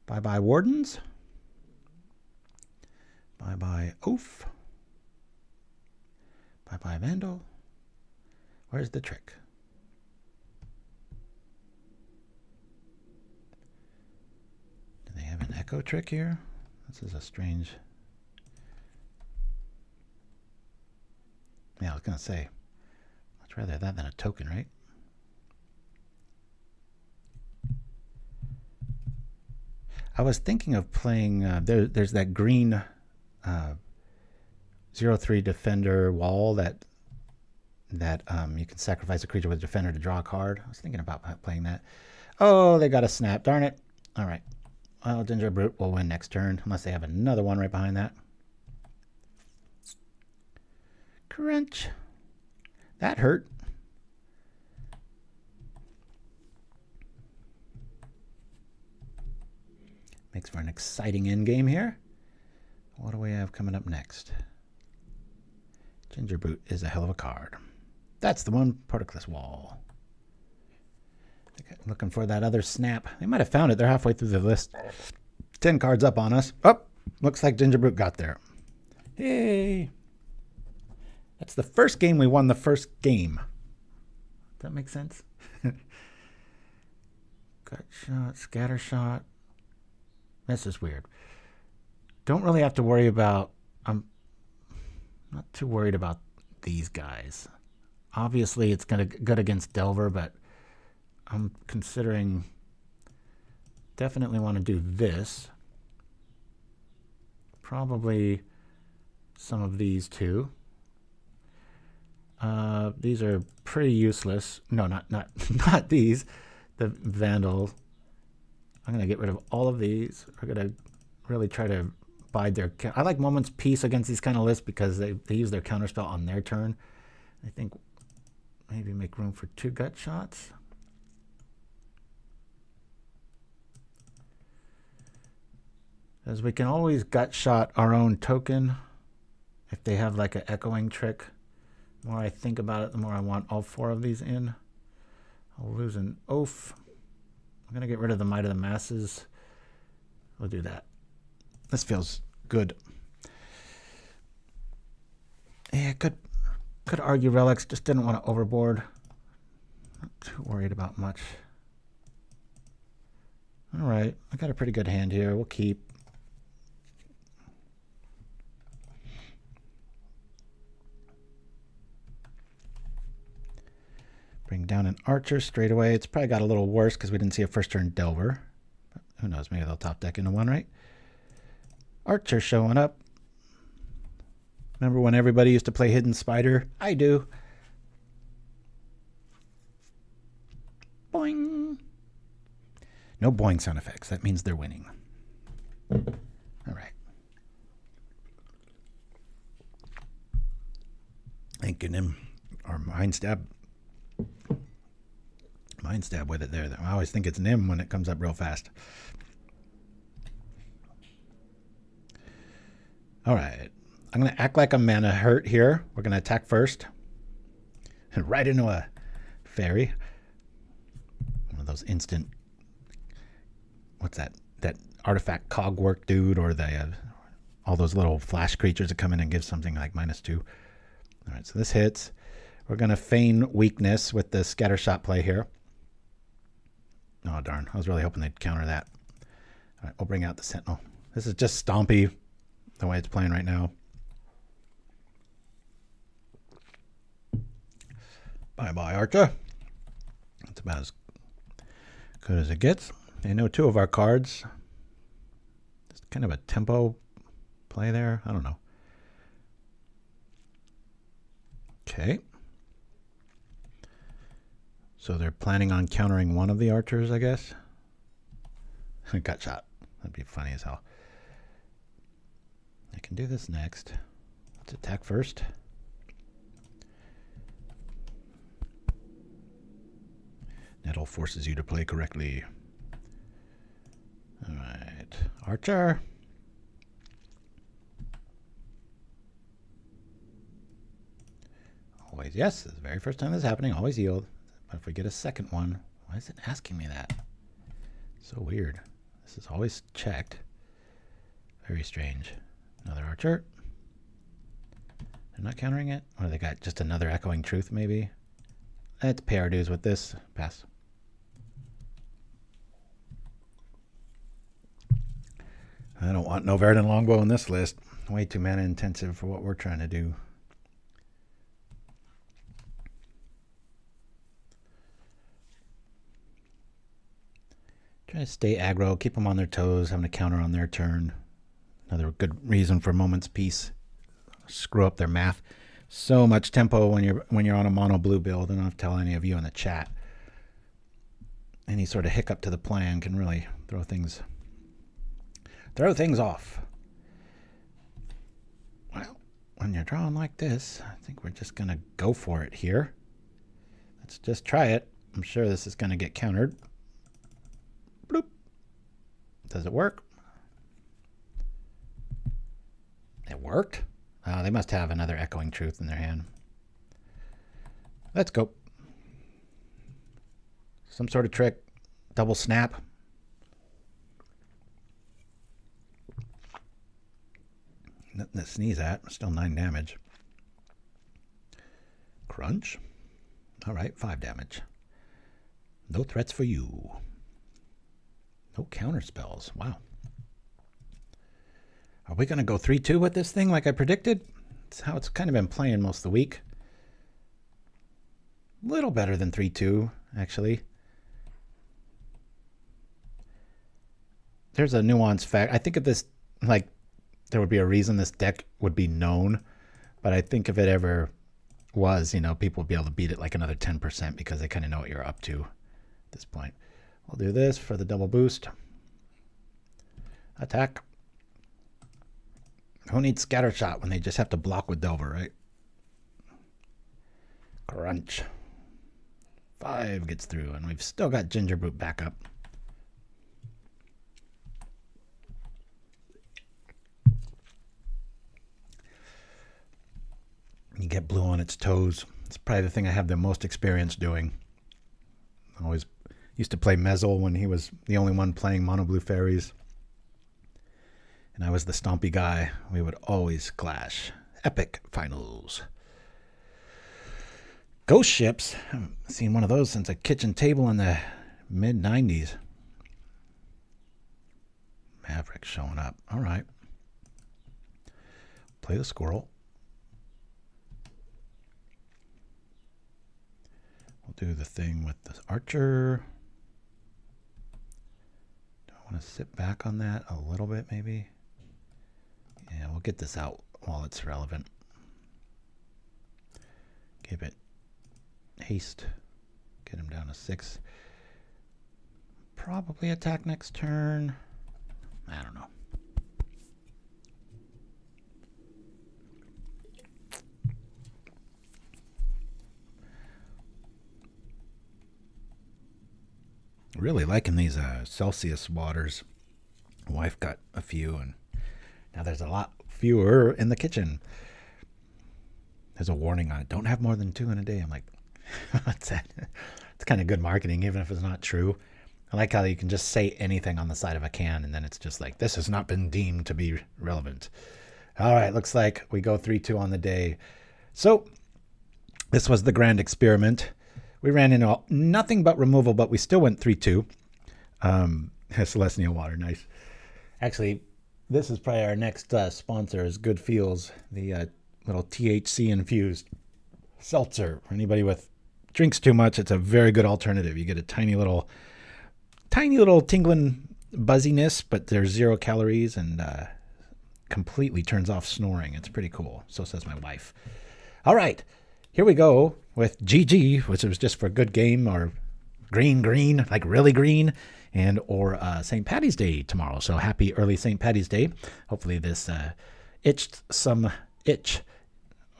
Bye-bye Wardens. Bye-bye Ouphe. Bye-bye Vandal. Where's the trick? Do they have an echo trick here? This is a strange... Yeah, I was going to say, much rather that than a token, right? I was thinking of playing, there's that green 0/3 defender wall that you can sacrifice a creature with defender to draw a card. I was thinking about playing that. Oh, they got a snap. Darn it. All right. Well, Gingerbrute will win next turn, unless they have another one right behind that. Crunch. That hurt. Makes for an exciting endgame here. What do we have coming up next? Gingerbrute is a hell of a card. That's the one, Particless Wall. Looking for that other snap. They might have found it. They're halfway through the list. 10 cards up on us. Oh, looks like Gingerbrute got there. Hey. That's the first game we won the first game. Does that make sense? Gut shot, scattershot. This is weird. Don't really have to worry about... I'm not too worried about these guys. Obviously, it's good against Delver, but I'm considering... Definitely want to do this. Probably some of these two. These are pretty useless. No, not these. The Vandal. I'm gonna get rid of all of these. We're gonna really try to bide their... I like Moment's Peace against these kind of lists because they use their counterspell on their turn. I think maybe make room for 2 gut shots. As we can always gut shot our own token if they have like an echoing trick. The more I think about it, the more I want all 4 of these in. I'll lose an Ouphe. I'm going to get rid of the Might of the Masses. We'll do that. This feels good. Yeah, could argue Relics. Just didn't want to overboard. Not too worried about much. All right. I got a pretty good hand here. We'll keep. Bring down an Archer straight away. It's probably got a little worse because we didn't see a first turn Delver. But who knows? Maybe they'll top deck into 1, right? Archer showing up. Remember when everybody used to play Hidden Spider? I do. Boing. No boing sound effects. That means they're winning. All right. Thinking him. Or Mind Stab. Mind Stab with it there. I always think it's Nim when it comes up real fast. All right. I'm going to act like I'm mana hurt here. We're going to attack first. And right into a fairy. One of those instant... What's that? That artifact cogwork dude or the all those little flash creatures that come in and give something like -2. All right, so this hits. We're going to feign weakness with the Scattershot play here. Oh, darn. I was really hoping they'd counter that. All right, we'll bring out the Sentinel. This is just stompy, the way it's playing right now. Bye-bye, Archer. That's about as good as it gets. They know 2 of our cards. It's kind of a tempo play there? I don't know. Okay. So they're planning on countering one of the archers, I guess. Got shot. That'd be funny as hell. I can do this next. Let's attack first. Nettle forces you to play correctly. All right. Archer. Always, yes, this is the very first time this is happening. Always yield. But if we get a second one, why is it asking me that? So weird. This is always checked. Very strange. Another archer. They're not countering it? Or they got just another echoing truth, maybe? Let's pay our dues with this. Pass. I don't want no Verdant Longbow in this list. Way too mana intensive for what we're trying to do. Try to stay aggro, keep them on their toes, having a counter on their turn. Another good reason for Moment's Peace. Screw up their math. So much tempo when you're on a mono blue build. I don't have to tell any of you in the chat. Any sort of hiccup to the plan can really throw things off. Well, when you're drawing like this, I think we're just gonna go for it here. Let's just try it. I'm sure this is gonna get countered. Bloop. Does it work? It worked? They must have another Echoing Truth in their hand. Let's go. Some sort of trick. Double snap. Nothing to sneeze at. Still 9 damage. Crunch. All right, 5 damage. No threats for you. No counter spells. Wow. Are we going to go 3-2 with this thing like I predicted? It's how it's kind of been playing most of the week. A little better than 3-2, actually. There's a nuanced fact. I think of this like there would be a reason this deck would be known, but I think if it ever was, you know, people would be able to beat it like another 10% because they kind of know what you're up to at this point. We'll do this for the double boost. Attack. Who needs Scattershot when they just have to block with Delver, right? Crunch. 5 gets through, and we've still got Gingerbrute back up. You get blue on its toes. It's probably the thing I have the most experience doing. I always used to play Mezzle when he was the only one playing mono blue fairies. And I was the stompy guy. We would always clash. Epic finals. Ghost ships. I haven't seen one of those since a kitchen table in the mid-90s. Maverick showing up. All right. Play the Squirrel. We'll do the thing with the Archer. Do I want to sit back on that a little bit, maybe? Yeah, we'll get this out while it's relevant. Give it haste. Get him down to 6. Probably attack next turn. I don't know. Really liking these Celsius waters. Wife got a few, and now there's a lot fewer in the kitchen. There's a warning on it. Don't have more than 2 in a day. I'm like, what's that? It's kind of good marketing, even if it's not true. I like how you can just say anything on the side of a can, and then it's just like, this has not been deemed to be relevant. All right, looks like we go 3-2 on the day. So this was the grand experiment. We ran into nothing but removal, but we still went 3-2. Celestial Water, nice. Actually, this is probably our next sponsor is Good Feels, the little THC-infused seltzer. For anybody with drinks too much, it's a very good alternative. You get a tiny little tingling buzziness, but there's 0 calories and completely turns off snoring. It's pretty cool. So says my wife. All right, here we go with GG, which was just for good game, or green, like really green, and or St. Paddy's Day tomorrow. So happy early St. Paddy's Day. Hopefully this itched some itch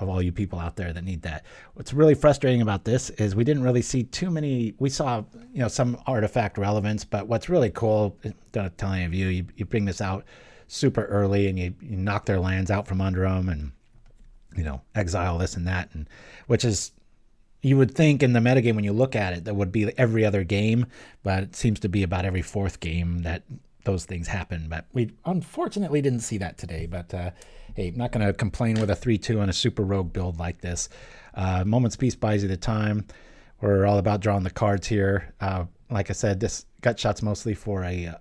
of all you people out there that need that. What's really frustrating about this is we didn't really see too many. We saw, you know, some artifact relevance, but what's really cool, don't tell any of you, you bring this out super early and you knock their lands out from under them and, you know, exile this and that, and which is, you would think in the metagame when you look at it, that would be every other game, but it seems to be about every fourth game that those things happen. But we unfortunately didn't see that today. But hey, I'm not going to complain with a 3-2 on a super rogue build like this. Moment's Peace buys you the time. We're all about drawing the cards here. Like I said, this gut shot's mostly for a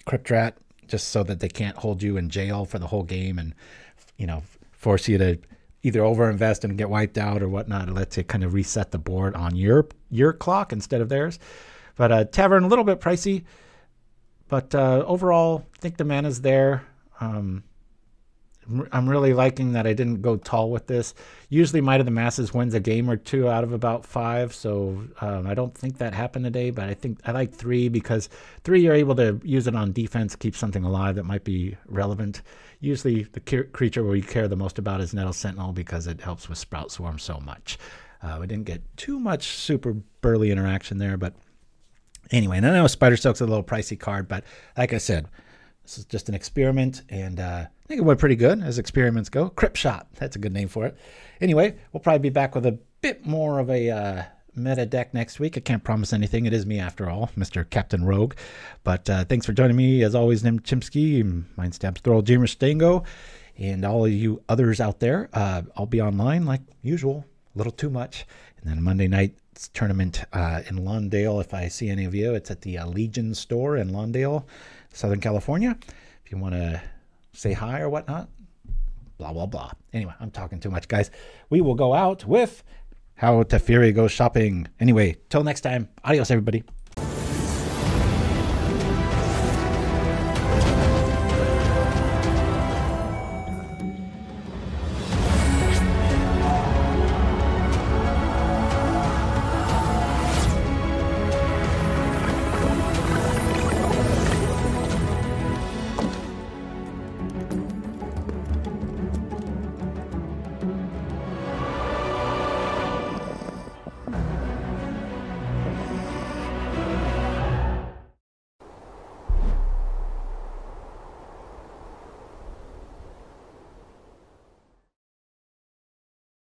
Crypt Rat, just so that they can't hold you in jail for the whole game and, you know, force you to either overinvest and get wiped out or whatnot. It lets you kind of reset the board on your clock instead of theirs. But Tavern, a little bit pricey. But overall, I think the mana's there. I'm really liking that I didn't go tall with this. Usually Might of the Masses wins a game or two out of about 5. So I don't think that happened today. But I think I like 3 because 3 you're able to use it on defense, keep something alive that might be relevant. Usually the creature we care the most about is Nettle Sentinel because it helps with Sprout Swarm so much. We didn't get too much super burly interaction there, but anyway, and I know Spidersilk's a little pricey card, but like I said, this is just an experiment, and I think it went pretty good as experiments go. Crypt Shot, that's a good name for it. Anyway, we'll probably be back with a bit more of a meta deck next week. I can't promise anything. It is me after all, Mr. Captain Rogue. But thanks for joining me, as always, named Chimpskey, Mindstabs Throw, Jamer Stango, and all of you others out there. I'll be online like usual, a little too much. And then Monday night tournament in Lawndale. If I see any of you, it's at the Legion store in Lawndale, Southern California. If you want to say hi or whatnot, blah, blah, blah. Anyway, I'm talking too much, guys. We will go out with How Teferi Goes Shopping. Anyway, till next time, adios, everybody.